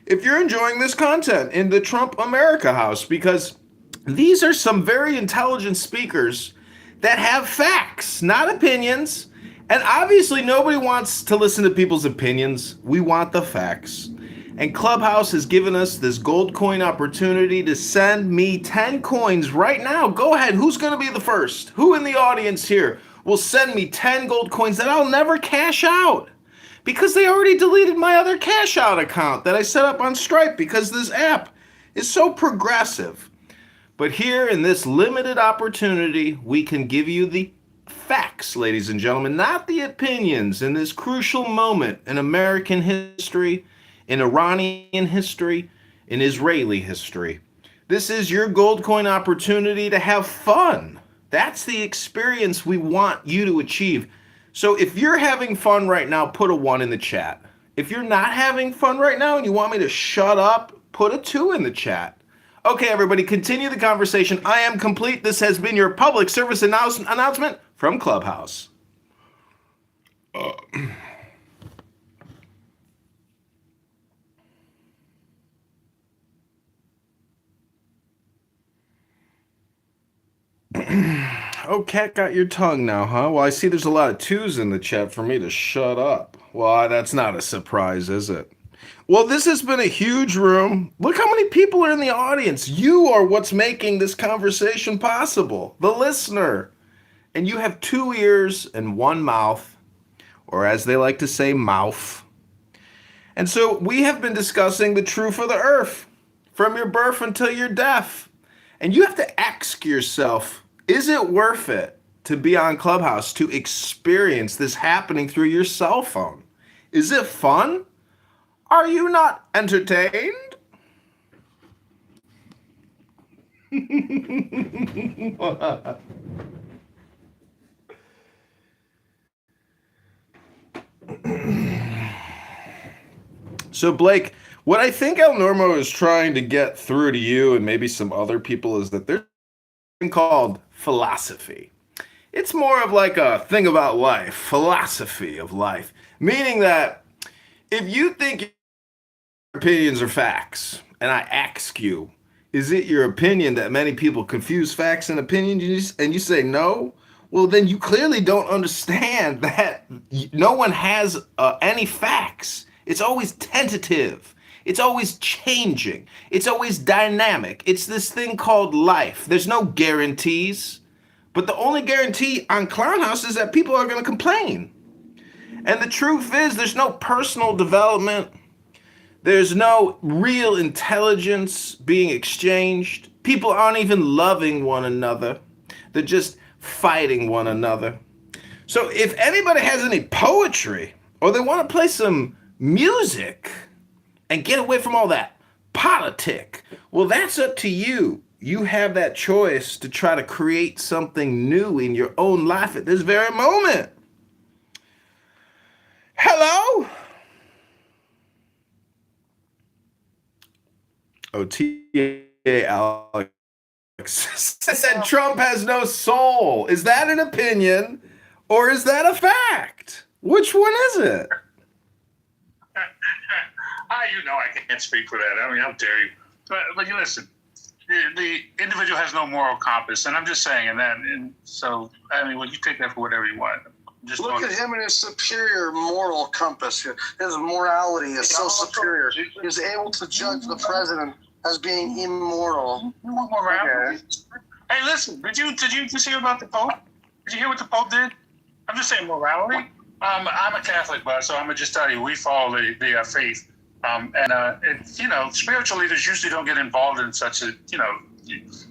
If you're enjoying this content in the Trump America House, because these are some very intelligent speakers that have facts, not opinions. And obviously nobody wants to listen to people's opinions. We want the facts. And Clubhouse has given us this gold coin opportunity to send me 10 coins right now. Go ahead. Who's going to be the first? Who in the audience here will send me 10 gold coins that I'll never cash out? Because they already deleted my other cash out account that I set up on Stripe because this app is so progressive. But here in this limited opportunity, we can give you the facts, ladies and gentlemen, not the opinions in this crucial moment in American history, in Iranian history, in Israeli history. This is your gold coin opportunity to have fun. That's the experience we want you to achieve. So if you're having fun right now, put a 1 in the chat. If you're not having fun right now and you want me to shut up, put a 2 in the chat. Okay, everybody, continue the conversation. I am complete. This has been your public service announcement from Clubhouse. Oh, Cat got your tongue now, huh? Well, I see there's a lot of 2s in the chat for me to shut up. Well, that's not a surprise, is it? Well, this has been a huge room. Look how many people are in the audience. You are what's making this conversation possible, the listener. And you have 2 ears and 1 mouth, or as they like to say, mouth. And so we have been discussing the truth of the earth from your birth until your death. And you have to ask yourself, is it worth it to be on Clubhouse, to experience this happening through your cell phone? Is it fun? Are you not entertained? So, Blake, what I think El Normo is trying to get through to you and maybe some other people is that there's something called philosophy. It's more of like a thing about life, philosophy of life, meaning that if you think your opinions are facts, and I ask you, is it your opinion that many people confuse facts and opinions, and you say no? Well, then you clearly don't understand that no one has any facts. It's always tentative. It's always changing. It's always dynamic. It's this thing called life. There's no guarantees. But the only guarantee on Clown House is that people are going to complain. And the truth is, there's no personal development. There's no real intelligence being exchanged. People aren't even loving one another. They're just fighting one another. So if anybody has any poetry, or they want to play some music and get away from all that politic, well, that's up to you. You have that choice to try to create something new in your own life at this very moment. Hello? Oh, T.A. Alex said Trump has no soul. Is that an opinion or is that a fact? Which one is it? You know I can't speak for that. I mean, how dare you? But you listen, the individual has no moral compass, and I'm just saying, and so, I mean, well, you take that for whatever you want. Just look at him and his superior moral compass. His morality is so superior. He's able to judge the president as being immoral. You want morality? Okay. Hey, listen, did you just hear about the Pope? Did you hear what the Pope did? I'm just saying morality. I'm a Catholic, but so I'm gonna just tell you, we follow the faith. Spiritual leaders usually don't get involved in such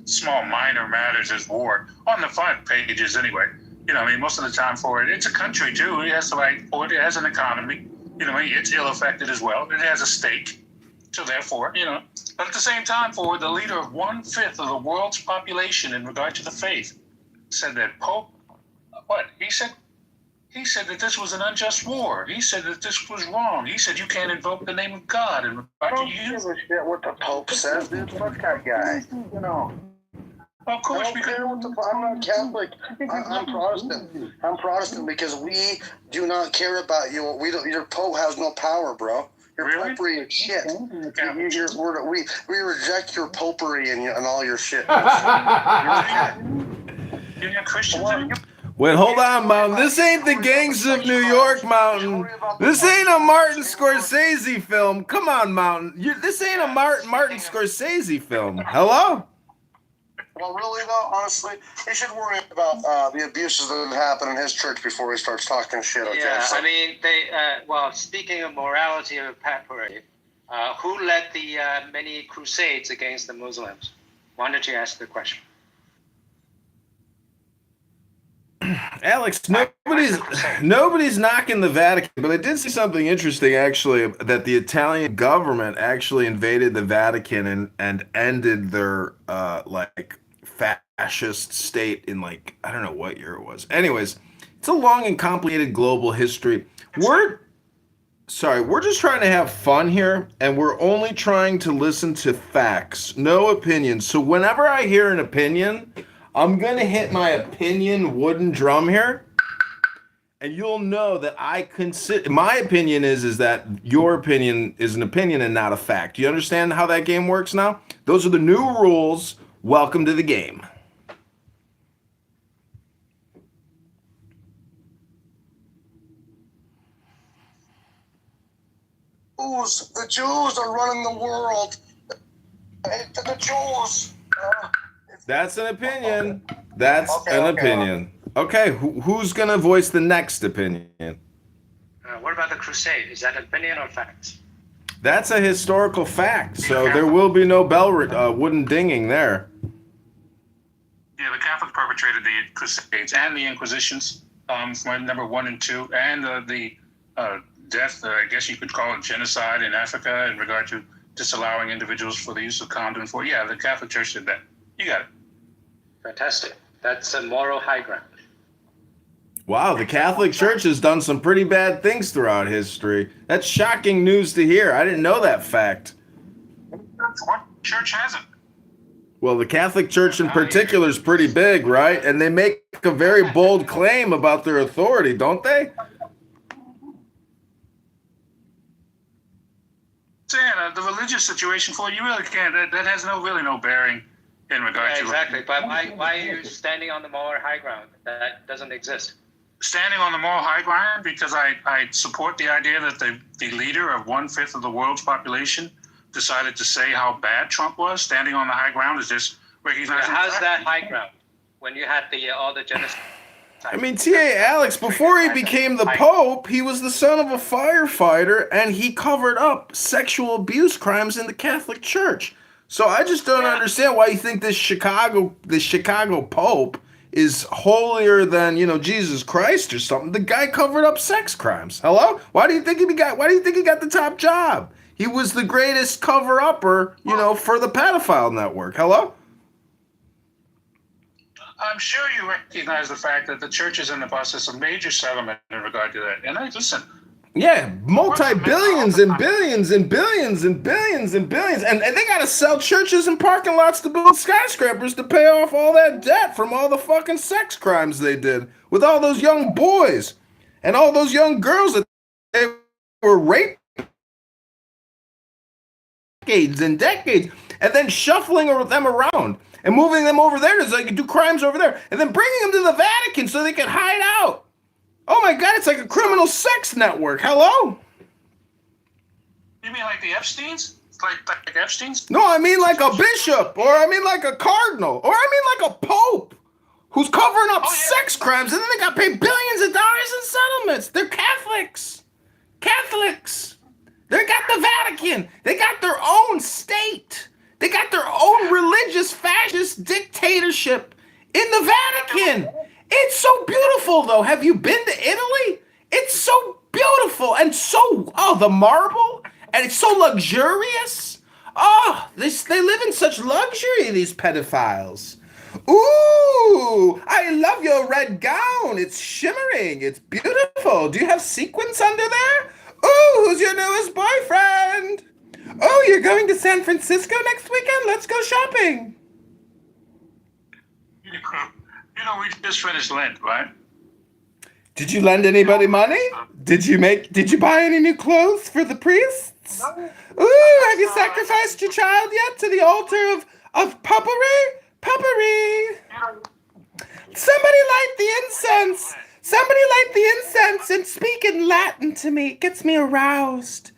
small minor matters as war on the front pages anyway. most of the time for it. It's a country too. It has the right for it. It has an economy. It's ill-affected as well. It has a stake. So therefore, but at the same time, for the leader of 1/5 of the world's population in regard to the faith said that Pope, he said that this was an unjust war. He said that this was wrong. He said you can't invoke the name of God in regard to you. I don't give a shit what the Pope says, dude. Fuck that guy. Of course, I'm not Catholic. I'm Protestant. I'm Protestant because we do not care about you. We don't. Your Pope has no power, bro. Your popery is shit. We reject your popery and all your shit. You're a Christian. Wait, hold on, Mountain. This ain't the Gangs of New York, Mountain. This ain't a Martin Scorsese film. Come on, Mountain. This ain't a Martin Scorsese film. Hello? Well, really, though, honestly, he should worry about the abuses that happen in his church before he starts talking shit. Okay? Yeah, so. I mean, speaking of morality of papery, who led the many crusades against the Muslims? Why don't you ask the question? Alex, nobody's knocking the Vatican, but I did see something interesting, actually, that the Italian government actually invaded the Vatican and ended their fascist state in I don't know what year it was. Anyways, it's a long and complicated global history. We're just trying to have fun here, and we're only trying to listen to facts, no opinions. So whenever I hear an opinion, I'm going to hit my opinion wooden drum here, and you'll know that I consider my opinion is that your opinion is an opinion and not a fact. Do you understand how that game works now? Those are the new rules. Welcome to the game. The Jews are running the world. The Jews. That's an opinion. That's an opinion. Okay, who's going to voice the next opinion? What about the crusade? Is that opinion or facts? That's a historical fact, so there will be no wooden dinging there. Yeah, the Catholics perpetrated the Crusades and the Inquisitions from number 1 and 2, and the death, I guess you could call it genocide in Africa in regard to disallowing individuals for the use of condoms. Yeah, the Catholic Church did that. You got it. Fantastic. That's a moral high ground. Wow, the Catholic Church has done some pretty bad things throughout history. That's shocking news to hear. I didn't know that fact. What church hasn't? Well, the Catholic Church in particular is pretty big, right? And they make a very bold claim about their authority, don't they? Saying the religious situation for you really can't. That has really no bearing in regard to exactly. But why are you standing on the moral high ground? That doesn't exist. Standing on the moral high ground because I support the idea that the leader of 1/5 of the world's population decided to say how bad Trump was. Standing on the high ground is just recognizing. How's that high ground when you had all the genocide? I mean, T.A. Alex, before he became the Pope, he was the son of a firefighter, and he covered up sexual abuse crimes in the Catholic Church. So I just don't understand why you think this Chicago Pope is holier than, Jesus Christ or something. The guy covered up sex crimes. Hello? Why do you think he got the top job? He was the greatest cover-upper, for the pedophile network. Hello? I'm sure you recognize the fact that the church is in the process of major settlement in regard to that. And listen. Yeah, multi-billions and billions and billions and billions and billions. And they got to sell churches and parking lots to build skyscrapers to pay off all that debt from all the fucking sex crimes they did with all those young boys and all those young girls that they were raped decades and decades, and then shuffling them around and moving them over there so they could do crimes over there, and then bringing them to the Vatican so they could hide out. Oh my God, it's like a criminal sex network. Hello? You mean like the Epsteins? Like Epsteins? No, I mean like a bishop, or I mean like a cardinal, or I mean like a pope who's covering up sex crimes, and then they got paid billions of dollars in settlements. They're Catholics. They got the Vatican. They got their own state. They got their own religious fascist dictatorship in the Vatican. It's so beautiful, though. Have you been to Italy? It's so beautiful and the marble, and it's so luxurious. Oh, they live in such luxury, these pedophiles. Ooh, I love your red gown. It's shimmering. It's beautiful. Do you have sequins under there? Ooh, who's your newest boyfriend? Oh, you're going to San Francisco next weekend? Let's go shopping. We just finished Lent, right? Did you lend anybody money? Did you buy any new clothes for the priests? Ooh, have you sacrificed your child yet to the altar of puppery? Puppery. Somebody light the incense. Somebody light the incense and speak in Latin to me. It gets me aroused.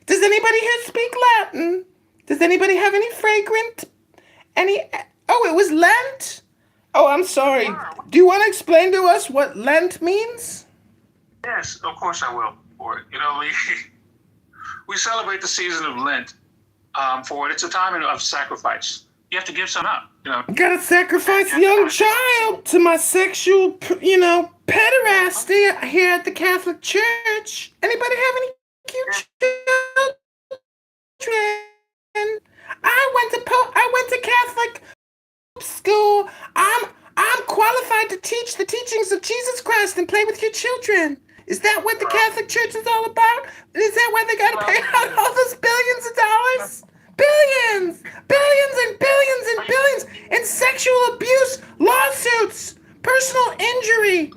Does anybody here speak Latin? Does anybody have any fragrant? Oh, it was Lent? Oh, I'm sorry. Do you want to explain to us what Lent means? Yes, of course I will. We celebrate the season of Lent for it. It's a time of sacrifice. You have to give some up. Gotta sacrifice a young child to my sexual, pederasty here at the Catholic Church. Anybody have any cute children? I went to Catholic school. I'm qualified to teach the teachings of Jesus Christ and play with your children. Is that what the Catholic Church is all about? Is that why they gotta pay out all those billions of dollars? Billions and billions and billions in sexual abuse lawsuits, personal injury,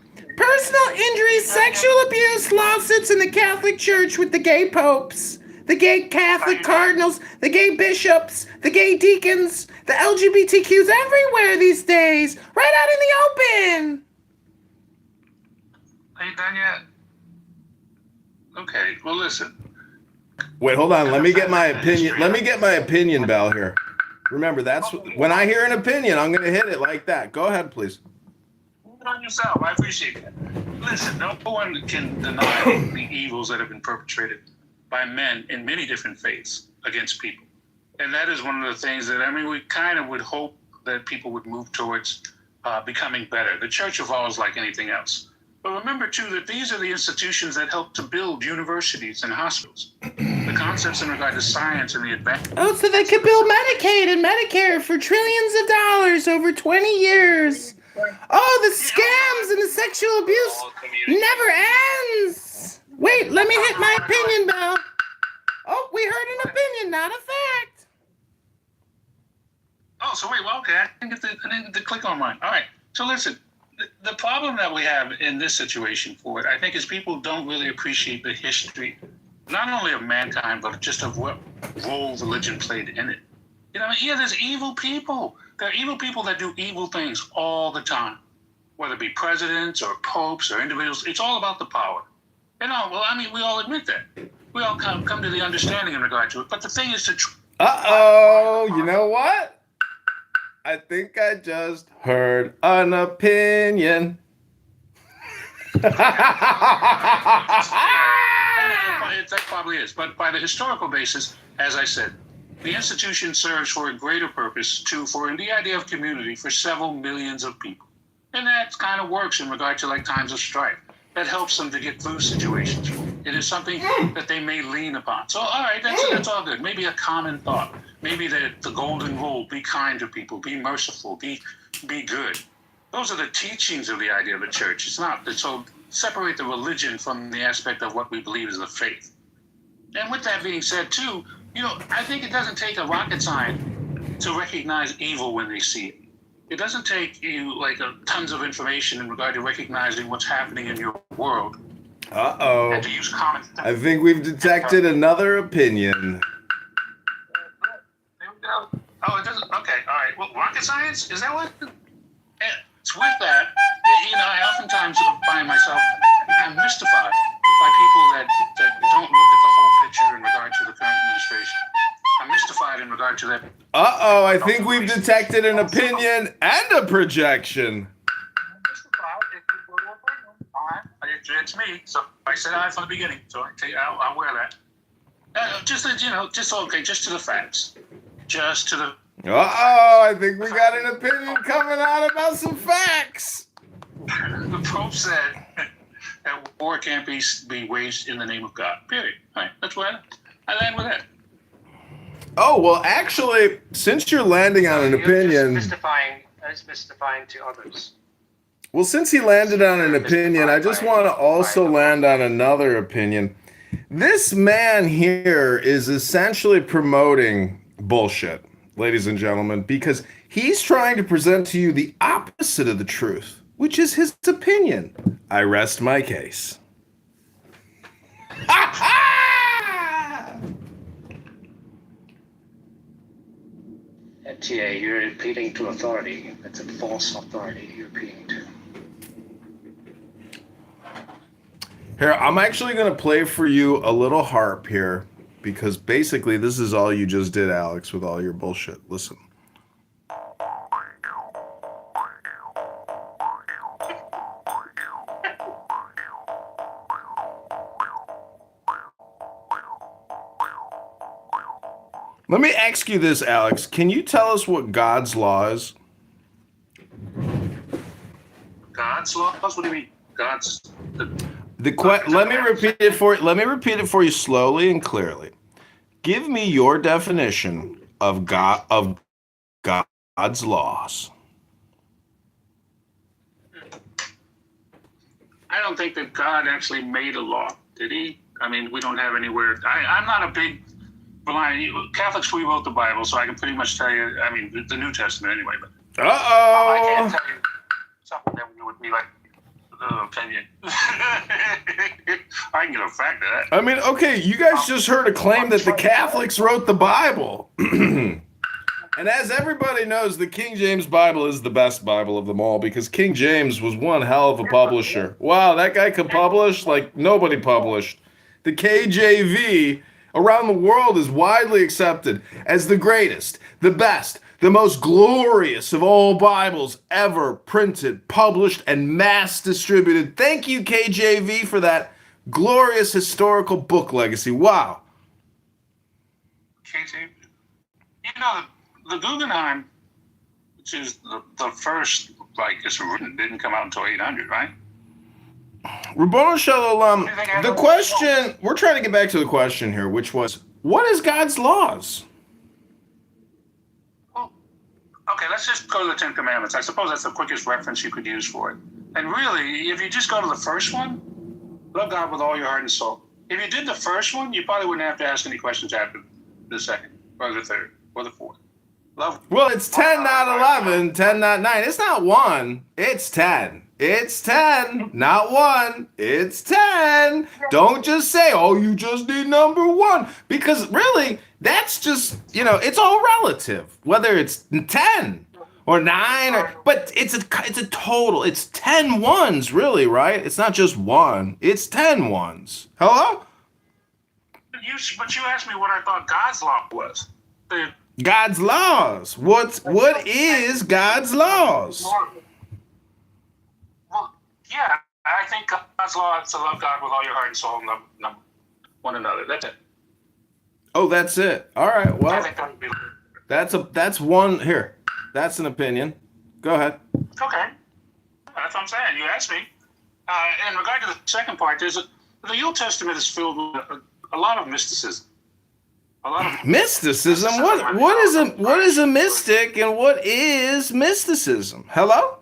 sexual abuse lawsuits in the Catholic Church with the gay popes, the gay Catholic cardinals, the gay bishops, the gay deacons, the LGBTQs everywhere these days, right out in the open. Are you done yet? Okay, well, listen. Wait, hold on. Let me get my opinion bell here. Remember, that's when I hear an opinion, I'm going to hit it like that. Go ahead, please. Move it on yourself. I appreciate that. Listen, no one can deny the evils that have been perpetrated by men in many different faiths against people. And that is one of the things that, we kind of would hope that people would move towards becoming better. The church evolves like anything else. But remember, too, that these are the institutions that help to build universities and hospitals. The concepts in regard to science and the advancement. Oh, so they could build Medicaid and Medicare for trillions of dollars over 20 years. Oh, the scams and the sexual abuse never ends. Wait, let me hit my opinion bell. Oh, we heard an opinion, not a fact. Oh, so wait, well, okay, I didn't get the click on mine. All right, so listen. The problem that we have in this situation for it, I think, is people don't really appreciate the history, not only of mankind, but just of what role religion played in it. There's evil people. There are evil people that do evil things all the time, whether it be presidents or popes or individuals. It's all about the power. We all admit that. We all come to the understanding in regard to it. But the thing is to... You know what? I think I just heard an opinion. That probably is. But by the historical basis, as I said, the institution serves for a greater purpose, for the idea of community for several millions of people. And that kind of works in regard to times of strife. That helps them to get through situations. It is something that they may lean upon. So, all right, that's all good. Maybe a common thought. Maybe the golden rule, be kind to people, be merciful, be good. Those are the teachings of the idea of the church. It's not. So separate the religion from the aspect of what we believe is the faith. And with that being said, too, I think it doesn't take a rocket science to recognize evil when they see it. It doesn't take you tons of information in regard to recognizing what's happening in your world. Uh-oh. And to use common sense. I think we've detected another opinion. There we go. Oh, it doesn't. Okay, all right. Well, rocket science? Is that what? It's with that. I oftentimes find myself, I'm mystified by people that don't look at the whole picture in regard to the current administration. I'm mystified in regard to that. Uh-oh, I think we've detected an opinion and a projection. It's me. So I said I from the beginning. So I'll wear that. Just to the facts. Just to the... Uh-oh, I think we got an opinion coming out about some facts. The Pope said that war can't be waged in the name of God. Period. All right, that's why I land with that. Oh, well, actually, since you're landing on an opinion... It's mystifying to others. Well, since he landed on an opinion, I just want to also land on another opinion. This man here is essentially promoting bullshit, ladies and gentlemen, because he's trying to present to you the opposite of the truth, which is his opinion. I rest my case. NTA, you're appealing to authority. That's a false authority you're appealing to. Here, I'm actually going to play for you a little harp here, because basically this is all you just did, Alex, with all your bullshit. Listen. Let me ask you this, Alex. Can you tell us what God's law is? God's laws? What do you mean? God's... Let me repeat it for you. Let me repeat it for you slowly and clearly. Give me your definition of God's laws. I don't think that God actually made a law, did he? I mean, we don't have anywhere... I'm not a big... Catholics rewrote the Bible, so I can pretty much tell you, I mean, the New Testament anyway, but... I can't tell you something that would be like opinion. I can get a fact of that. I mean, okay, you guys just heard a claim that the Catholics wrote the Bible. And as everybody knows, the King James Bible is the best Bible of them all, because King James was one hell of a publisher. Wow, that guy could publish like nobody published. The KJV around the world is widely accepted as the greatest, the best, the most glorious of all Bibles ever printed, published, and mass distributed. Thank you, KJV, for that glorious historical book legacy. Wow. KJV. You know, the Guggenheim, which is the first, like, it's written, didn't come out until 800, right? Rabboni Shalom, the question, we're trying to get back to the question here, which was, what is God's laws? Okay, let's just go to the Ten Commandments. I suppose that's the quickest reference you could use for it. And really, if you just go to the first one, love God with all your heart and soul. If you did the first one, you probably wouldn't have to ask any questions after the second, or the third, or the fourth. Well, it's 10, not 11, 10, not 9. It's not 1, it's 10. It's 10, not 1, it's 10. Don't just say, oh, you just need number 1. Because really, that's just, it's all relative. Whether it's 10 or 9, but it's a total. It's 10 ones, really, right? It's not just 1. It's 10 ones. Hello? But you asked me what I thought God's law was. God's laws. What is God's laws? Well, yeah, I think God's law is to love God with all your heart and soul and love one another. That's it. Oh, that's it. All right. Well, that's one here. That's an opinion. Go ahead. Okay, that's what I'm saying. You asked me. In regard to the second part, the Old Testament is filled with a lot of mysticism. Mysticism? What is a mystic and what is mysticism? Hello?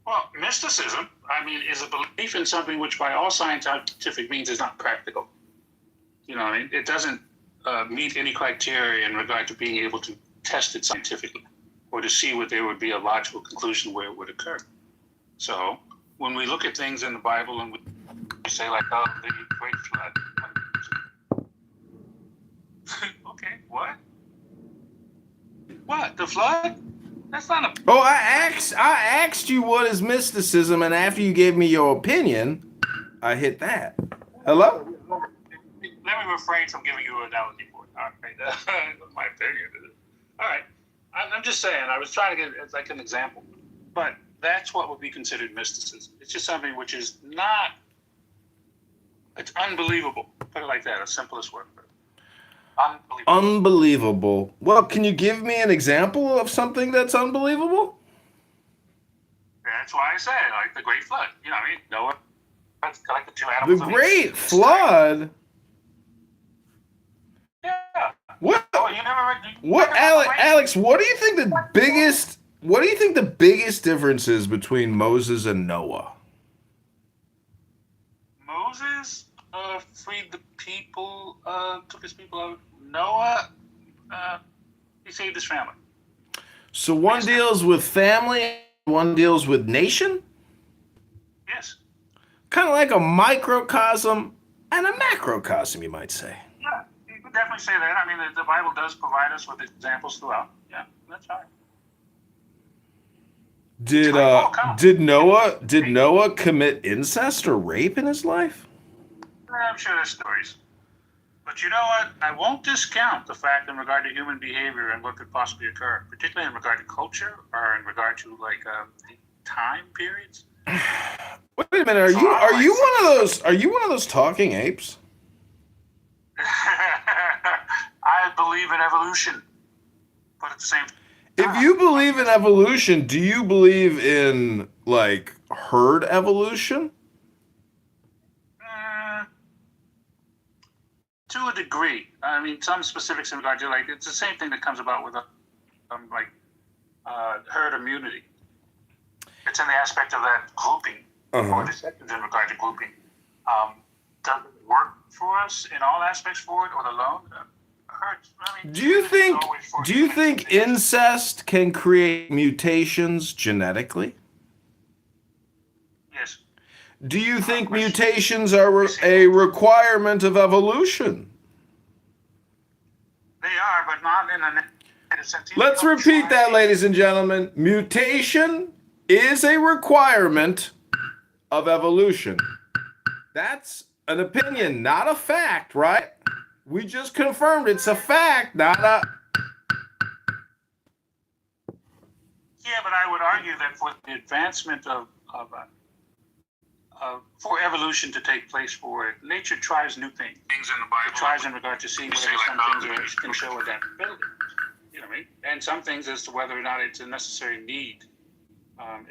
Well, mysticism, I mean, is a belief in something which by all scientific means is not practical. It doesn't meet any criteria in regard to being able to test it scientifically or to see what there would be a logical conclusion where it would occur. So when we look at things in the Bible and we say like, oh, the great flood. Okay, what? What? The flood? That's not a... Oh, I asked you what is mysticism, and after you gave me your opinion, I hit that. Hello? Let me refrain from giving you an analogy for it. All right, that's my opinion. All right, I'm just saying, I was trying to get it like an example, but that's what would be considered mysticism. It's just something which is not... It's unbelievable. Put it like that, the simplest word for it. Unbelievable. Well, can you give me an example of something that's unbelievable? Yeah, That's why I say, like the Great Flood. You know, I mean, Noah, like the two animals. The Great Flood. Yeah. What? Oh, you never read. What, Alex? What do you think the biggest? What do you think the biggest difference is between Moses and Noah? Moses freed the people, took his people out. Noah, he saved his family. So one deals with family, one deals with nation? Yes. Kind of like a microcosm and a macrocosm, you might say. Yeah, you could definitely say that. I mean, the Bible does provide us with examples throughout. Yeah, that's right. Did Noah commit incest or rape in his life? I'm sure there's stories. But you know what? I won't discount the fact in regard to human behavior and what could possibly occur, particularly in regard to culture or in regard to like time periods. Wait a minute, are you one of those talking apes? I believe in evolution, but at the same time. If you believe in evolution, do you believe in like herd evolution? To a degree. I mean, some specifics in regard to like it's the same thing that comes about with herd immunity. It's in the aspect of that grouping or deceptions in regard to grouping. Does it work for us in all aspects for it or the lone? Do you think incest can create mutations genetically? Yes. Do you think mutations are a requirement of evolution? They are, but not in a sense. Let's repeat that, ladies and gentlemen. Mutation is a requirement of evolution. That's an opinion, not a fact, right? We just confirmed it's a fact, not a... Yeah, but I would argue that for the advancement for evolution to take place for it, nature tries new things. Things in the Bible. It tries in regard to seeing whether some things can show adaptability. You know what I mean? And some things as to whether or not it's a necessary need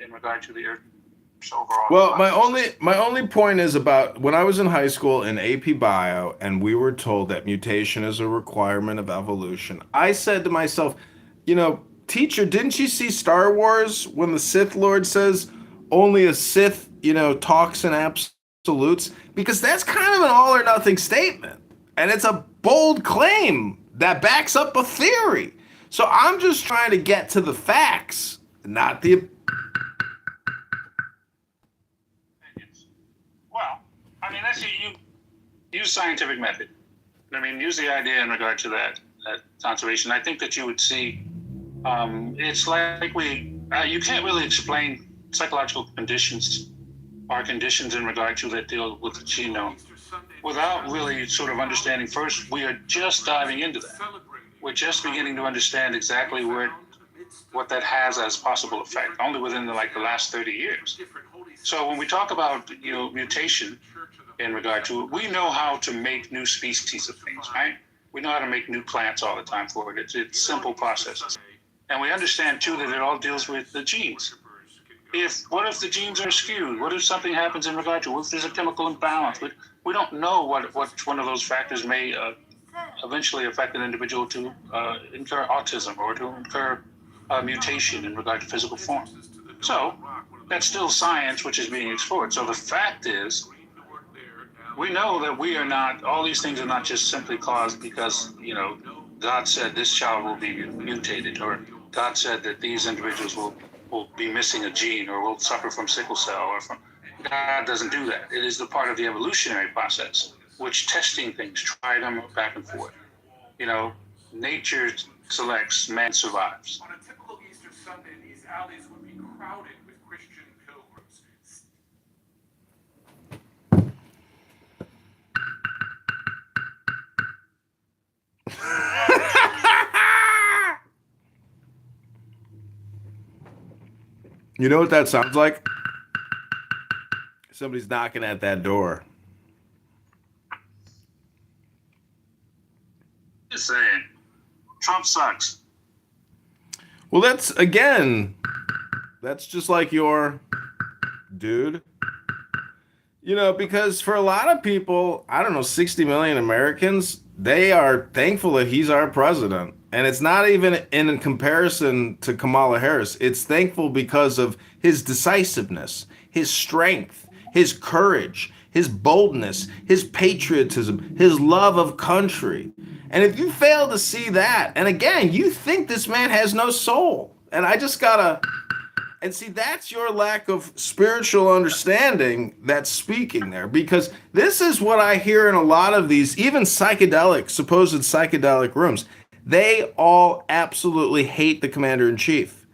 in regard to the Earth's overall. Well, my only point is about when I was in high school in AP Bio and we were told that mutation is a requirement of evolution. I said to myself, you know, teacher, didn't you see Star Wars when the Sith Lord says only a Sith, you know, talks in absolutes? Because that's kind of an all or nothing statement. And it's a bold claim that backs up a theory. So I'm just trying to get to the facts, not the... Well, I mean, that's you use scientific method. I mean, use the idea in regard to that conservation. I think that you would see it's like you can't really explain psychological conditions or conditions in regard to that deal with the genome without really sort of understanding. First, we are just diving into that. We're just beginning to understand exactly what that has as possible effect, only within the last 30 years. So when we talk about mutation in regard to it, we know how to make new species of things, right? We know how to make new plants all the time for it. It's simple processes. And we understand too that it all deals with the genes. What if the genes are skewed? What if something happens in regard to what if there's a chemical imbalance? We don't know what one of those factors may eventually affect an individual to incur autism or to incur mutation in regard to physical form. So that's still science which is being explored. So the fact is, we know that we are not, all these things are not just simply caused because, God said this child will be mutated, or God said that these individuals will be missing a gene or will suffer from sickle cell or from, God doesn't do that. It is the part of the evolutionary process, which testing things, try them back and forth. Nature selects, man survives. On a typical Easter Sunday, these alleys would be crowded with Christian pilgrims. You know what that sounds like? Somebody's knocking at that door. Just saying, Trump sucks. Well, that's just like your dude. You know, because for a lot of people, I don't know, 60 million Americans, they are thankful that he's our president. And it's not even in comparison to Kamala Harris. It's thankful because of his decisiveness, his strength, his courage, his boldness, his patriotism, his love of country. And if you fail to see that, and again, you think this man has no soul. And I just gotta. And see, that's your lack of spiritual understanding that's speaking there, because this is what I hear in a lot of these, even supposed psychedelic rooms. They all absolutely hate the commander in chief,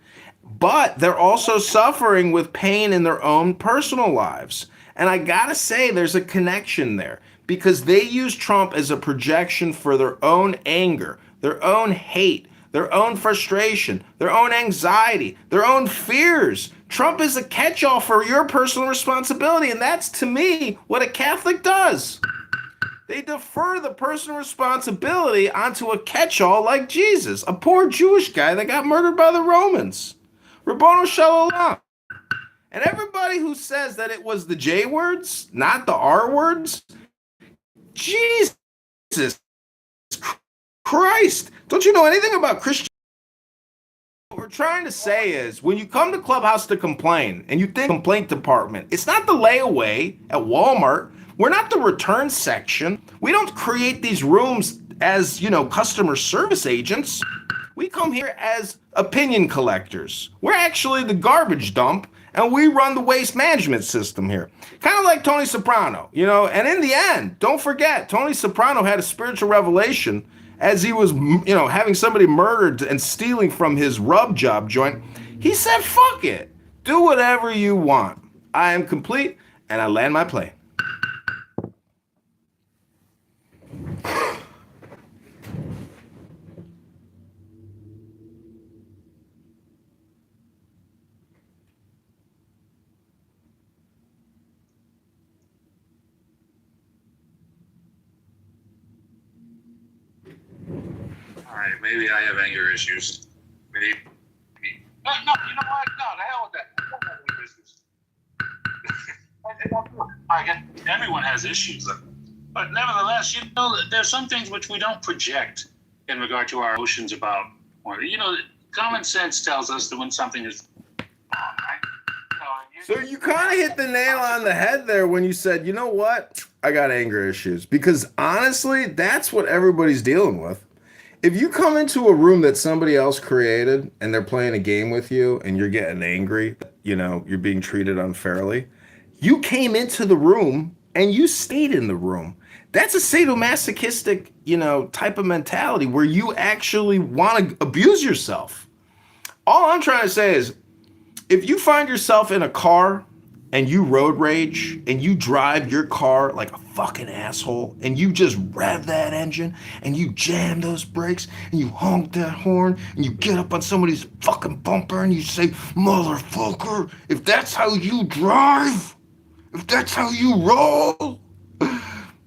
but they're also suffering with pain in their own personal lives. And I gotta say, there's a connection there because they use Trump as a projection for their own anger, their own hate, their own frustration, their own anxiety, their own fears. Trump is a catch-all for your personal responsibility, and that's, to me, what a Catholic does. They defer the personal responsibility onto a catch-all like Jesus, a poor Jewish guy that got murdered by the Romans. Rabbono Shalom. And everybody who says that it was the J words, not the R words, Jesus Christ, don't you know anything about Christian? What we're trying to say is, when you come to Clubhouse to complain, and you think complaint department, it's not the layaway at Walmart. We're not the return section. We don't create these rooms as, customer service agents. We come here as opinion collectors. We're actually the garbage dump, and we run the waste management system here. Kind of like Tony Soprano, and in the end, don't forget, Tony Soprano had a spiritual revelation as he was, having somebody murdered and stealing from his rub job joint. He said, fuck it. Do whatever you want. I am complete, and I land my plane. All right, maybe I have anger issues. Maybe. No, you know what? No, the hell with that. I don't have anger issues. I get everyone has issues, but nevertheless, there's some things which we don't project in regard to our emotions about. Common sense tells us that when something is wrong, right? So you kind of hit the nail on the head there when you said, you know what? I got anger issues. Because honestly, that's what everybody's dealing with. If you come into a room that somebody else created and they're playing a game with you and you're getting angry, you're being treated unfairly, you came into the room and you stayed in the room. That's a sadomasochistic, type of mentality where you actually want to abuse yourself. All I'm trying to say is, if you find yourself in a car and you road rage and you drive your car like a fucking asshole and you just rev that engine and you jam those brakes and you honk that horn and you get up on somebody's fucking bumper and you say, motherfucker, if that's how you drive, if that's how you roll,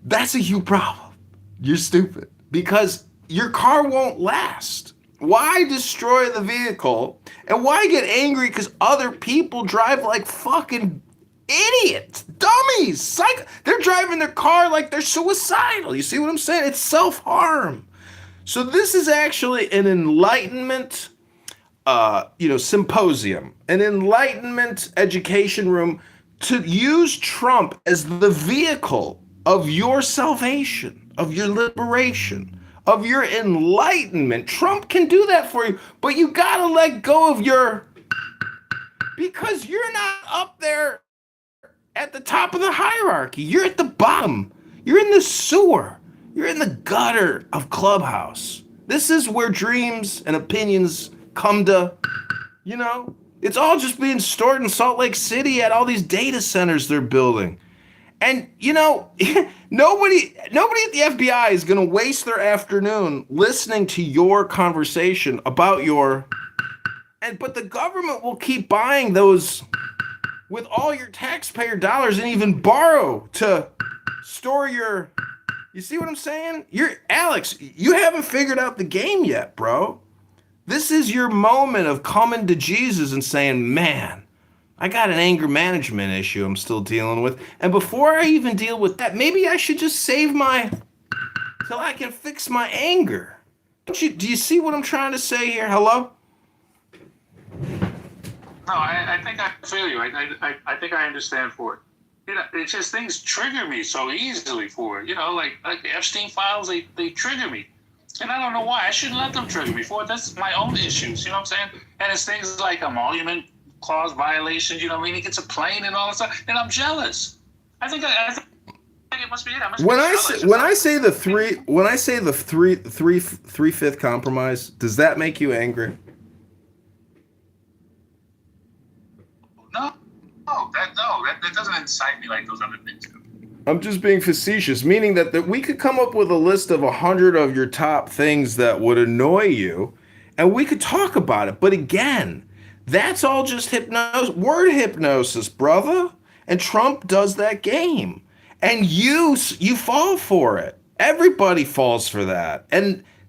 that's a you problem. You're stupid because your car won't last. Why destroy the vehicle? And why get angry because other people drive like fucking idiots, dummies, they're driving their car like they're suicidal. You see what I'm saying? It's self-harm. So this is actually an enlightenment, symposium, an enlightenment education room to use Trump as the vehicle of your salvation, of your liberation, of your enlightenment. Trump can do that for you, but you gotta let go of because you're not up there at the top of the hierarchy. You're at the bottom. You're in the sewer. You're in the gutter of Clubhouse. This is where dreams and opinions come to, it's all just being stored in Salt Lake City at all these data centers they're building. And, nobody at the FBI is going to waste their afternoon listening to your conversation about but the government will keep buying those with all your taxpayer dollars and even borrow to store you see what I'm saying? Alex, you haven't figured out the game yet, bro. This is your moment of coming to Jesus and saying, man, I got an anger management issue I'm still dealing with. And before I even deal with that, maybe I should just save till I can fix my anger. Do you see what I'm trying to say here? Hello? No, I think I feel you. I think I understand for it. You know, it's just things trigger me so easily for it. You know, like the Epstein files, they trigger me. And I don't know why. I shouldn't let them trigger me for it. That's my own issues, you know what I'm saying? And it's things like emolument clause violations, you know what I mean? He gets a plane and all that stuff. And I'm jealous. I think it must be it. I must When be I jealous. say the three-fifth compromise, does that make you angry? No, that doesn't incite me like those other things do. I'm just being facetious, meaning that we could come up with a list of 100 of your top things that would annoy you, and we could talk about it. But again, that's all just word hypnosis, brother. And Trump does that game, and you fall for it. Everybody falls for that,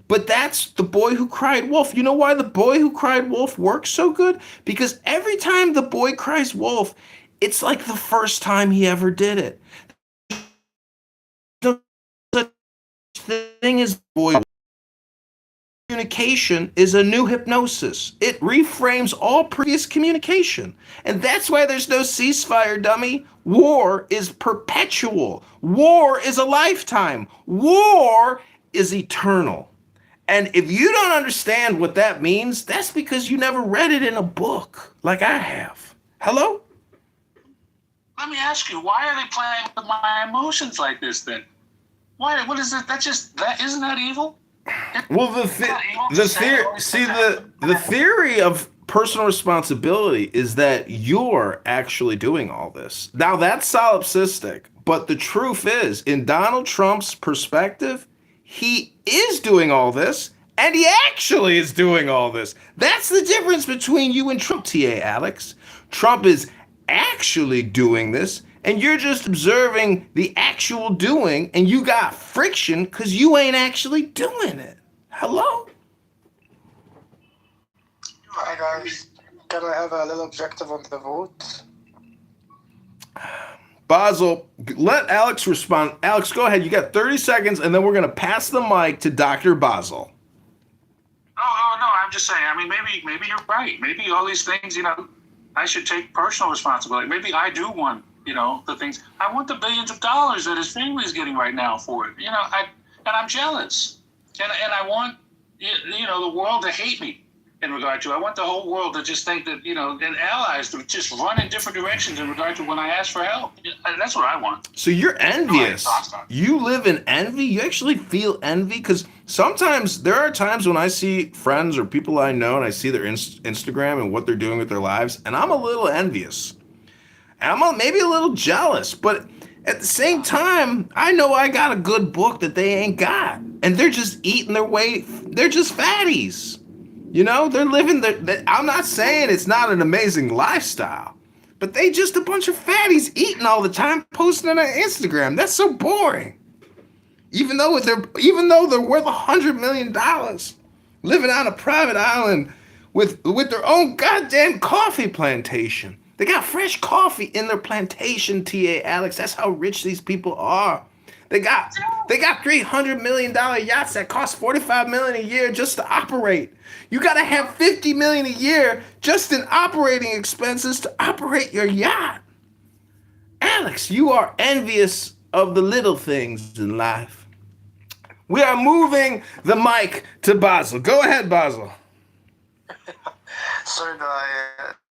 but that's the boy who cried wolf. You know why the boy who cried wolf works so good? Because every time the boy cries wolf, it's like the first time he ever did it. The thing is, boy, communication is a new hypnosis. It reframes all previous communication. And that's why there's no ceasefire, dummy. War is perpetual. War is a lifetime. War is eternal. And if you don't understand what that means, that's because you never read it in a book like I have. Hello? Let me ask you, why are they playing with my emotions like this then? Why? What is it? Isn't that evil? Well, the theory of personal responsibility is that you're actually doing all this. Now that's solipsistic, but the truth is, in Donald Trump's perspective, he is doing all this, and he actually is doing all this. That's the difference between you and Trump, TA Alex. Trump is actually doing this, and you're just observing the actual doing, and you got friction because you ain't actually doing it. Hello? Hi guys, can I have a little objective on the vote? Basil, let Alex respond. Alex, go ahead. You got 30 seconds, and then we're going to pass the mic to Dr. Basil. Oh, no, I'm just saying, I mean, maybe you're right. Maybe all these things, you know, I should take personal responsibility. Maybe I do want, you know, the things. I want the billions of dollars that his family is getting right now for it. You know, and I'm jealous. And I want, you know, the world to hate me in regard to. I want the whole world to just think that, you know, and allies to just run in different directions in regard to when I ask for help. That's what I want. So you're envious. You live in envy? You actually feel envy? Because sometimes there are times when I see friends or people I know and I see their Instagram and what they're doing with their lives, and I'm a little envious. And I'm maybe a little jealous, but at the same time, I know I got a good book that they ain't got. And they're just eating their way. They're just fatties. You know, they're living I'm not saying it's not an amazing lifestyle, but they just a bunch of fatties eating all the time, posting on Instagram. That's so boring. Even though they're worth $100 million, living on a private island with their own goddamn coffee plantation. They got fresh coffee in their plantation, TA Alex. That's how rich these people are. They got $300 million yachts that cost $45 million a year just to operate. You got to have $50 million a year just in operating expenses to operate your yacht. Alex, you are envious of the little things in life. We are moving the mic to Basil. Go ahead, Basil. Sorry,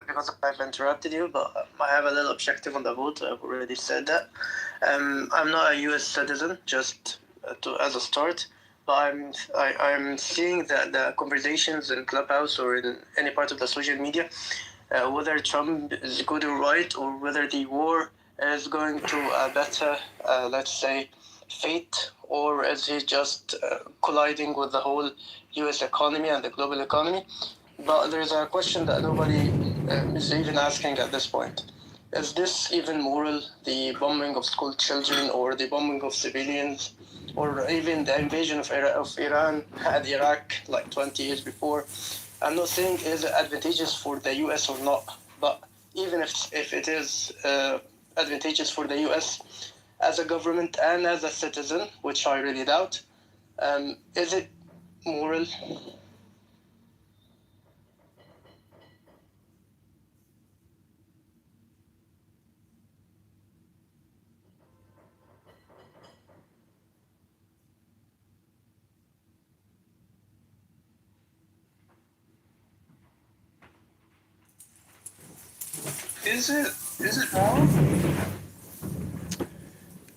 because I've interrupted you, but I have a little objective on the vote. I've already said that. I'm not a U.S. citizen, just as a start, but I'm seeing that the conversations in Clubhouse or in any part of the social media, whether Trump is good or right, or whether the war is going to a better, let's say, fate, or is he just colliding with the whole U.S. economy and the global economy? But there's a question that nobody is even asking at this point. Is this even moral, the bombing of school children or the bombing of civilians, or even the invasion of Iran and Iraq like 20 years before? I'm not saying is it advantageous for the US or not, but even if it is advantageous for the U.S. as a government and as a citizen, which I really doubt, is it moral? Is it moral?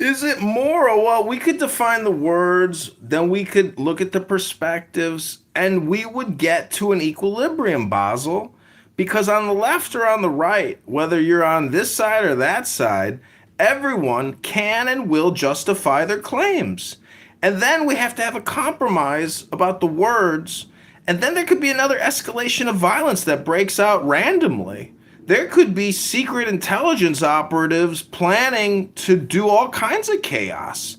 Is it moral? Well, we could define the words, then we could look at the perspectives, and we would get to an equilibrium, Basel. Because on the left or on the right, whether you're on this side or that side, everyone can and will justify their claims. And then we have to have a compromise about the words, and then there could be another escalation of violence that breaks out randomly. There could be secret intelligence operatives planning to do all kinds of chaos.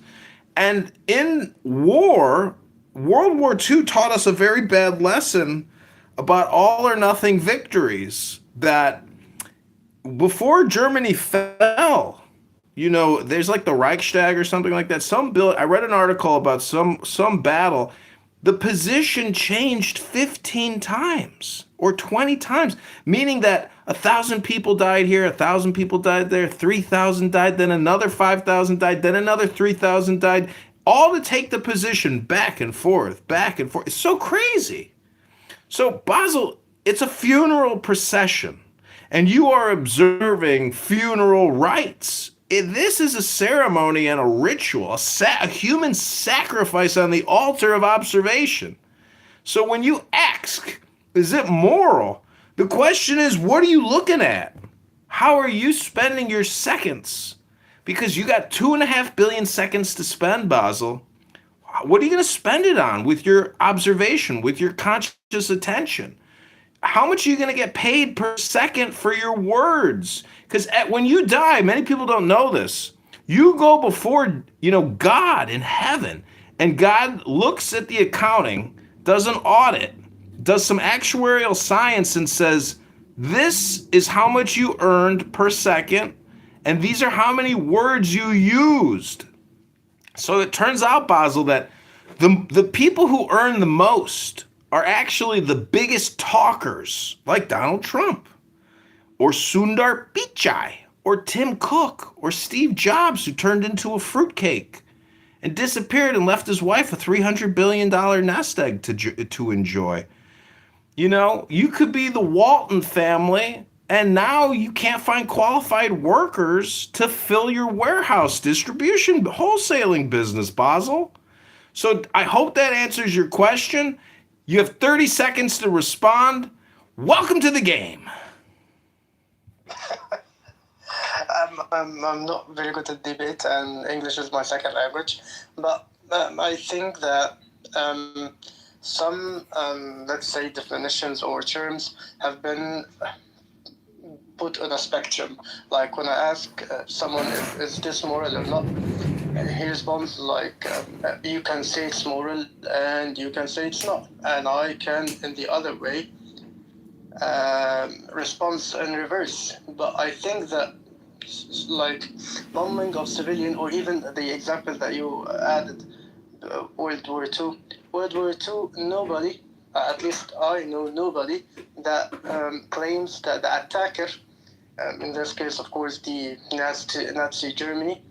And in war, World War II taught us a very bad lesson about all or nothing victories. That before Germany fell, there's like the Reichstag or something like that. I read an article about some battle. The position changed 15 times or 20 times, meaning that 1,000 people died here, 1,000 people died there, 3,000 died, then another 5,000 died, then another 3,000 died, all to take the position back and forth, back and forth. It's so crazy. So, Basel, it's a funeral procession, and you are observing funeral rites. This is a ceremony and a ritual, a human sacrifice on the altar of observation. So when you ask, is it moral? The question is, what are you looking at? How are you spending your seconds? Because you got 2.5 billion seconds to spend, Basel. What are you going to spend it on with your observation, with your conscious attention? How much are you going to get paid per second for your words? Because when you die, many people don't know this. You go before, God in heaven, and God looks at the accounting, does an audit, does some actuarial science, and says, this is how much you earned per second, and these are how many words you used. So it turns out, Basel, that the people who earn the most are actually the biggest talkers, like Donald Trump, or Sundar Pichai, or Tim Cook, or Steve Jobs, who turned into a fruitcake and disappeared and left his wife a $300 billion nest egg to enjoy. You could be the Walton family, and now you can't find qualified workers to fill your warehouse distribution wholesaling business, Basel. So I hope that answers your question. You have 30 seconds to respond. Welcome to the game. I'm not very good at debate, and English is my second language. But I think that some, let's say, definitions or terms have been put on a spectrum. Like when I ask someone, is this moral or not? He responds like, you can say it's moral and you can say it's not. And I can, in the other way, respond in reverse. But I think that like bombing of civilian, or even the example that you added, World War II. World War II, nobody, at least I know nobody, that claims that the attacker, in this case, of course, the Nazi Germany,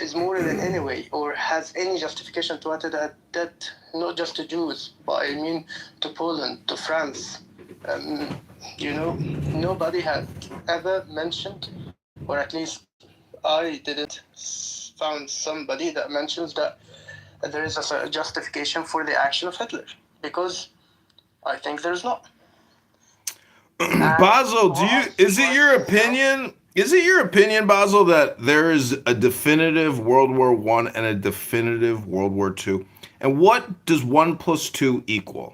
is moral in any way, or has any justification to utter that not just to Jews, but I mean to Poland, to France. Nobody had ever mentioned, or at least I didn't found somebody that mentions that there is a justification for the action of Hitler, because I think there's not. Basel, is it your opinion? Is it your opinion, Basel, that there is a definitive World War I and a definitive World War II? And what does 1 + 2 equal?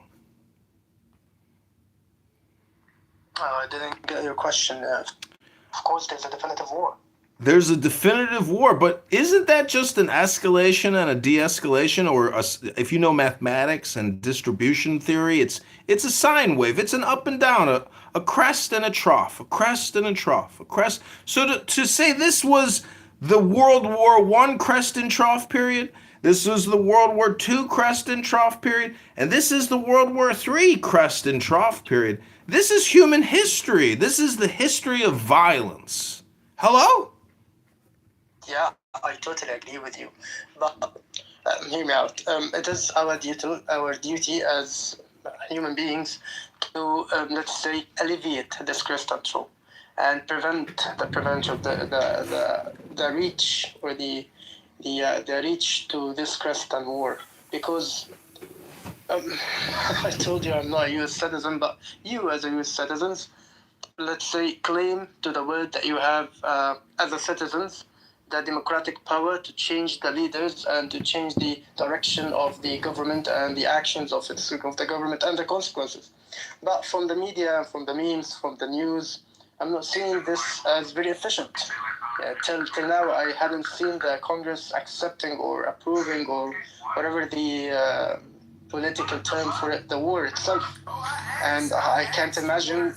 I didn't get your question. Of course, there's a definitive war. there's a definitive war, but isn't that just an escalation and a de-escalation? Or if you know mathematics and distribution theory, it's a sine wave. It's an up and down, a crest and a trough, a crest and a trough, a crest. So to say this was the World War I crest and trough period, this was the World War II crest and trough period, and this is the World War III crest and trough period. This is human history. This is the history of violence. Hello? Yeah, I totally agree with you. But hear me out. It is our duty as human beings to, let's say, alleviate this crest and trough and prevent the reach or the reach to this crest and war. Because I told you I'm not a U.S. citizen, but you as a U.S. citizen, let's say, claim to the word that you have as a citizens the democratic power to change the leaders and to change the direction of the government and the actions of the government and the consequences. But from the media, from the memes, from the news, I'm not seeing this as very efficient. Till now, I haven't seen the Congress accepting or approving or whatever the political term for it, the war itself. And I can't imagine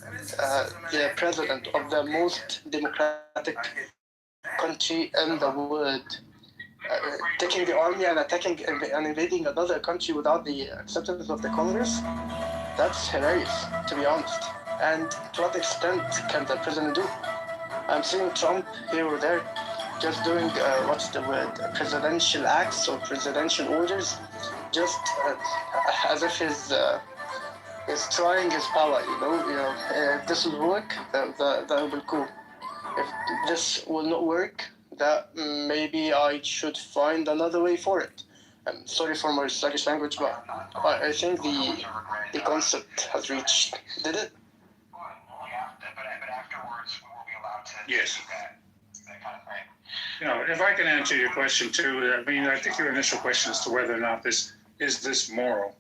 the president of the most democratic country in the world taking the army and attacking and invading another country without the acceptance of the Congress. That's hilarious, to be honest. And to what extent can the president do? I'm seeing Trump here or there just doing, what's the word, presidential acts or presidential orders, just as if he's trying his power, if this will work, that will be cool. If this will not work, that maybe I should find another way for it. I'm sorry for my sluggish language, but I think the concept has reached. Did it? Yes. If I can answer your question too, I mean, I think your initial question as to whether or not this is moral.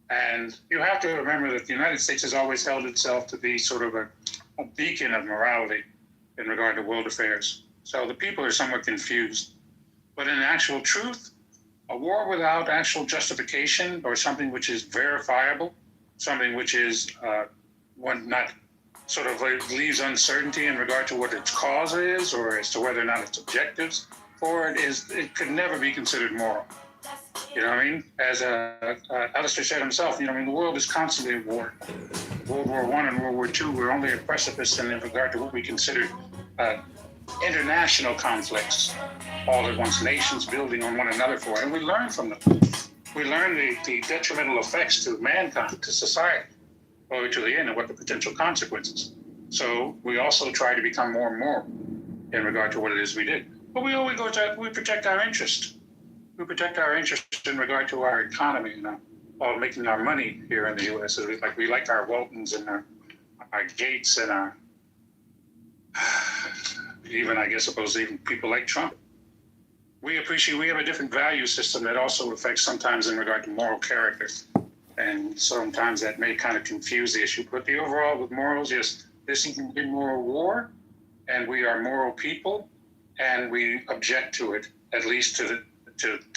And you have to remember that the United States has always held itself to be sort of a beacon of morality in regard to world affairs. So the people are somewhat confused. But in actual truth, a war without actual justification or something which is verifiable, something which is one not sort of leaves uncertainty in regard to what its cause is or as to whether or not its objectives for it could never be considered moral. You know what I mean? As Alistair said himself, the world is constantly at war. World War I and World War II were only a precipice in regard to what we consider international conflicts, all at once, nations building on one another for it. And we learn from them. We learn the detrimental effects to mankind, to society, or to the end, and what the potential consequences. So we also try to become more and more in regard to what it is we did. But we always we protect our interest. We protect our interest in regard to our economy, all making our money here in the U.S. So we like our Waltons and our Gates and our even, I guess, even people like Trump. We have a different value system that also affects sometimes in regard to moral character. And sometimes that may kind of confuse the issue. But the overall with morals, yes, this is a moral war, and we are moral people, and we object to it, at least to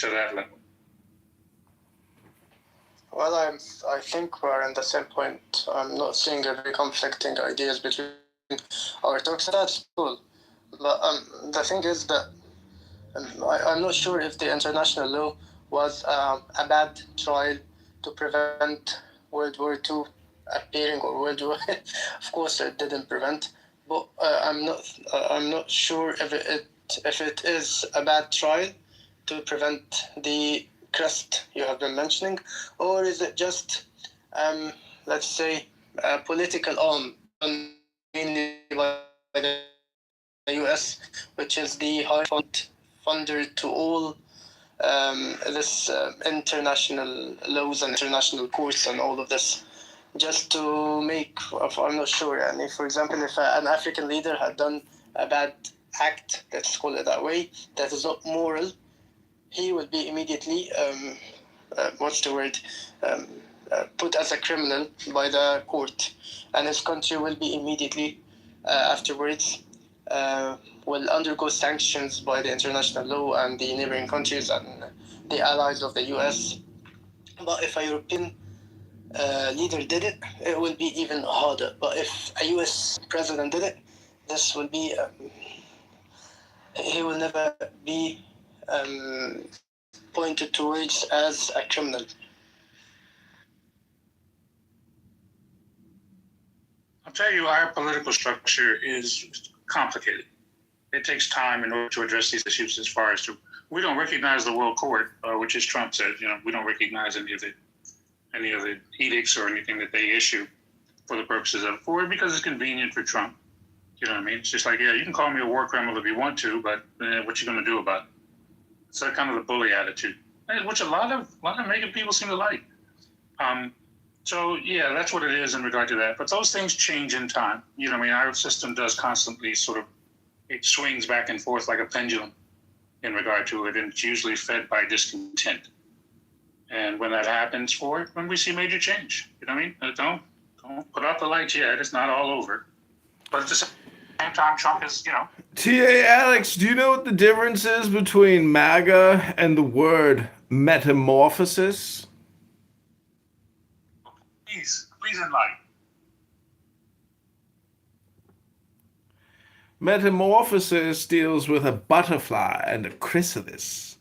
that level. Well, I think we're in the same point. I'm not seeing very conflicting ideas between our talks. That's cool. But the thing is that I'm not sure if the international law was a bad trial to prevent World War II appearing, or World War. Of course, it didn't prevent. But I'm not sure if it is a bad trial to prevent the crest you have been mentioning, or is it just, let's say, a political arm done mainly by the US, which is the high funder to all this international laws and international courts and all of this, just to make, I'm not sure, and for example, if an African leader had done a bad act, let's call it that way, that is not moral, he would be immediately, put as a criminal by the court, and his country will be immediately afterwards will undergo sanctions by the international law and the neighboring countries and the allies of the US. But if a European leader did it, it will be even harder. But if a US president did it, this will be, he will never be pointed towards as a criminal. I'll tell you, our political structure is complicated. It takes time in order to address these issues as far as we don't recognize the World Court, which as Trump said, we don't recognize any of the edicts or anything that they issue for the purposes of because it's convenient for Trump. You know what I mean? It's just like, yeah, you can call me a war criminal if you want to, but what you going to do about it? It's that kind of the bully attitude, which a lot of American people seem to like. So yeah, that's what it is in regard to that. But those things change in time. You know what I mean? Our system does constantly it swings back and forth like a pendulum in regard to it, and it's usually fed by discontent. And when that happens when we see major change, you know what I mean? Don't put out the lights yet. It's not all over. But at the same time, Trump is, T.A. Alex, do you know what the difference is between MAGA and the word metamorphosis? Please enlighten. Metamorphosis deals with a butterfly and a chrysalis.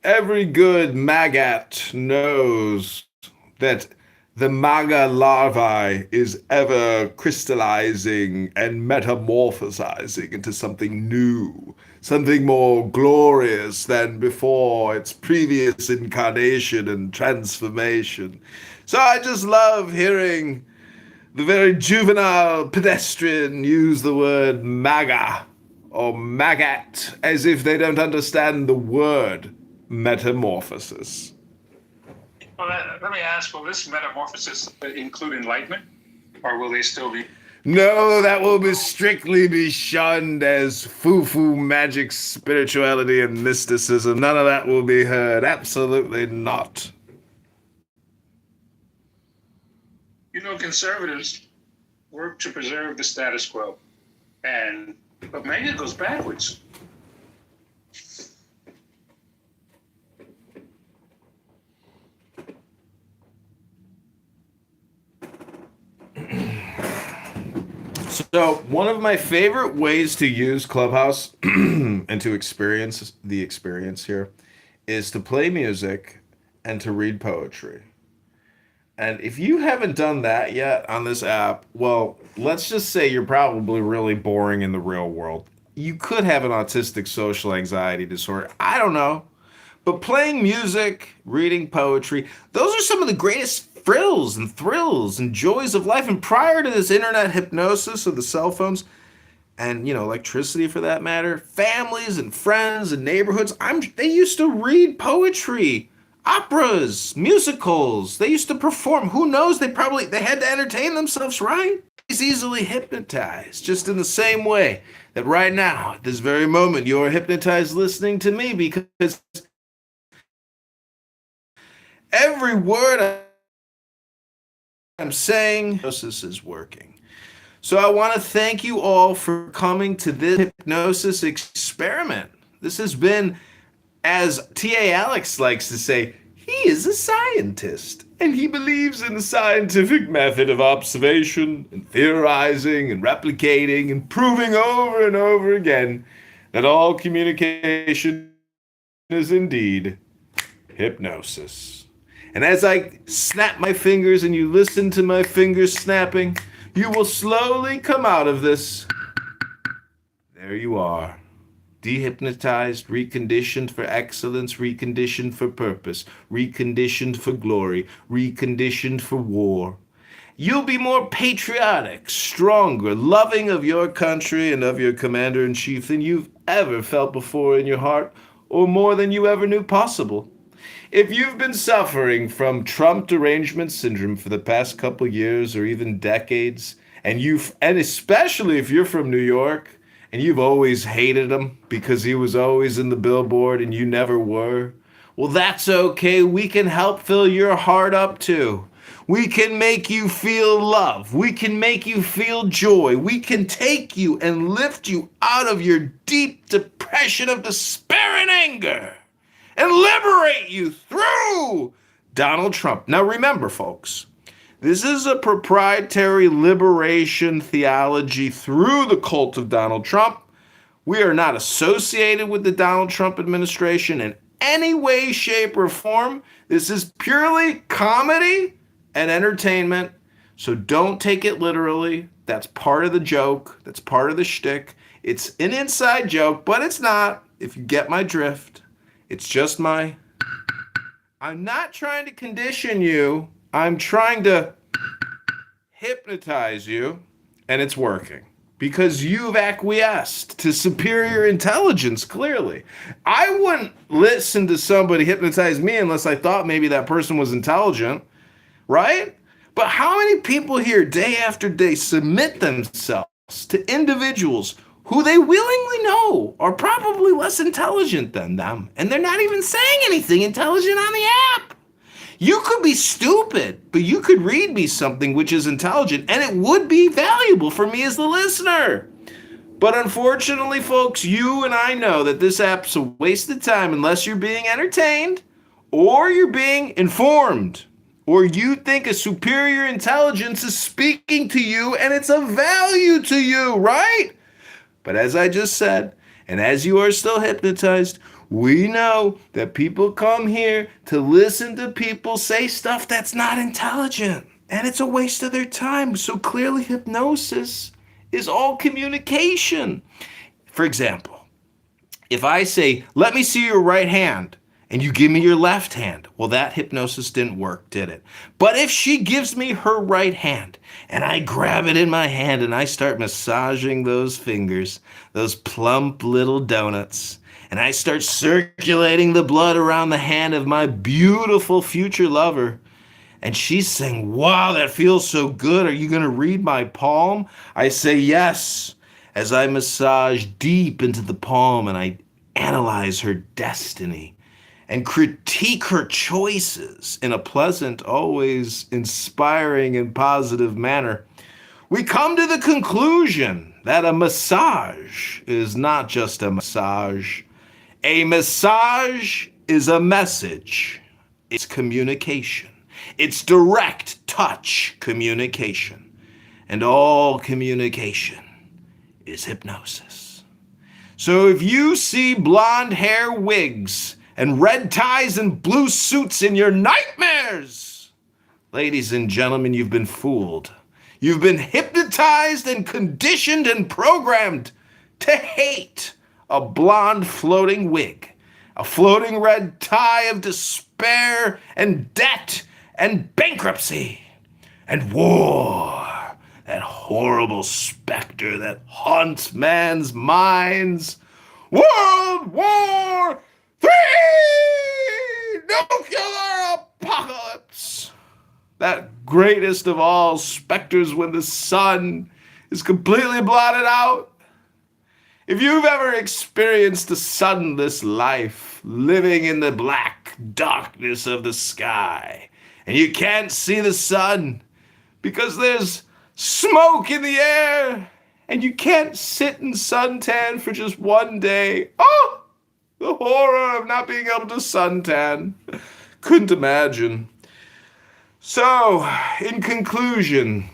Every good maggot knows that the MAGA larvae is ever crystallizing and metamorphosizing into something new, something more glorious than before its previous incarnation and transformation. So I just love hearing the very juvenile pedestrian use the word MAGA or maggot as if they don't understand the word metamorphosis. Well, let me ask, will this metamorphosis include enlightenment, or will they still be? No, that will be strictly be shunned as foo-foo magic spirituality and mysticism. None of that will be heard. Absolutely not. Conservatives work to preserve the status quo, but maybe it goes backwards. So one of my favorite ways to use Clubhouse and to experience the experience here is to play music and to read poetry. And if you haven't done that yet on this app, well, let's just say you're probably really boring in the real world. You could have an autistic social anxiety disorder. I don't know. But playing music, reading poetry, those are some of the greatest thrills and joys of life. And prior to this internet hypnosis of the cell phones and, electricity for that matter, families and friends and neighborhoods, they used to read poetry, operas, musicals. They used to perform. Who knows? They had to entertain themselves, right? He's easily hypnotized, just in the same way that right now, at this very moment, you're hypnotized listening to me because every word I'm saying, hypnosis is working. So I want to thank you all for coming to this hypnosis experiment. This has been, as T.A. Alex likes to say, he is a scientist, and he believes in the scientific method of observation and theorizing and replicating and proving over and over again that all communication is indeed hypnosis. And as I snap my fingers and you listen to my fingers snapping, you will slowly come out of this. There you are. Dehypnotized, reconditioned for excellence, reconditioned for purpose, reconditioned for glory, reconditioned for war. You'll be more patriotic, stronger, loving of your country and of your commander-in-chief than you've ever felt before in your heart, or more than you ever knew possible. If you've been suffering from Trump derangement syndrome for the past couple years or even decades, and especially if you're from New York and you've always hated him because he was always in the billboard and you never were, well, that's okay. We can help fill your heart up too. We can make you feel love. We can make you feel joy. We can take you and lift you out of your deep depression of despair and anger and liberate you through Donald Trump. Now remember, folks, this is a proprietary liberation theology through the cult of Donald Trump. We are not associated with the Donald Trump administration in any way, shape, or form. This is purely comedy and entertainment, so don't take it literally. That's part of the joke. That's part of the shtick. It's an inside joke, but it's not, if you get my drift. It's just I'm not trying to condition you. I'm trying to hypnotize you, and it's working. Because you've acquiesced to superior intelligence, clearly. I wouldn't listen to somebody hypnotize me unless I thought maybe that person was intelligent, right? But how many people here day after day submit themselves to individuals who they willingly know are probably less intelligent than them, and they're not even saying anything intelligent on the app? You could be stupid, but you could read me something which is intelligent, and it would be valuable for me as the listener. But unfortunately, folks, you and I know that this app's a waste of time unless you're being entertained, or you're being informed, or you think a superior intelligence is speaking to you and it's of value to you, right? But as I just said, and as you are still hypnotized, we know that people come here to listen to people say stuff that's not intelligent, and it's a waste of their time. So clearly hypnosis is all communication. For example, if I say, let me see your right hand, and you give me your left hand, well, that hypnosis didn't work, did it? But if she gives me her right hand, and I grab it in my hand and I start massaging those fingers, those plump little donuts, and I start circulating the blood around the hand of my beautiful future lover, and she's saying, wow, that feels so good. Are you going to read my palm? I say yes, as I massage deep into the palm and I analyze her destiny and critique her choices in a pleasant, always inspiring and positive manner. We come to the conclusion that a massage is not just a massage. A massage is a message. It's communication. It's direct touch communication. And all communication is hypnosis. So if you see blonde hair wigs and red ties and blue suits in your nightmares, ladies and gentlemen, you've been fooled. You've been hypnotized and conditioned and programmed to hate a blonde floating wig, a floating red tie of despair and debt and bankruptcy and war, that horrible specter that haunts man's minds. World War III! Nuclear apocalypse! That greatest of all specters when the sun is completely blotted out. If you've ever experienced a sunless life, living in the black darkness of the sky, and you can't see the sun because there's smoke in the air, and you can't sit in suntan for just one day. Oh, the horror of not being able to suntan. Couldn't imagine. So, in conclusion,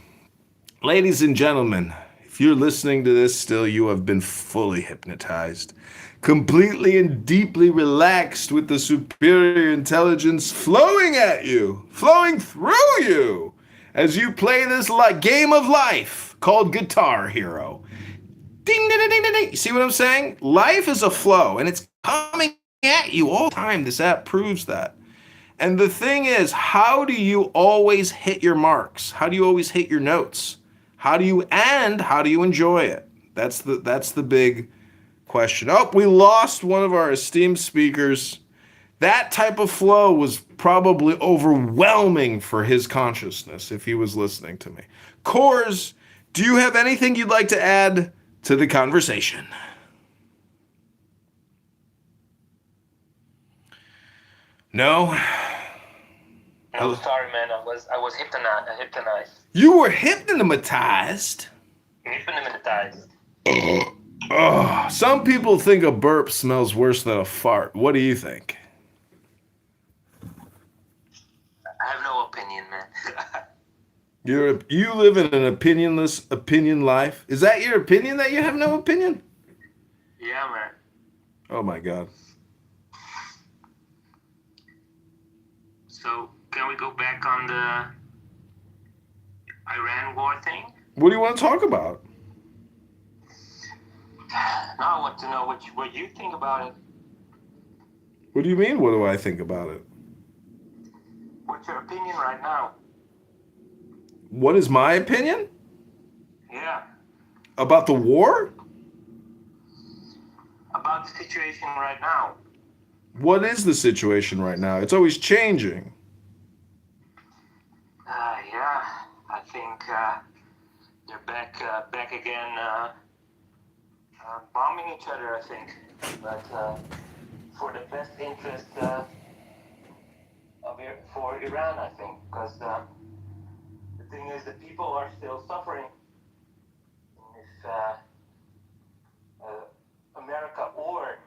ladies and gentlemen, if you're listening to this still, you have been fully hypnotized, completely and deeply relaxed with the superior intelligence flowing at you, flowing through you, as you play this game of life called Guitar Hero. Ding, ding, ding, ding, ding. You see what I'm saying? Life is a flow, and it's coming at you all the time. This app proves that. And the thing is, how do you always hit your marks? How do you always hit your notes? How do you enjoy it? That's the big question. Oh, we lost one of our esteemed speakers. That type of flow was probably overwhelming for his consciousness if he was listening to me. Kors, do you have anything you'd like to add to the conversation? No? No, I'm sorry, man. I was hypnotized. You were hypnotized? Hypnotized. Oh, some people think a burp smells worse than a fart. What do you think? I have no opinion, man. You live in an opinionless opinion life. Is that your opinion that you have no opinion? Yeah, man. Oh my God. So can we go back on the Iran war thing? What do you want to talk about? Now I want to know what you think about it. What do you mean? What do I think about it? What's your opinion right now? What is my opinion? Yeah. About the war? About the situation right now. What is the situation right now? It's always changing. Yeah. I think they're back again, bombing each other. I think, but for the best interest for Iran, I think, because the thing is, the people are still suffering. If America or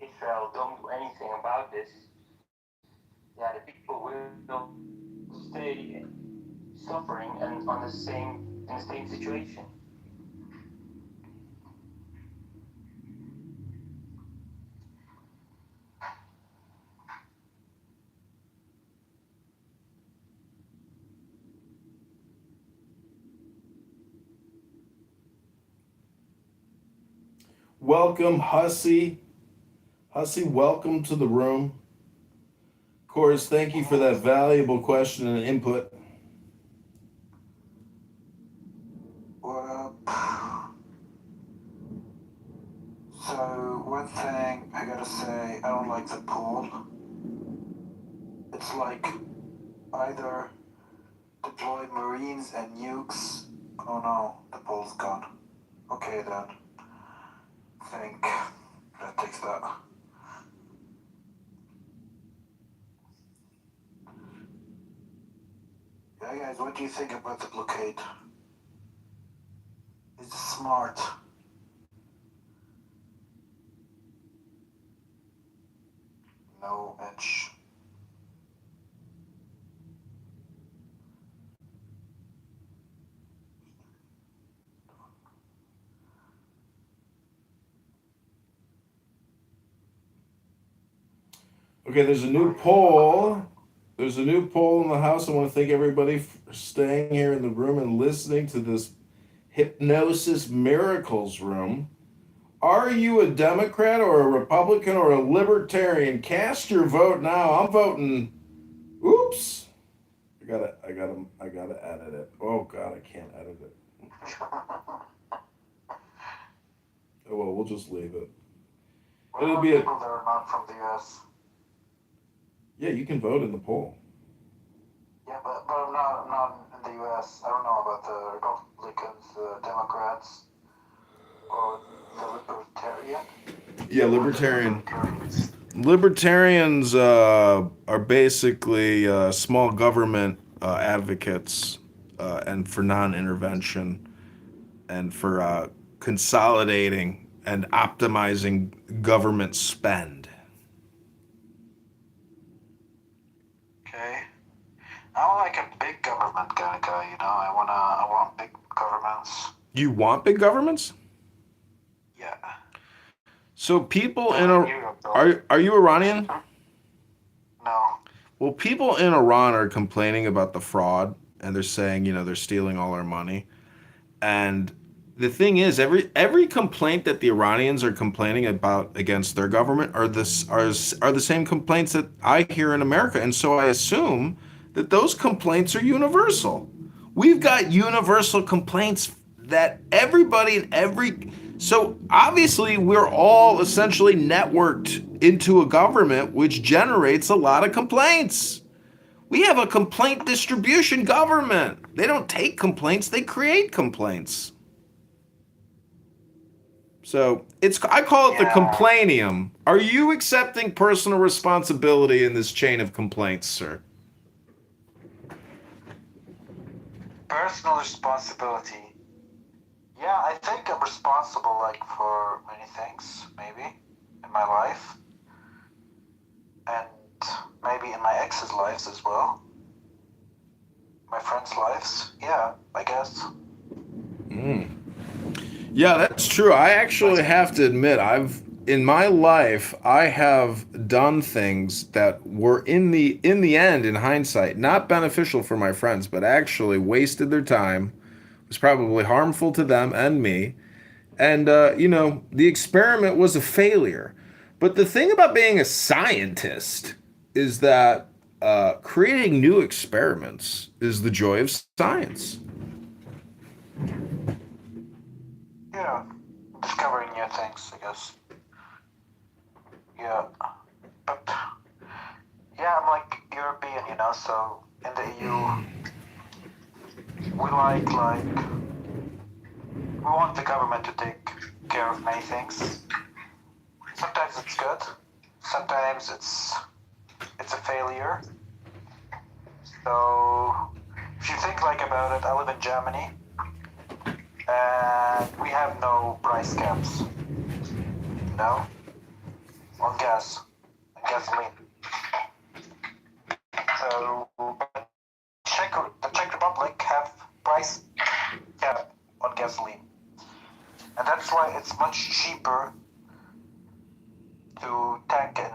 Israel don't do anything about this, yeah, the people will stay suffering and in the same situation. Welcome, Hussy. Hussy, welcome to the room. Of course, thank you for that valuable question and input. What up? So, one thing I gotta say, I don't like the pool. It's like either deploy Marines and nukes. Oh no, the pool's gone. Okay then. I think that takes that. Yeah, guys, what do you think about the blockade? Is it smart? No edge. Okay, there's a new poll. There's a new poll in the house. I want to thank everybody for staying here in the room and listening to this Hypnosis Miracles room. Are you a Democrat or a Republican or a Libertarian? Cast your vote now. I'm voting. Oops. I gotta edit it. Oh God, I can't edit it. Oh well, we'll just leave it. It'll be people that are not from the US. Yeah, you can vote in the poll. Yeah, but I'm not in the US. I don't know about the Republicans, the Democrats, or the Libertarian. Yeah, Libertarian. Libertarians are basically small government advocates and for non-intervention and for consolidating and optimizing government spend. Okay. I'm like a big government kind of guy, you know. I want big governments. You want big governments? Yeah. So people in are you Iranian? No. Well, people in Iran are complaining about the fraud, and they're saying, they're stealing all our money. And the thing is, every complaint that the Iranians are complaining about against their government are the same complaints that I hear in America. And so I assume that those complaints are universal. We've got universal complaints that everybody so obviously we're all essentially networked into a government which generates a lot of complaints. We have a complaint distribution government. They don't take complaints, they create complaints. So I call it the complainium. Are you accepting personal responsibility in this chain of complaints, sir? Personal responsibility. Yeah, I think I'm responsible like for many things, maybe, in my life. And maybe in my ex's lives as well. My friends' lives. Yeah, I guess. Yeah, that's true. I actually have to admit, in my life, I have done things that were in the end, in hindsight, not beneficial for my friends, but actually wasted their time, was probably harmful to them and me. And the experiment was a failure. But the thing about being a scientist is that creating new experiments is the joy of science. Yeah, discovering new things, I guess. Yeah, but yeah, I'm like European, so in the EU, we we want the government to take care of many things. Sometimes it's good, sometimes it's a failure. So if you think like about it, I live in Germany, and we have no price caps, on gas and gasoline. So the Czech Republic have price cap on gasoline, and that's why it's much cheaper to tank in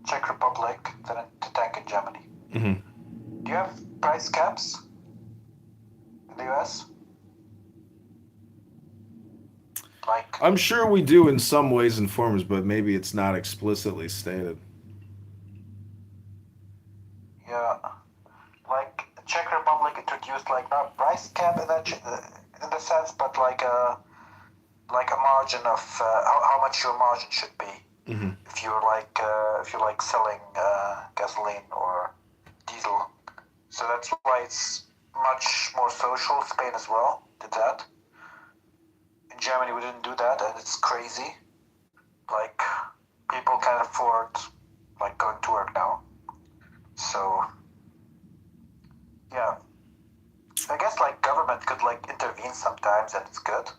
Czech Republic than to tank in Germany. Do you have price caps in the US? I'm sure we do in some ways and forms, but maybe it's not explicitly stated. Yeah, like the Czech Republic introduced like not price cap in the sense, but like a margin of how much your margin should be if you're like selling gasoline or diesel. So that's why it's much more social. Spain as well did that. In Germany we didn't do that, and it's crazy. Like people can't afford like going to work now. So yeah, I guess like government could like intervene sometimes, and it's good,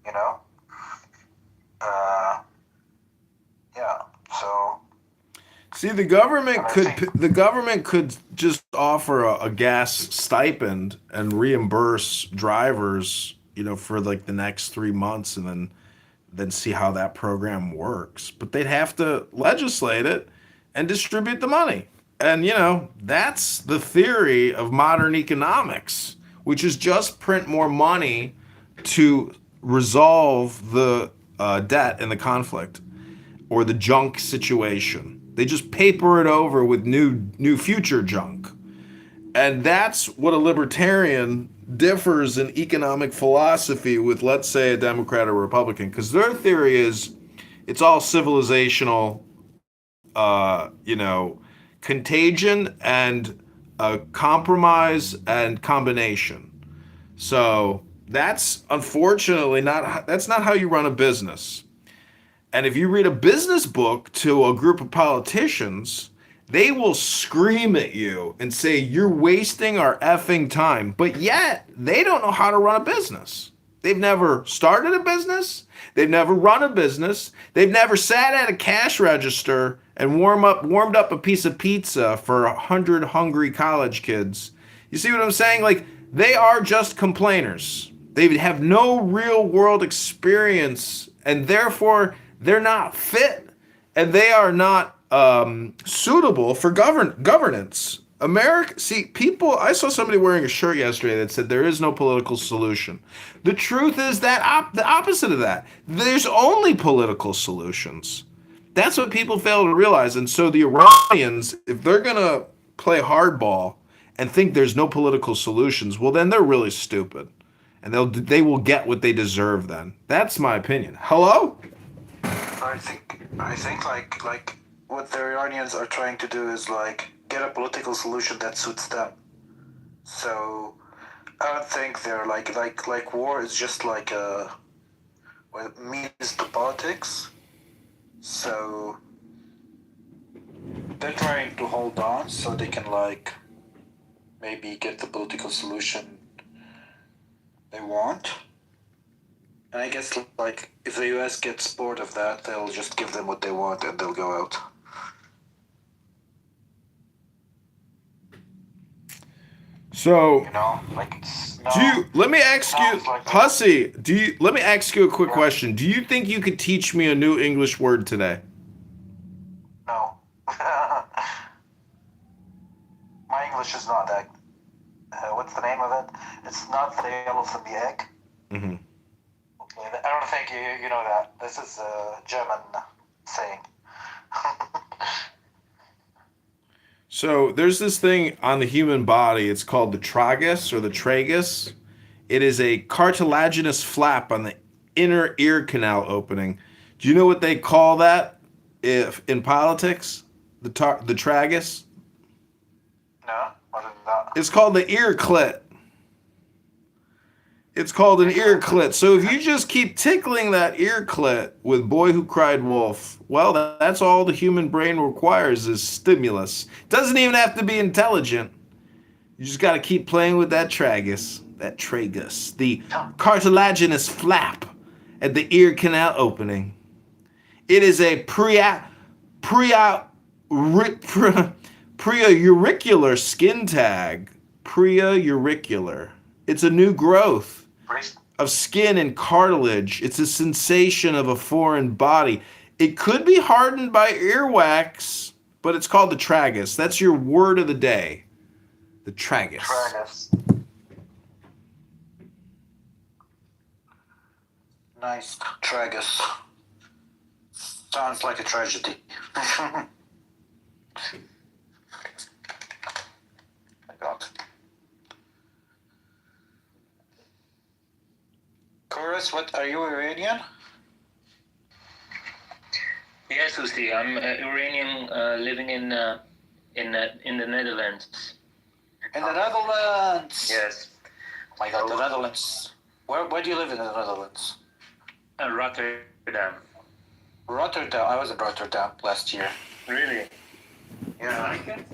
you know. Yeah. So. See, the government could just offer a gas stipend and reimburse drivers, for like the next 3 months, and then see how that program works. But they'd have to legislate it and distribute the money. And that's the theory of modern economics, which is just print more money to resolve the debt and the conflict or the junk situation. They just paper it over with new future junk. And that's what a libertarian differs in economic philosophy with, let's say, a Democrat or Republican, because their theory is it's all civilizational, contagion and compromise and combination. So that's unfortunately that's not how you run a business. And if you read a business book to a group of politicians, they will scream at you and say, you're wasting our effing time. But yet, they don't know how to run a business. They've never started a business. They've never run a business. They've never sat at a cash register and warmed up a piece of pizza for 100 hungry college kids. You see what I'm saying? Like, they are just complainers. They have no real world experience, and therefore they're not fit, and they are not suitable for governance. I saw somebody wearing a shirt yesterday that said there is no political solution. The truth is that the opposite of that. There's only political solutions. That's what people fail to realize. And so the Iranians, if they're going to play hardball and think there's no political solutions, well, then they're really stupid. And they will get what they deserve then. That's my opinion. Hello? I think like what the Iranians are trying to do is like get a political solution that suits them. So I don't think they're like war is just like a means to politics. So they're trying to hold on so they can like maybe get the political solution they want. And I guess, like, if the US gets bored of that, they'll just give them what they want and they'll go out. So, You know, like it's do you, let me ask you, like Hussey, let me ask you a quick question. Do you think you could teach me a new English word today? no. My English is not that. What's the name of it? It's not the yellow from the egg. Mm-hmm. Okay, I don't think you know that. This is a German saying. So there's this thing on the human body. It's called the tragus or the tragus. It is a cartilaginous flap on the inner ear canal opening. Do you know what they call that if in politics? The tragus? No, what is that? It's called the ear clit. It's called an ear clit. So if you just keep tickling that ear clit with Boy Who Cried Wolf, well, that's all the human brain requires is stimulus. Doesn't even have to be intelligent. You just got to keep playing with that tragus, the cartilaginous flap at the ear canal opening. It is a preauricular skin tag. Preauricular. It's a new growth of skin and cartilage. It's a sensation of a foreign body. It could be hardened by earwax, but it's called the tragus. That's your word of the day. The tragus. Tragus. Nice. Tragus. Sounds like a tragedy. I got. Chorus, what are you Iranian? Yes, Usti, I'm Iranian, living in the Netherlands. In the Netherlands. Yes. Oh my God, the Netherlands. Where do you live in the Netherlands? Rotterdam. Rotterdam. I was in Rotterdam last year. Really? Yeah. Like it?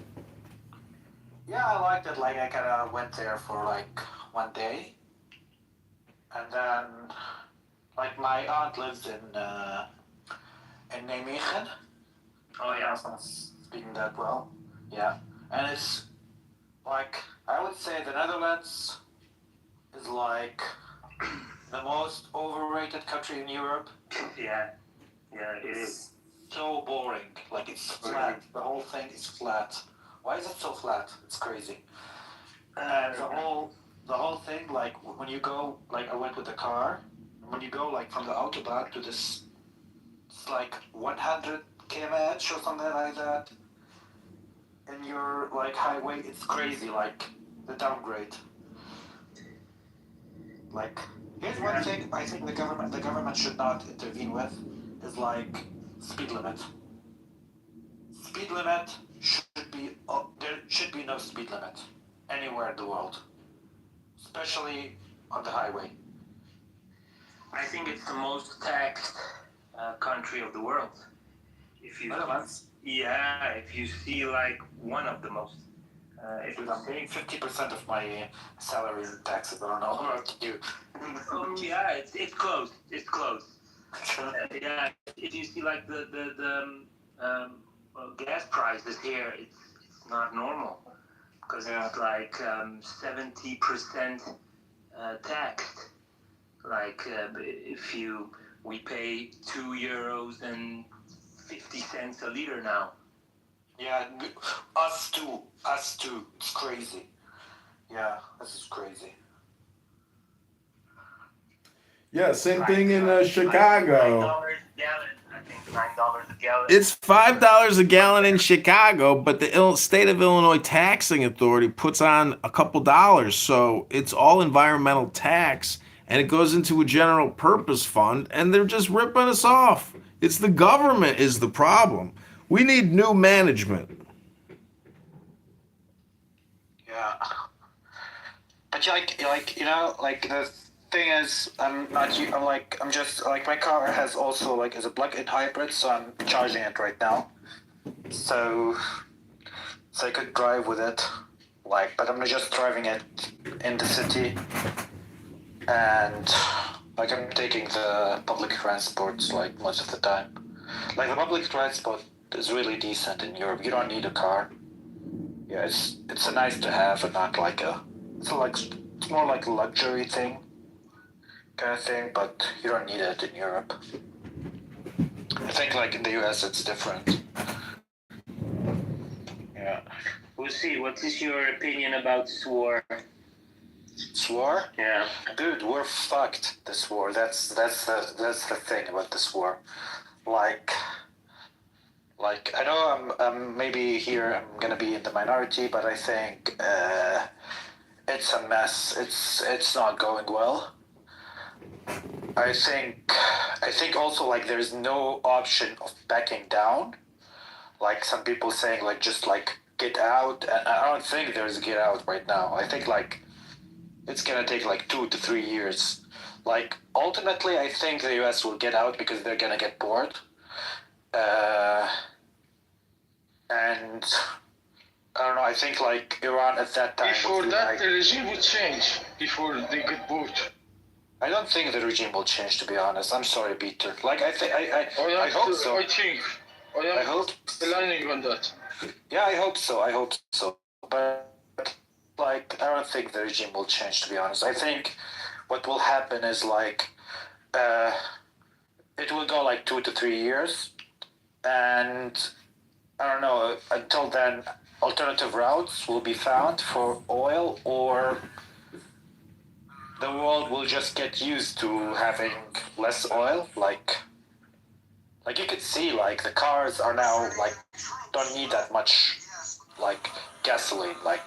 Yeah, I liked it. Like I kind of went there for like one day, and then like my aunt lives in Nijmegen. Oh yeah. I'm not speaking that well. Yeah, and it's like I would say the Netherlands is like the most overrated country in Europe. Yeah. Yeah, it is. So boring. Like it's flat. The whole thing is flat. Why is it so flat? It's crazy. And the whole thing, like when you go, like I went with the car. When you go like from the autobahn to this, it's like 100 km/h or something like that. And your like highway, it's crazy. Like the downgrade. Like here's one thing I think the government should not intervene with is like speed limit. Speed limit should be there should be no speed limit anywhere in the world, especially on the highway. I think it's the most taxed country of the world. If you if you see like one of the most. If I'm paying 50% of my salary in taxes, I don't know what to do. Yeah, it's close. It's close. Yeah, if you see like the gas prices here, it's not normal because it's like 70% taxed. Like if we pay €2.50 a liter now. Yeah, us too. It's crazy. Yeah, this is crazy. Yeah, same thing in Chicago. $9 a gallon. I think $9 a gallon. It's $5 a gallon in Chicago, but the state of Illinois taxing authority puts on a couple dollars, so it's all environmental tax, and it goes into a general purpose fund, and they're just ripping us off. It's the government is the problem. We need new management. Yeah, but like you know, like the thing is, I'm just like my car has also like is a plug-in hybrid, so I'm charging it right now. So I could drive with it, like, but I'm just driving it in the city. and like I'm taking the public transport like most of the time. Like the public transport is really decent in Europe. You don't need a car. Yeah, it's a nice to have, and not like a. It's more like a luxury thing, kind of thing. But you don't need it in Europe. I think like in the US it's different. Yeah. We'll see. What is your opinion about this war? This war? Yeah. Dude, we're fucked. This war. That's the thing about this war. Like I know I'm maybe here I'm gonna be in the minority, but I think it's a mess. It's not going well. I think also like there's no option of backing down. Like some people saying like just like get out, and I don't think there's a get out right now. I think like it's gonna take like 2 to 3 years. Like ultimately I think the US will get out because they're gonna get bored. And I don't know, I think like Iran at that time. Before that, the regime would change. Before they get bored. I don't think the regime will change, to be honest. I'm sorry, Peter. Like I hope so. I hope aligning on that. Yeah, I hope so. But like I don't think the regime will change, to be honest. I think what will happen is like it will go like 2 to 3 years, and I don't know, until then alternative routes will be found for oil, or the world will just get used to having less oil. Like you could see like the cars are now like don't need that much like gasoline like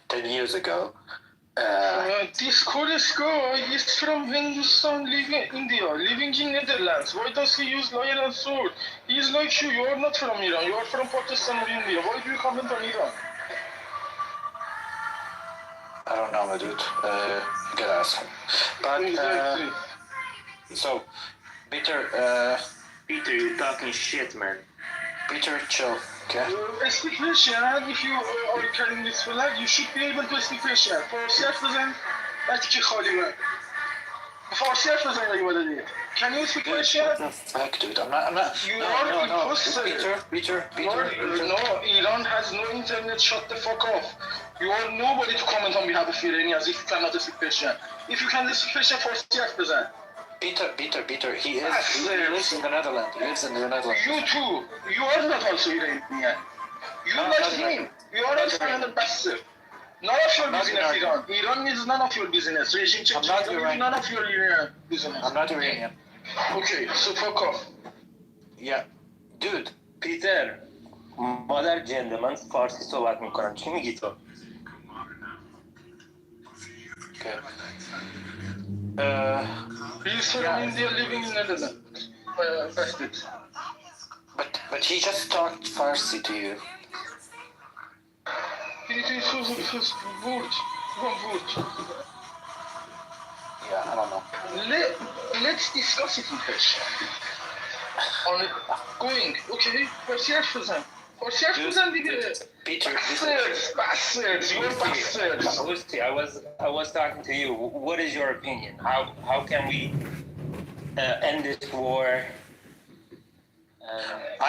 10 years ago. This Kurdish guy is from Hindustan, living India, living in Netherlands. Why does he use lion and sword? He is like you. You are not from Iran. You are from Pakistan or India. Why do you comment on Iran? I don't know, my dude. You can ask him. But so, Peter. Peter, you're talking shit, man. Peter, chill. Okay. Speak Russian. If you are carrying this flag, you should be able to speak Russian. فارسی حرف بزن. بچه خالی من. فارسی حرف بزن اگه بلدی. Can you speak Russian? What the fuck, dude? I'm not. You are imposter. Peter. No, Iran has no internet. Shut the fuck off. You are nobody to comment on behalf of Iranians if you cannot speak Russian. If you can speak Russian, فارسی حرف بزن. Peter, he lives in the Netherlands. You too. You are not also Iranian. You like him. You are also another bastard. None of your business, Iran. Iran is none of your business. Regime change is none of your business. I'm not Iranian. Okay, so fuck off. Yeah. Dude. پیتر مادر جنده من فارسی صحبت میکنم چی میگی تو؟ Okay. He's from India living in Netherlands. That's it. But he just talked Farsi to you. It is word. One word. Yeah, I don't know. Let's discuss it in Persian. On going, okay? فارسی حرف بزن. فارسی حرف بزن دیگه. Peter, bastards, you're bastards. I was talking to you. What is your opinion? How can we end this war?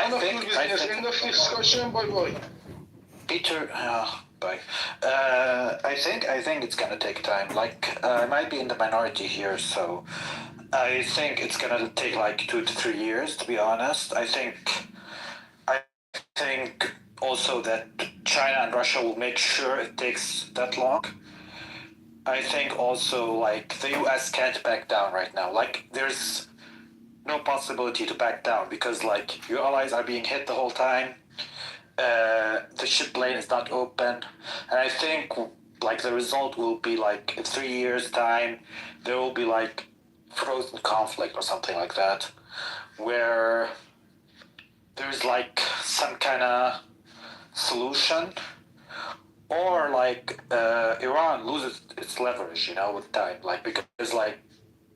End of discussion. Bye. Peter, bye. I think it's gonna take time. Like I might be in the minority here, so I think it's gonna take like 2 to 3 years. To be honest, I think also that China and Russia will make sure it takes that long. I think also like the US can't back down right now. Like there's no possibility to back down because like your allies are being hit the whole time. The ship lane is not open, and I think like the result will be like in 3 years' time there will be like frozen conflict or something like that, where there's like some kind of solution, or like Iran loses its leverage, with time, like because like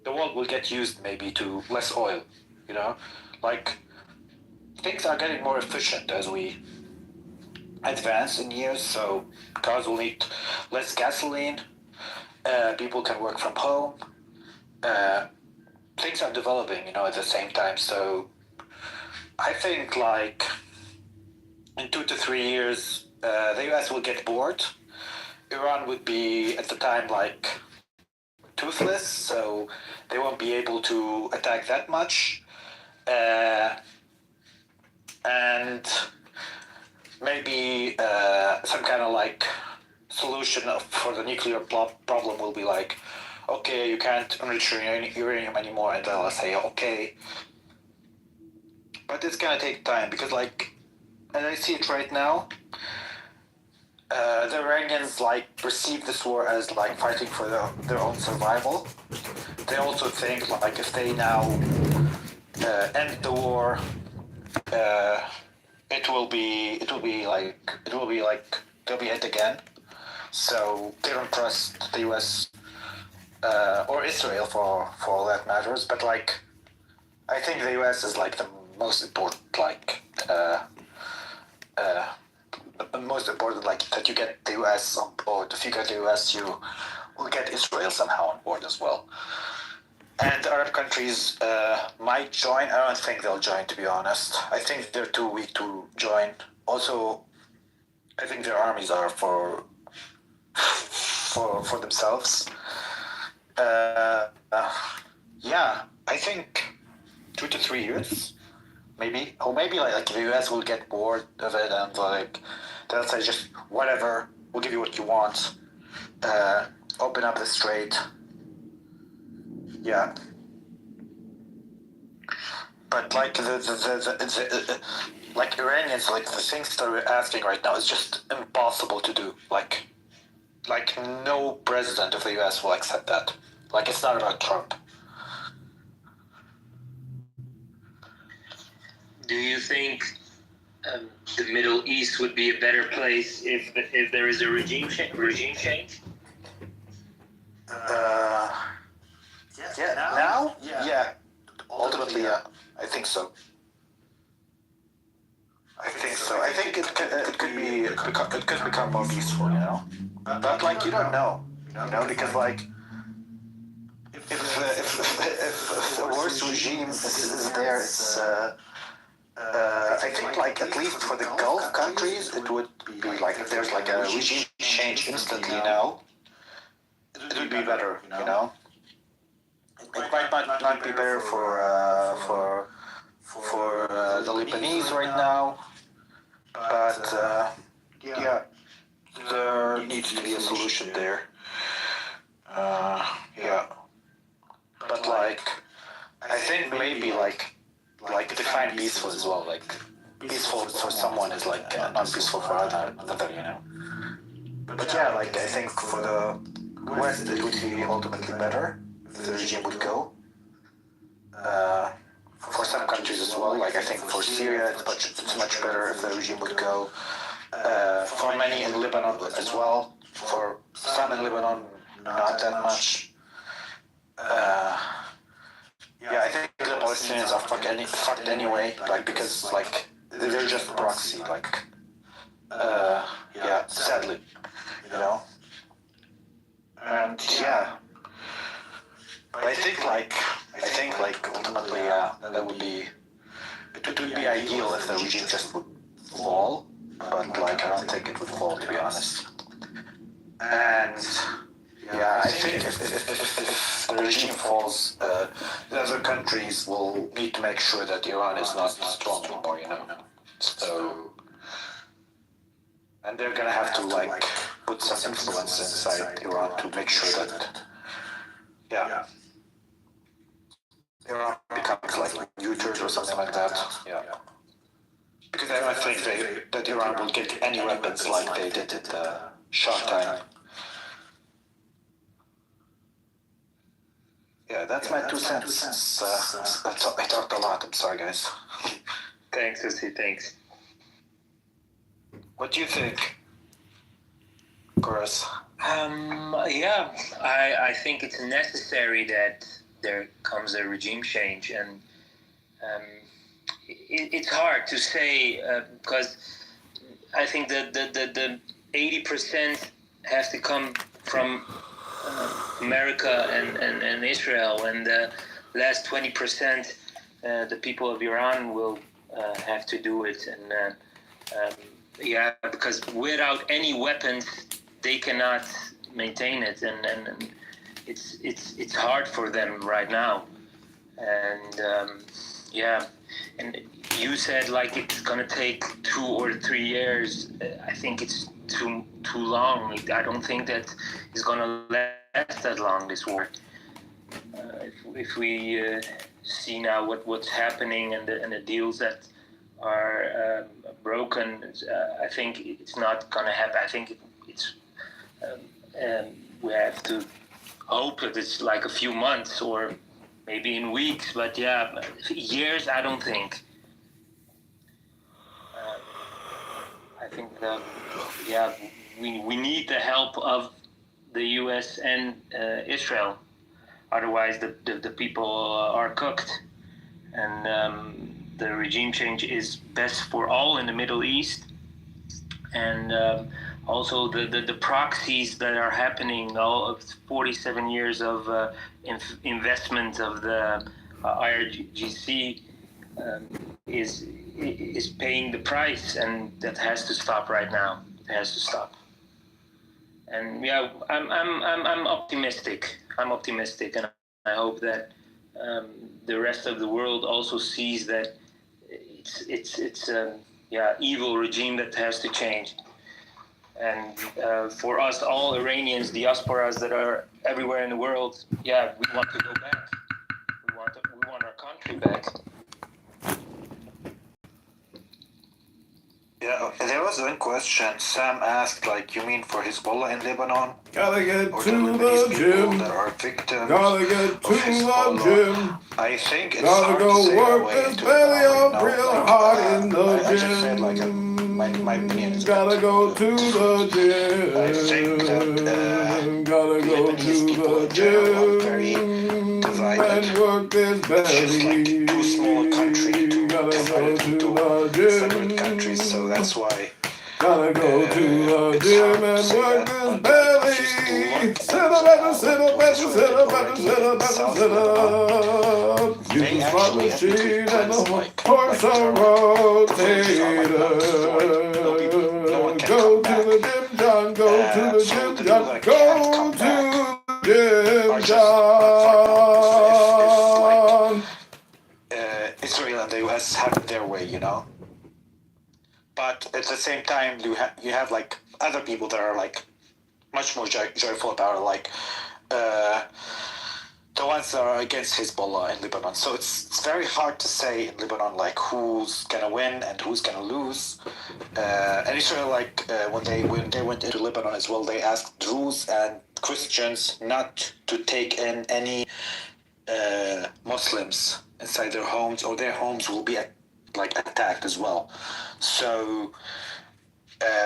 the world will get used maybe to less oil, like things are getting more efficient as we advance in years, so cars will need less gasoline, People can work from home. Things are developing, at the same time. So I think like in 2 to 3 years, the US will get bored. Iran would be at the time like toothless, so they won't be able to attack that much. And maybe some kind of like solution for the nuclear problem will be like, okay, you can't enrich uranium anymore, and they'll say, okay. But it's gonna take time because, like, as I see it right now, the Iranians like perceive this war as like fighting for their own survival. They also think like if they now end the war, it will be like they'll be hit again. So they don't trust the US or Israel for all that matters. But like, I think the US is like the most important the most important that you get the US on board. If you get the US, you will get Israel somehow on board as well. And the Arab countries might join. I don't think they'll join, to be honest. I think they're too weak to join. Also, I think their armies are for themselves. Yeah, I think 2 to 3 years, maybe. Or maybe like the US will get bored of it and like they'll say just whatever, we'll give you what you want. Open up the strait. Yeah. But like the like Iranians, like the things that we're asking right now is just impossible to do. Like no president of the US will accept that. Like it's not about Trump. Do you think the Middle East would be a better place if there is a regime change? Yeah. Now? Yeah. Ultimately, yeah. I think so. I think it could become more peaceful, But like you don't know, because like if the worst regime is there, it's I think like at least for the Gulf countries, it would be like if there's like a regime change instantly now, it would be better, It might not be better for the Lebanese right now, but yeah, there needs to be a solution there. Yeah, but like I think maybe like define peaceful as well. Like peaceful for someone is like not peaceful for another, But yeah, like I think for the West it would be ultimately better if the regime would go. For some countries as well, like I think for Syria it's much better if the regime would go. For many in Lebanon as well. For some in Lebanon, not that much. Yeah, I think the Palestinians are fucked anyway, like because like they're just proxy, like yeah, sadly, And yeah, but I think like ultimately, yeah, it would be ideal if the regime just would fall, but like I don't think it would fall, to be honest. And yeah, I think if the regime falls, the other countries will need to make sure that Iran is not strong anymore, So, and they're gonna have to like put some influence inside Iran to make sure that, yeah, Iran becomes like neutered or something like that. Yeah. Because I don't think that Iran will get any weapons like they did at the Shah time. Yeah, that's my 2 cents. I talked a lot. I'm sorry, guys. Thanks, Susie. Thanks. What do you think, Chris? Yeah, I think it's necessary that there comes a regime change, and it's hard to say because I think the 80% has to come from America and Israel, and the last 20%, the people of Iran will have to do it. And yeah, because without any weapons, they cannot maintain it, and it's hard for them right now. And yeah, and you said like it's gonna take 2 or 3 years. I think it's too long. I don't think that it's gonna last that long, this war. If we see now what's happening and the deals that are broken, I think it's not gonna happen. I think it's we have to hope that it's like a few months or maybe in weeks, but yeah, years I don't think. I think yeah, we need the help of the U.S. and Israel. Otherwise, the people are cooked, and the regime change is best for all in the Middle East, and also the proxies that are happening. All of 47 years of investment of the IRGC is paying the price, and that has to stop right now. It has to stop. And yeah, I'm optimistic. I'm optimistic, and I hope that the rest of the world also sees that it's yeah, evil regime that has to change. And for us, all Iranians, diasporas that are everywhere in the world, yeah, we want to go back. We want our country back. Yeah, there was one question. Sam asked, like, you mean for Hezbollah in Lebanon? Gotta get or to the Lebanese the people gym. that are victims Gotta get of to the Hezbollah? gym. I think it's Gotta hard to go say that work way this into belly it up real hard in the I gym. just said, like, my opinion is Gotta go to the gym. I think that gotta go to the gym and work this belly. too small a country to Gotta divide go to into separate countries, so that's why. Gotta go to the gym and work this belly. Sit up at the sit up at the sit up at the sit up at the sit up. Use the slot machine and the horse are rotator. Go to the gym, John. Go to the gym, John. Go to the gym, John. Israel and the US have it their way, you know. But at the same time, you have like other people that are like much more joyful about it, like the ones that are against Hezbollah in Lebanon. So it's very hard to say in Lebanon like who's gonna win and who's gonna lose. And Israel, like when they went into Lebanon as well, they asked Druze and Christians not to take in any Muslims inside their homes, or their homes will be attacked as well. So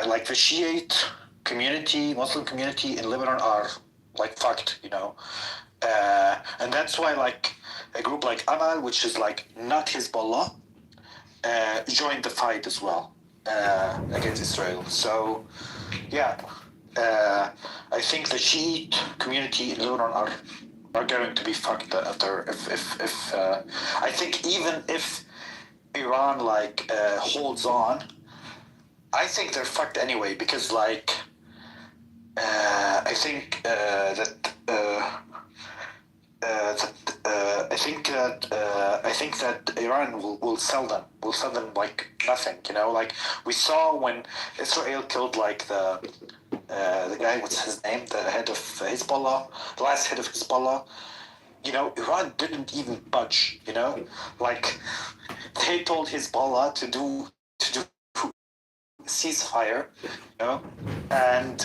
like the Shiite community, Muslim community in Lebanon are like fucked, you know. And that's why like a group like Amal, which is like not Hezbollah, joined the fight as well against Israel. So yeah, I think the Shiite community in Lebanon are going to be fucked after if I think even if Iran like holds on, I think they're fucked anyway, because like I think I think that Iran will sell them like nothing, you know. Like we saw when Israel killed like the guy, what's his name, the head of Hezbollah, the last head of Hezbollah. You know, Iran didn't even budge, you know. Like they told Hezbollah to do ceasefire, you know, and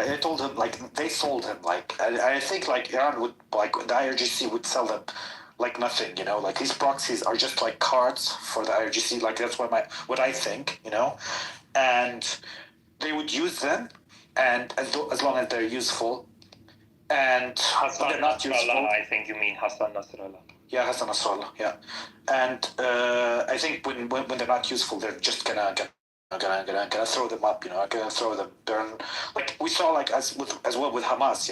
they told him, like, they sold him, like, I think like Iran would, like, the IRGC would sell them like nothing, you know. Like these proxies are just like cards for the IRGC, like that's what I think, you know. And they would use them, and as long as they're useful, and they're not useful. I think you mean Hassan Nasrallah. Yeah, Hassan Nasrallah, yeah. And I think when they're not useful, they're just gonna gonna throw them up, gonna throw them, burn. Like we saw, like as well with Hamas,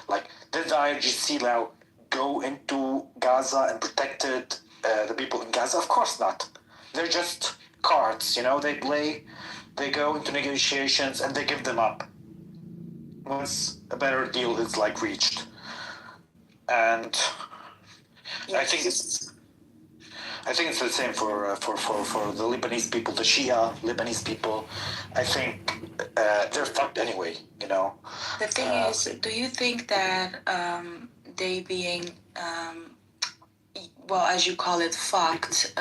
like did the IRGC now go into Gaza and protected the people in Gaza? Of course not. They're just cards, they go into negotiations and they give them up once a better deal is like reached. And I think it's the same for the Lebanese people, the Shia Lebanese people. I think they're fucked anyway, The thing is, do you think that they being, well, as you call it, fucked,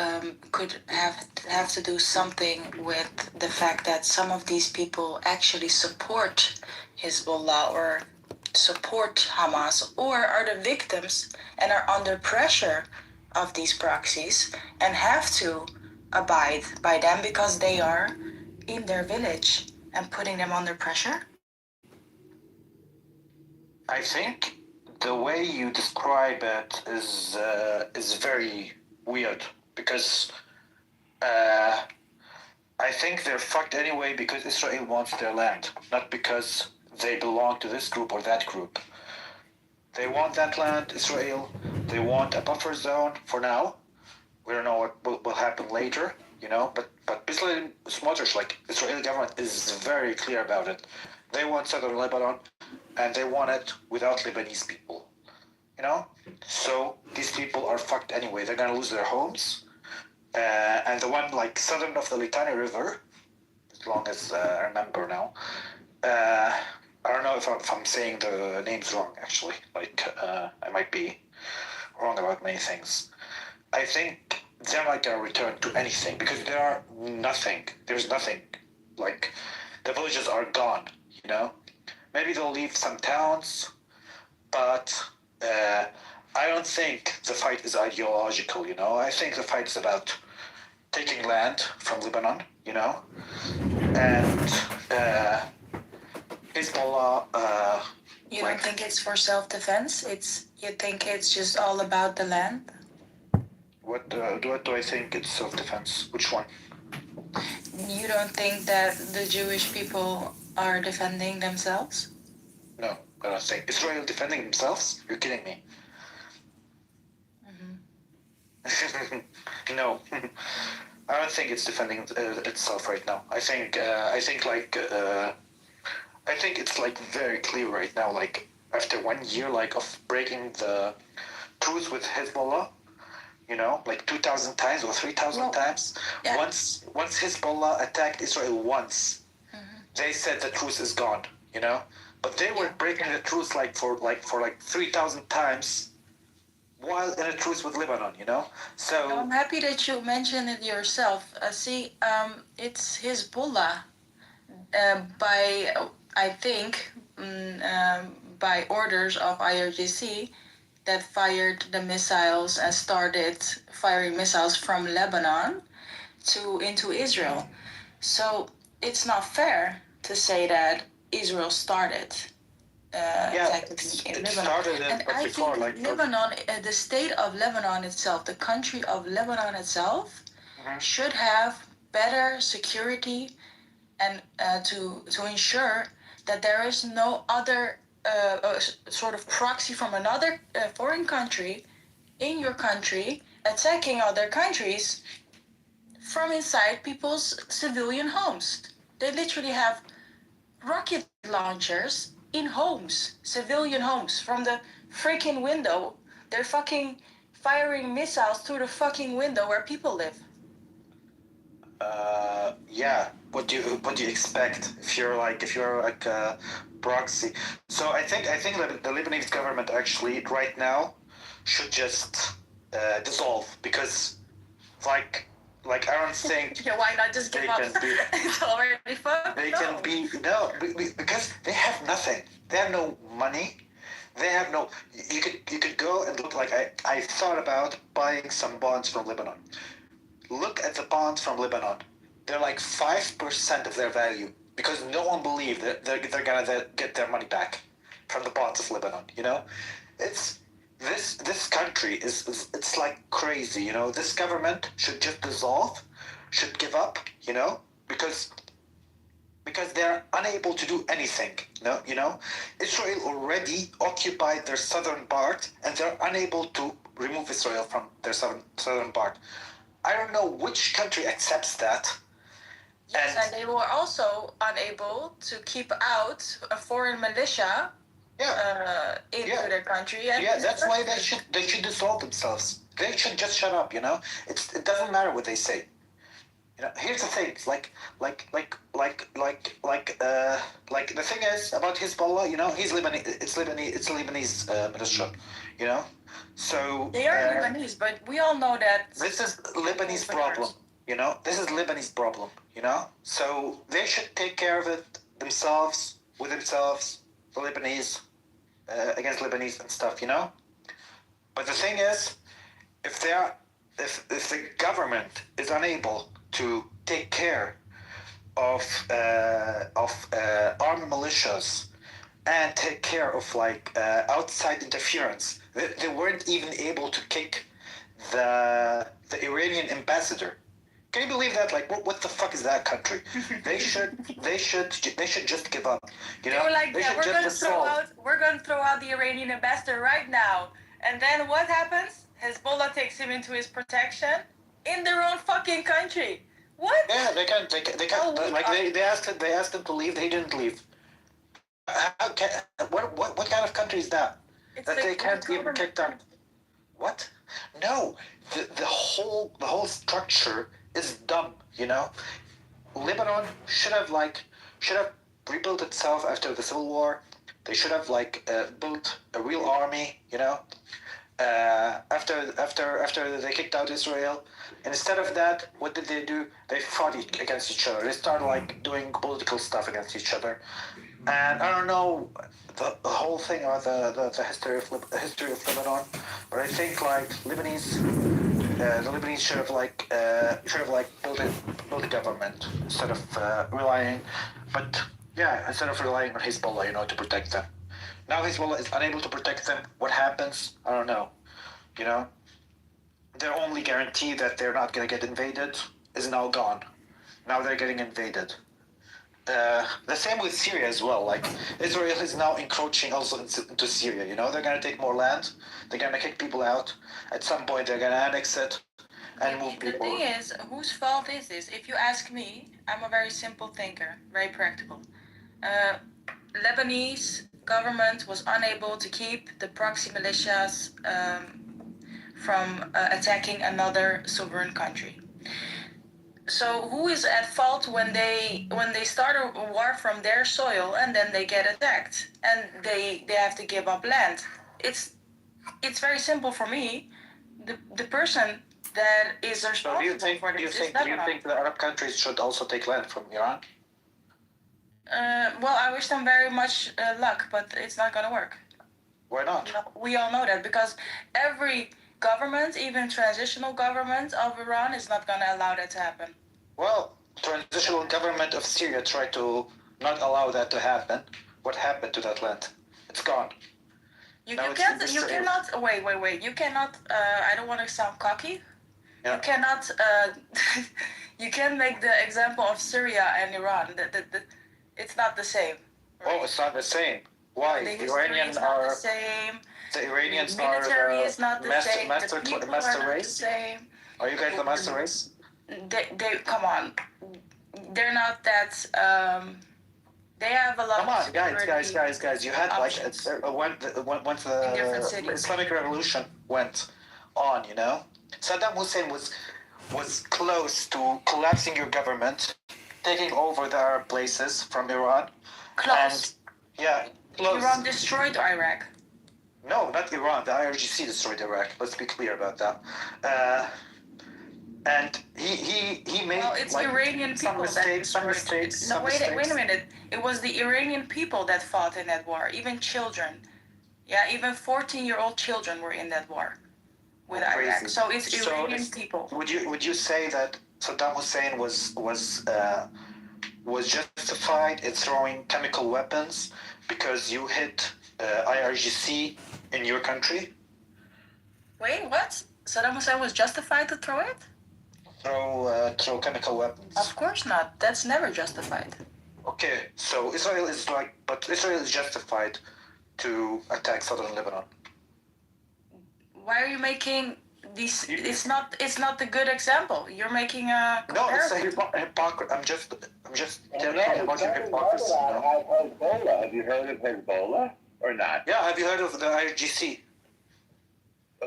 could have to do something with the fact that some of these people actually support Hezbollah or support Hamas, or are the victims and are under pressure of these proxies and have to abide by them because they are in their village and putting them under pressure? I think the way you describe it is very weird because I think they're fucked anyway because Israel wants their land, not because they belong to this group or that group. They want that land, Israel. They want a buffer zone for now. We don't know what will happen later, But Bezalel Smotrich, like Israeli government, is very clear about it. They want southern Lebanon, and they want it without Lebanese people, So these people are fucked anyway. They're gonna lose their homes, and the one like southern of the Litani River, as long as I remember now. I don't know if I'm saying the names wrong, actually. I might be wrong about many things. I think they're not going to return to anything because there's nothing. Like, the villages are gone, Maybe they'll leave some towns, but I don't think the fight is ideological, I think the fight is about taking land from Lebanon, and Hezbollah. You don't think it's for self-defense? You think it's just all about the land? What do I think it's self-defense? Which one? You don't think that the Jewish people are defending themselves? No, I don't think. Israel defending themselves? You're kidding me. No. I don't think it's defending itself right now. I think it's like very clear right now, like after 1 year of breaking the truce with Hezbollah, like 2,000 times or 3,000 times. Yeah. Once Hezbollah attacked Israel once, they said the truce is gone, But they were breaking the truce for 3,000 times while in a truce with Lebanon, So I'm happy that you mentioned it yourself. It's Hezbollah by orders of IRGC that fired the missiles and started firing missiles from Lebanon into Israel. So it's not fair to say that Israel started attacking Lebanon. And I think Lebanon, the state of Lebanon itself, the country of Lebanon itself, should have better security and to ensure that there is no other sort of proxy from another foreign country in your country attacking other countries from inside people's civilian homes. They literally have rocket launchers in homes, civilian homes, from the freaking window. They're fucking firing missiles through the fucking window where people live. Yeah. What do you expect if you're like a proxy? So I think that the Lebanese government actually right now should just dissolve because I don't think why not just give up? It's already fucked. Because they have nothing. They have no money. They have no. You could go and look. I thought about buying some bonds from Lebanon. Look at the bonds from Lebanon. They're like 5% of their value because no one believes that they're gonna get their money back from the bonds of Lebanon. It's this country it's like crazy. This government should just dissolve, should give up. because they're unable to do anything. No, Israel already occupied their southern part, and they're unable to remove Israel from their southern part. I don't know which country accepts that. Yes, and they were also unable to keep out a foreign militia into their country. And That's why they should dissolve themselves. They should just shut up. It doesn't matter what they say. Here's the thing. Like the thing is about Hezbollah. He's Lebanese. It's Lebanese militia. So they are Lebanese, but we all know that this is Lebanese problem. This is Lebanese problem. So they should take care of it themselves, with themselves, the Lebanese, against Lebanese and stuff. But the thing is, if the government is unable to take care of armed militias and take care of outside interference, they weren't even able to kick the Iranian ambassador. Can you believe that? What the fuck is that country? They should just give up. They were like, we're gonna throw out the Iranian ambassador right now. And then what happens? Hezbollah takes him into his protection in their own fucking country. What? Yeah, they can't. They asked him to leave. They didn't leave. What kind of country is that? That they can't even kick out. What? No, the whole structure is dumb. Lebanon should have rebuilt itself after the civil war. They should have built a real army. After they kicked out Israel. And instead of that, what did they do? They fought against each other. They started doing political stuff against each other. And I don't know the whole thing about the history of Lebanon, but I think the Lebanese should have built a government instead of relying on Hezbollah, to protect them. Now Hezbollah is unable to protect them. What happens? I don't know. Their only guarantee that they're not going to get invaded is now gone. Now they're getting invaded. The same with Syria as well. Israel is now encroaching also into Syria. They're going to take more land. They're going to kick people out. At some point, they're going to annex it and move people. The thing is, whose fault is this? If you ask me, I'm a very simple thinker, very practical. Lebanese government was unable to keep the proxy militias from attacking another sovereign country. So who is at fault when they start a war from their soil and then they get attacked and they have to give up land? It's very simple for me. The person that is responsible for this is Lebanon. Do you think the Arab countries should also take land from Iran? Well, I wish them very much luck, but it's not going to work. Why not? We all know that because every government, even transitional government of Iran, is not going to allow that to happen. Well, transitional government of Syria tried to not allow that to happen. What happened to that land? It's gone. You cannot. Wait. You cannot. I don't want to sound cocky. Yeah. You cannot. You can make the example of Syria and Iran. It's not the same. Right? Oh, it's not the same. Why? The Iranians are the same. The Iranians are the military is not the same. Master the people race? are not the same. Are you guys the master race? They come on. They're not that. They have a lot. Come on, guys! You had once the Islamic Revolution went on, Saddam Hussein was close to collapsing your government, taking over the Arab places from Iran. Close. Close. Iran destroyed Iraq. No, not Iran. The IRGC destroyed Iraq. Let's be clear about that. And he made it's Iranian people some mistakes. Wait a minute. It was the Iranian people that fought in that war. Even children. Yeah, even 14-year-old children were in that war with Iraq. So it's Iranian people. Would you say that Saddam Hussein was justified in throwing chemical weapons because you hit IRGC in your country? Wait, what? Saddam Hussein was justified to throw it? throw chemical weapons. Of course not. That's never justified. Okay, so Israel is justified to attack southern Lebanon. Why are you making these? It's not a good example. You're making a comparison. No, it's a hypocrisy. I'm just telling you about your hypocrisy. Hezbollah. Have you heard of Hezbollah or not? Yeah, have you heard of the IRGC?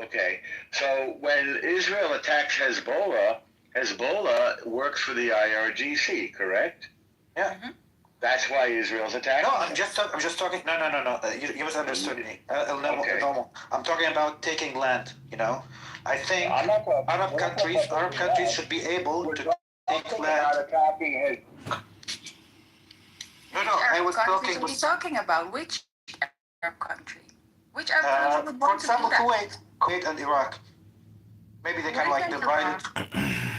Okay, so when Israel attacks Hezbollah, Hezbollah works for the IRGC, correct? Yeah. Mm-hmm. That's why Israel's attacking. No, I'm just talking. No. You misunderstood me. No. I'm talking about taking land. You know, I think Arab countries should be able to take land. No, I was talking. What are you talking about? Which Arab country? Which Arab country would want to do that? For example, Kuwait and Iraq. Maybe they can like divide it.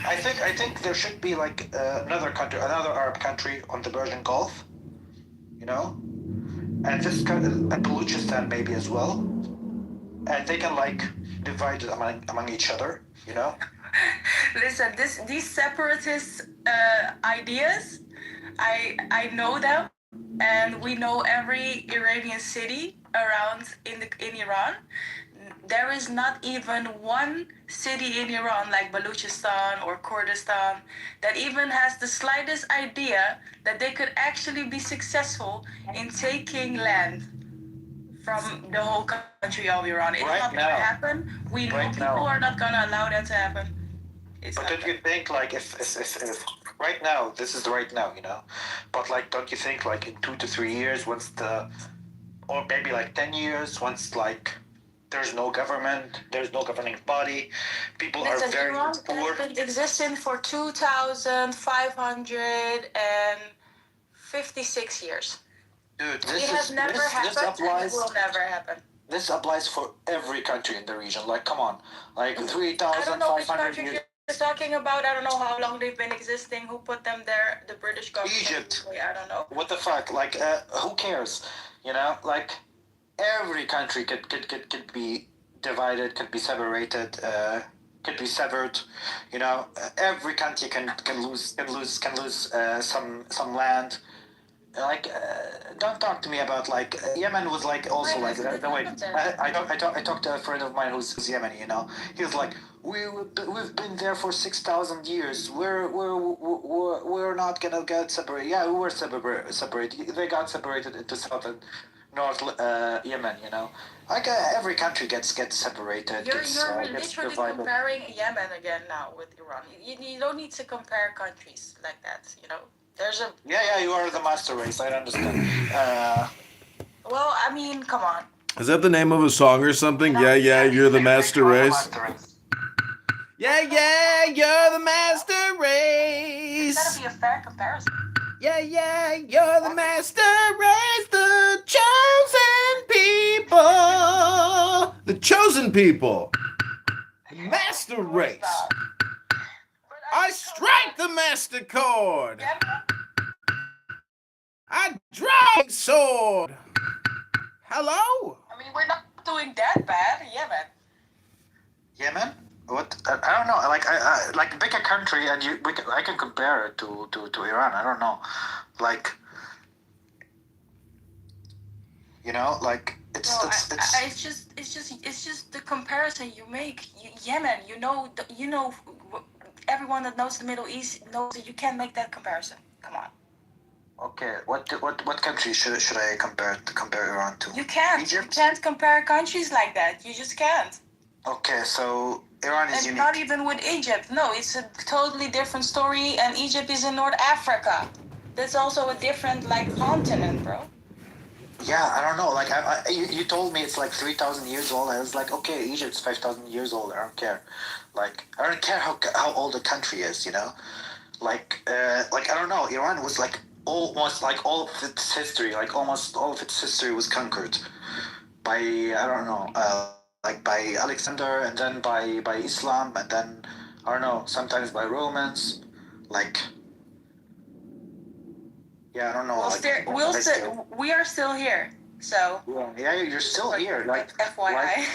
I think there should be like another Arab country on the Persian Gulf, you know, and and Baluchistan maybe as well, and they can like divide it among each other, you know. Listen, these separatist ideas, I know them, and we know every Iranian city around in Iran. There is not even one city in Iran, like Baluchistan or Kurdistan, that even has the slightest idea that they could actually be successful in taking land from the whole country of Iran. It's not going to happen. We know people are not going to allow that to happen. But don't you think like if right now, this is right now, you know, but like don't you think like in 2 to 3 years, or maybe like 10 years, once like there's no government, there's no governing body, people are very Iran poor. has been existing for 2,556 years. Dude, It has never happened, and it will never happen. This applies for every country in the region. Like, come on, like I don't know which 3,500 country years. you're talking about. I don't know how long they've been existing. Who put them there? The British government. Egypt. I don't know. What the fuck? Like, who cares? You know, like every country could be divided, could be separated, could be severed. You know, every country can lose some land. Like, don't talk to me about like Yemen was like also like I talked to a friend of mine who's Yemeni. You know, he was like, we've been there for 6,000 years. We're not gonna get separated. Yeah, we were separated. They got separated into South and North Yemen. You know, like every country gets separated. You're literally comparing Yemen again now with Iran. You don't need to compare countries like that. You know. Yeah, you are the master race. I understand. Well, I mean, come on. Is that the name of a song or something? Yeah, you're the master race. Yeah, you're the master race. It's gotta be a fair comparison. Yeah, you're the master race, the chosen people. The chosen people. Master race. I strike the master chord. I drag sword. Hello? I mean, we're not doing that bad, Yemen? What? I don't know. Like I like pick a country and I can compare it to Iran. I don't know. Like, you know, like it's just the comparison you make. Yemen, you know, everyone that knows the Middle East knows that you can't make that comparison. Come on. Okay, what country should I compare Iran to? You can't. Egypt? You can't compare countries like that. You just can't. Okay, so Iran is unique. Not even with Egypt. No, it's a totally different story, and Egypt is in North Africa. That's also a different continent, bro. Yeah, I don't know. Like you told me it's like 3,000 years old. I was like, okay, Egypt's 5,000 years old. I don't care. Like I don't care how old the country is. You know, like I don't know. Iran was like almost like all of its history, like almost all of its history was conquered by I don't know, like by Alexander, and then by Islam, and then I don't know, sometimes by Romans, like. Yeah, I don't know. We are still here. So yeah, you're still here. Like FYI.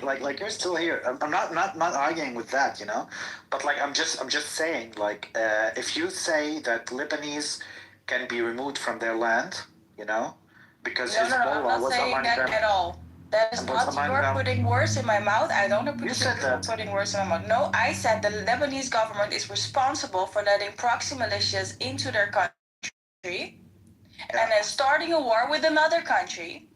like you're still here. I'm not arguing with that, you know, but like I'm just saying, like if you say that Lebanese can be removed from their land, you know, because No, Hezbollah I'm not was saying among that them. at all. That is And was not, among you're them. putting words in my mouth. I don't appreciate You said that. putting words in my mouth. No, I said the Lebanese government is responsible for letting proxy militias into their country and then starting a war with another country.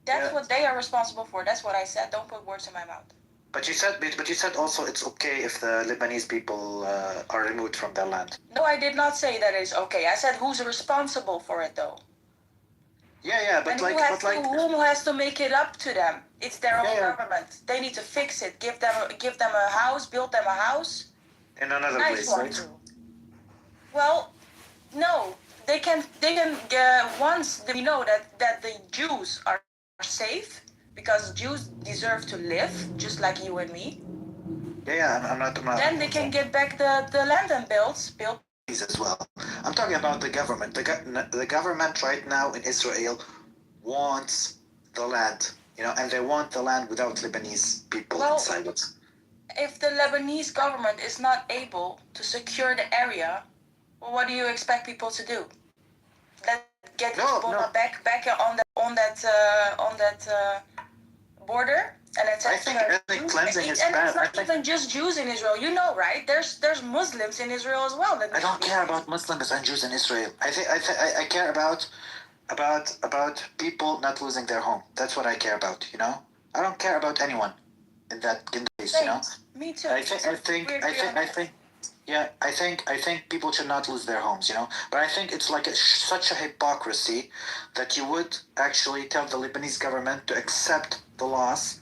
That's what they are responsible for. That's what I said. Don't put words in my mouth. But you said also it's okay if the Lebanese people are removed from their land. No, I did not say that it's okay. I said who's responsible for it though. Yeah, but and like, who has to make it up to them? It's their own government. They need to fix it. Give them a house. Build them a house. In another Nice place, one. right? Well, no. They can once we know that the Jews are safe because Jews deserve to live just like you and me. Yeah, I'm not. Then they can get back the land and build as well. I'm talking about the government. The government right now in Israel wants the land, you know, and they want the land without Lebanese people inside it. If the Lebanese government is not able to secure the area, well, what do you expect people to do? Get Hezbollah back on that border? And it's ethnic cleansing is bad. It's not even just Jews in Israel. You know, right? There's Muslims in Israel as well. I don't care about Muslims and Jews in Israel. I care about people not losing their home. That's what I care about. You know, I don't care about anyone in that case. You know, me too. I think people should not lose their homes. You know, but I think it's like such a hypocrisy that you would actually tell the Lebanese government to accept the loss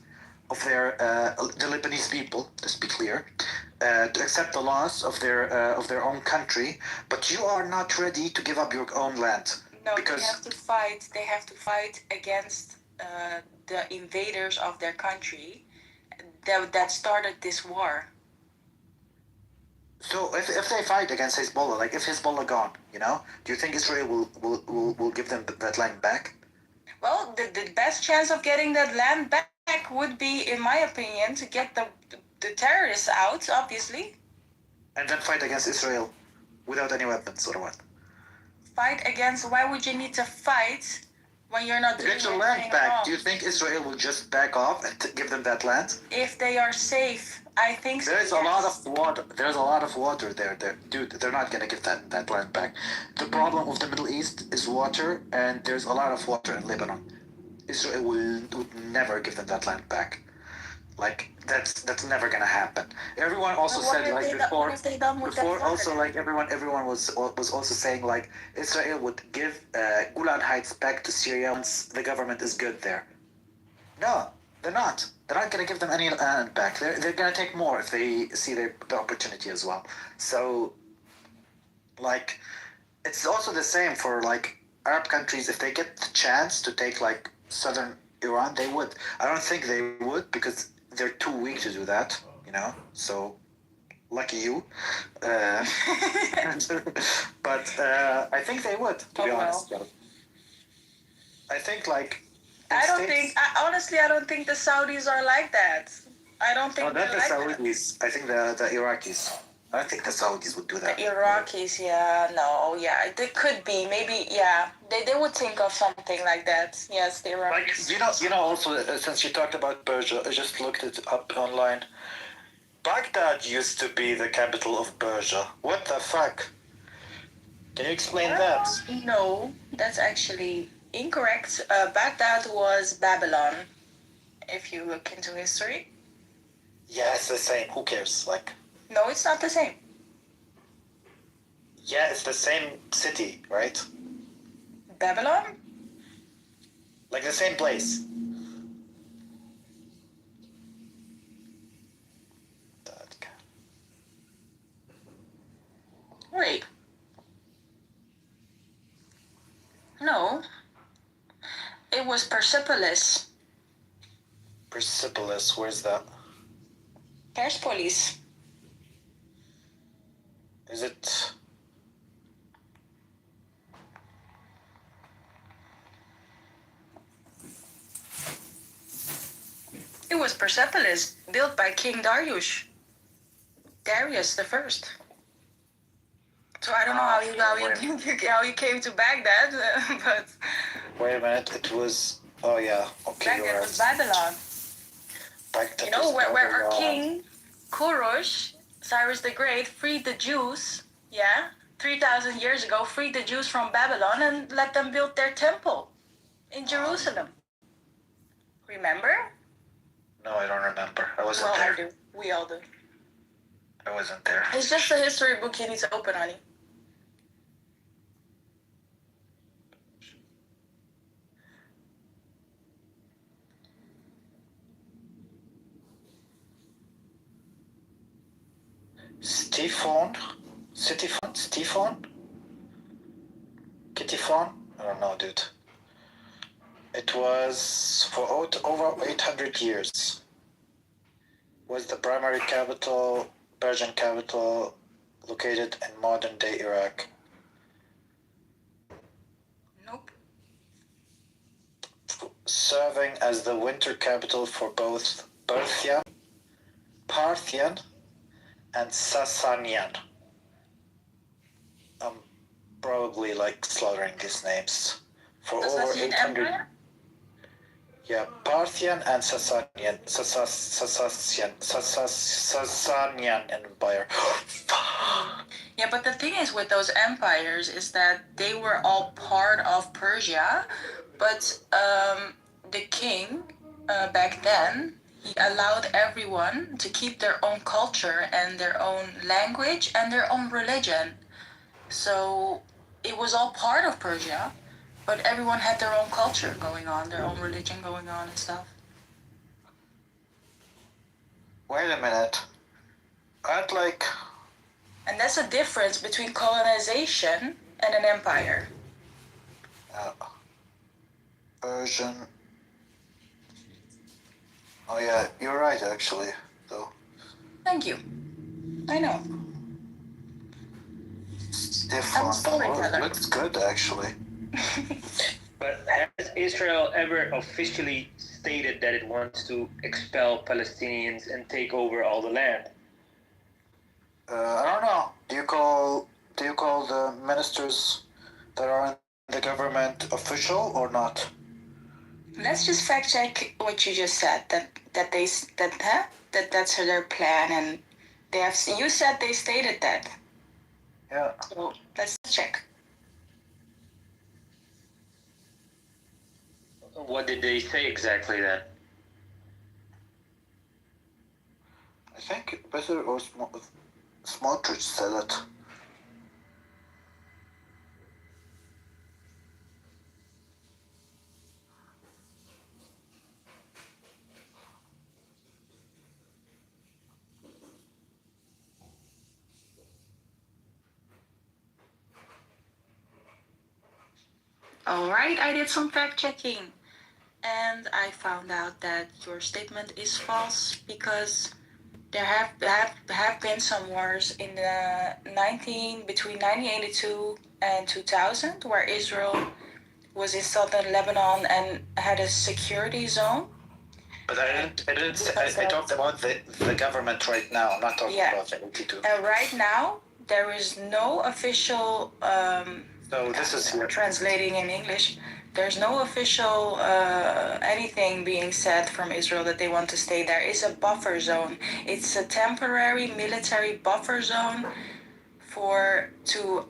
of the Lebanese people, let's be clear, to accept the loss of their own country, but you are not ready to give up your own land. No, because they have to fight. They have to fight against the invaders of their country that started this war. So if they fight against Hezbollah, like if Hezbollah gone, you know, do you think Israel will give them that land back? Well, the best chance of getting that land back would be, in my opinion, to get the terrorists out, obviously. And then fight against Israel without any weapons or what? Fight against? Why would you need to fight when you're not doing anything wrong? Get your land back. Do you think Israel will just back off and give them that land? If they are safe, I think so. There's a lot of water. There's a lot of water there. Dude, they're not gonna give that land back. The problem of the Middle East is water, and there's a lot of water in Lebanon. Israel would never give them that land back. Like that's never gonna happen. Everyone also said like before also like everyone was also saying like Israel would give Golan Heights back to Syria once the government is good there. No, they're not. They're not gonna give them any land back. They're gonna take more if they see the opportunity as well. So like it's also the same for like Arab countries. If they get the chance to take like southern Iran, they would. I don't think they would because they're too weak to do that, you know. So lucky you. But I think they would, to be honest. I think like. I don't think the Saudis are like that. I don't think. Not the Saudis. I think the Iraqis. I don't think the Saudis would do that. The Iraqis, they could be, maybe, they would think of something like that. Yes, the Iraqis. Like, you know. Also, since you talked about Persia, I just looked it up online. Baghdad used to be the capital of Persia. What the fuck? Can you explain that? No, that's actually incorrect. Baghdad was Babylon, if you look into history. Yeah, it's the same. Who cares? Like. No, it's not the same. Yeah, it's the same city, right? Babylon? Like the same place. Wait. No. It was Persepolis. Persepolis, where's that? Persepolis. Is it? It was Persepolis, built by King Darius the First. So I don't know how you came to Baghdad, but Wait a minute, it was. Oh yeah, okay. Baghdad was Babylon. Baghdad You know was where our Babylon. king Kurosh, Cyrus the Great, freed the Jews. Yeah, 3,000 years ago, freed the Jews from Babylon and let them build their temple in Jerusalem. Remember? No, I don't remember. I wasn't Well, there. I do. We all do. I wasn't there. It's just a history book you need to open, honey. Stephon? Kitover? I don't know, dude. It was for over 800 years. Was the primary capital, Persian capital, located in modern-day Iraq? Nope. Serving as the winter capital for both Parthian, and Sasanian. I'm probably slaughtering these names. For over 800. Empire? Yeah, Parthian and Sasanian. Sasanian Empire. Yeah, but the thing is with those empires is that they were all part of Persia, but the king back then, he allowed everyone to keep their own culture and their own language and their own religion. So it was all part of Persia, but everyone had their own culture going on, their own religion going on and stuff. Wait a minute. Aren't And that's a difference between colonization and an empire. Persian. Oh yeah, you're right actually, though. Thank you. I know. I'm a storyteller. Looks good actually. But has Israel ever officially stated that it wants to expel Palestinians and take over all the land? I don't know. Do you call the ministers that are in the government official or not? Let's just fact check what you just said. That's their plan, and they have. You said they stated that. Yeah. So let's check. What did they say exactly then? I think better or Smotrich said it. All right, I did some fact checking, and I found out that your statement is false because there have been some wars in the between 1982 and 2000 where Israel was in southern Lebanon and had a security zone. But I talked about the government right now. I'm not talking about the 82. Right now, there is no official. So this is translating in English. There's no official anything being said from Israel that they want to stay there. It's a buffer zone. It's a temporary military buffer zone to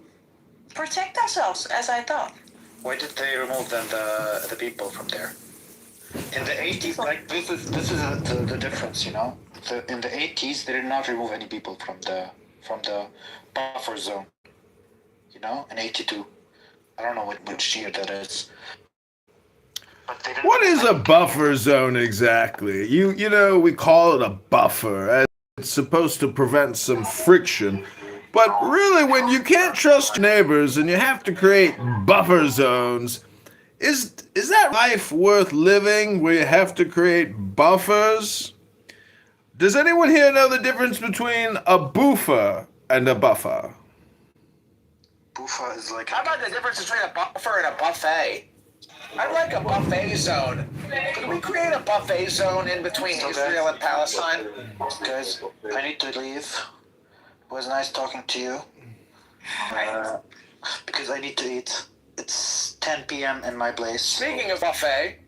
protect themselves, as I thought. Why did they remove then the people from there? In the 80s, this is the difference, you know. In the 80s, they did not remove any people from the buffer zone. You know, in 82. I don't know which year that is. What is a buffer zone exactly? You know, we call it a buffer, as it's supposed to prevent some friction. But really, when you can't trust your neighbors and you have to create buffer zones, is that life worth living where you have to create buffers? Does anyone here know the difference between a buffer and a buffer? Buffer is like. How about the difference between a buffer and a buffet? I'd like a buffet zone. Could we create a buffet zone in between Israel and Palestine? Guys, I need to leave. It was nice talking to you. Because I need to eat. It's 10 p.m. in my place. Speaking of buffet.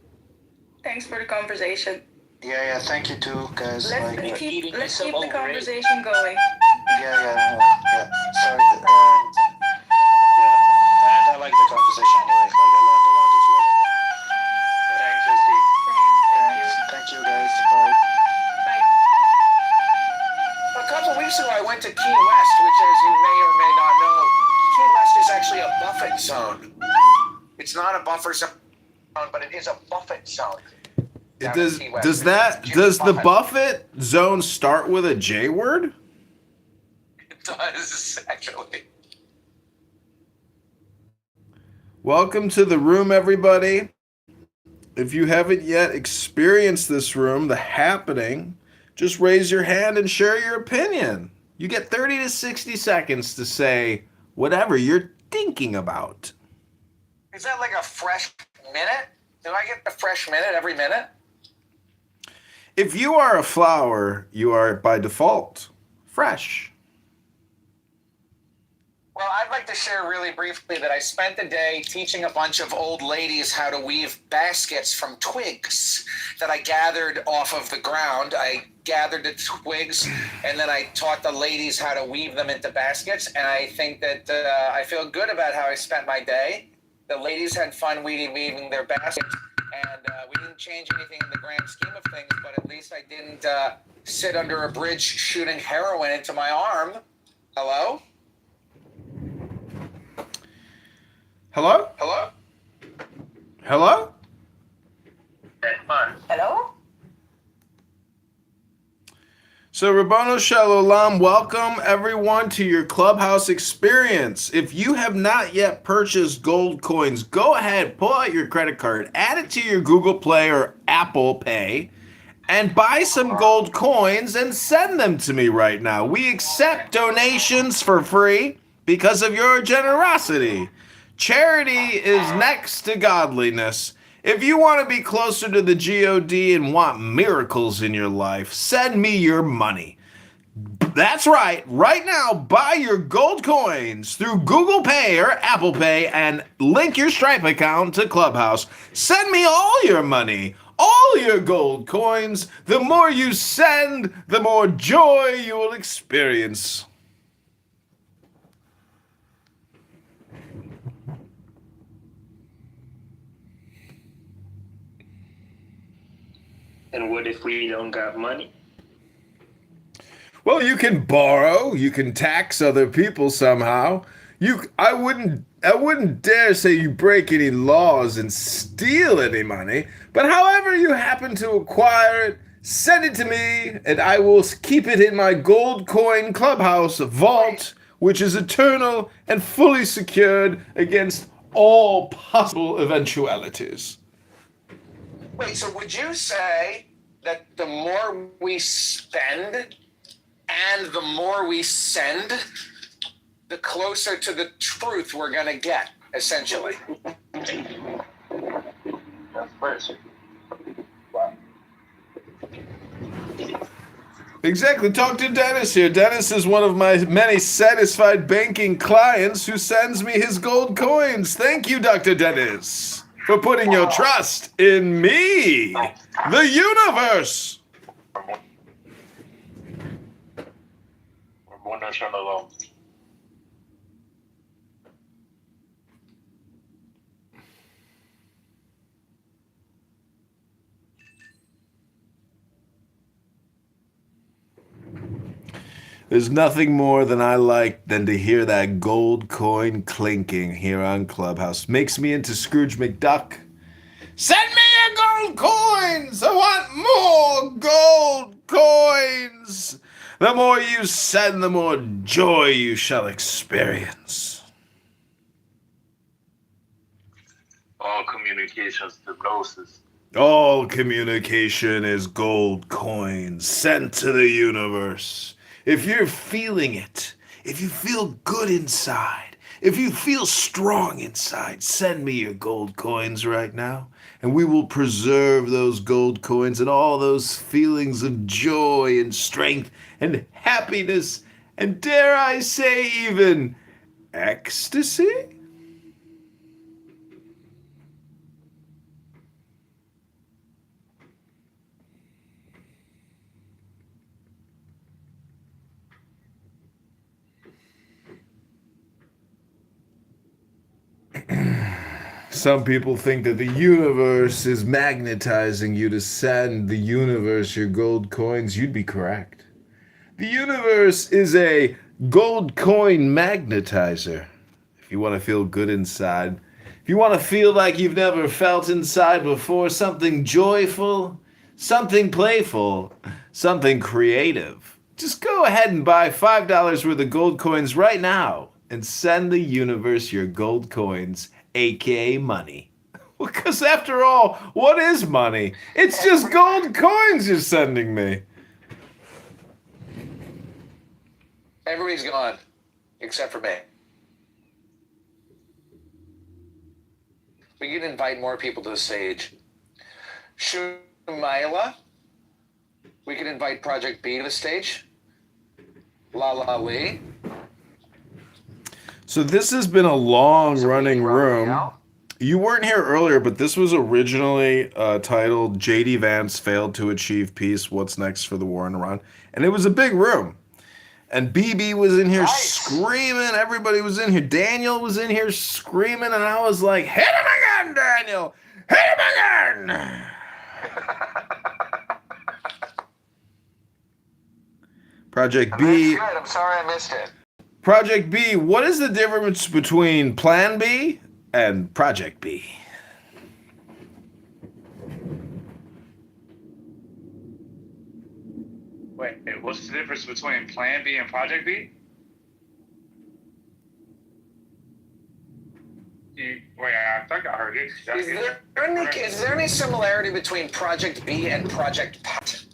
Thanks for the conversation. Yeah, thank you too, guys. Let's keep the conversation going. Yeah. Sorry. And I like the conversation anyway. I learned a lot as well. Thanks, Lucy. Thank you, guys. Bye. A couple weeks ago, I went to Key West, which, as you may or may not know, Key West is actually a buffet zone. It's not a buffer zone, but it is a buffet zone. Does the buffet zone start with a J word? It does, actually. Welcome to the room, everybody. If you haven't yet experienced this room, the happening, just raise your hand and share your opinion. You get 30 to 60 seconds to say whatever you're thinking about. Is that like a fresh minute? Do I get the fresh minute every minute? If you are a flower, you are by default fresh. Well, I'd like to share really briefly that I spent the day teaching a bunch of old ladies how to weave baskets from twigs that I gathered off of the ground. I gathered the twigs and then I taught the ladies how to weave them into baskets. And I think that I feel good about how I spent my day. The ladies had fun weaving their baskets, and we didn't change anything in the grand scheme of things, but at least I didn't sit under a bridge shooting heroin into my arm. Hello? Hello? Hello? Hello? Hello? So, Rabbono Shalom, welcome everyone to your Clubhouse experience. If you have not yet purchased gold coins, go ahead, pull out your credit card, add it to your Google Play or Apple Pay, and buy some gold coins and send them to me right now. We accept donations for free because of your generosity. Charity is next to godliness. If you want to be closer to the God and want miracles in your life, send me your money. That's right. Right now, buy your gold coins through Google Pay or Apple Pay and link your Stripe account to Clubhouse. Send me all your money, all your gold coins. The more you send, the more joy you will experience. And what if we don't got money? Well, you can borrow, you can tax other people somehow. I wouldn't dare say you break any laws and steal any money, but however you happen to acquire it, send it to me and I will keep it in my gold coin clubhouse vault, which is eternal and fully secured against all possible eventualities. Wait, so would you say that the more we spend and the more we send, the closer to the truth we're going to get, essentially? That's first. Exactly. Talk to Dennis here. Dennis is one of my many satisfied banking clients who sends me his gold coins. Thank you, Dr. Dennis, for putting your trust in me, the universe. There's nothing more than I like than to hear that gold coin clinking here on Clubhouse. Makes me into Scrooge McDuck. Send me your gold coins! I want more gold coins! The more you send, the more joy you shall experience. All communications to gnosis. All communication is gold coins sent to the universe. If you're feeling it, if you feel good inside, If you feel strong inside, send me your gold coins right now, and we will preserve those gold coins and all those feelings of joy and strength and happiness, and dare I say even ecstasy? Some people think that the universe is magnetizing you to send the universe your gold coins. You'd be correct. The universe is a gold coin magnetizer. If you want to feel good inside, if you want to feel like you've never felt inside before, something joyful, something playful, something creative, just go ahead and buy $5 worth of gold coins right now and send the universe your gold coins, aka money. Because after all, what is money? It's just gold coins you're sending me. Everybody's gone, except for me. We can invite more people to the stage. Shumaila. We can invite Project B to the stage. La Lee. So this has been a long-running room. You weren't here earlier, but this was originally titled J.D. Vance Failed to Achieve Peace, What's Next for the War in Iran? And it was a big room. And BB was in here screaming. Everybody was in here. Daniel was in here screaming. And I was like, hit him again, Daniel. Hit him again. Project B. That's good. I'm sorry I missed it. Project B, what is the difference between Plan B and Project B? Wait, what's the difference between Plan B and Project B? Wait, I think I heard it. Is there any similarity between Project B and Project Pat?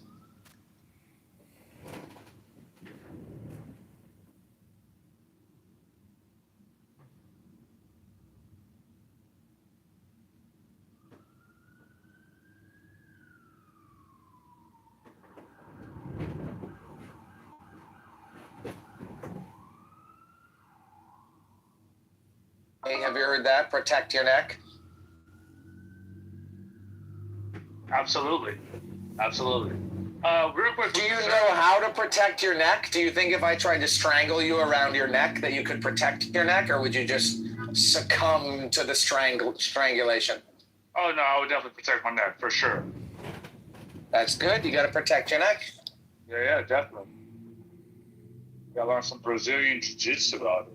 Hey, have you heard that? Protect your neck. Absolutely. Real quick. Do you know how to protect your neck? Do you think if I tried to strangle you around your neck that you could protect your neck, or would you just succumb to the strangulation? Oh, no, I would definitely protect my neck, for sure. That's good. You got to protect your neck. Yeah, definitely. Gotta learn some Brazilian jiu-jitsu about it.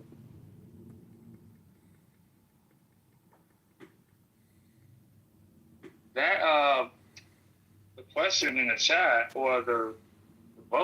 That, the question in the chat, or the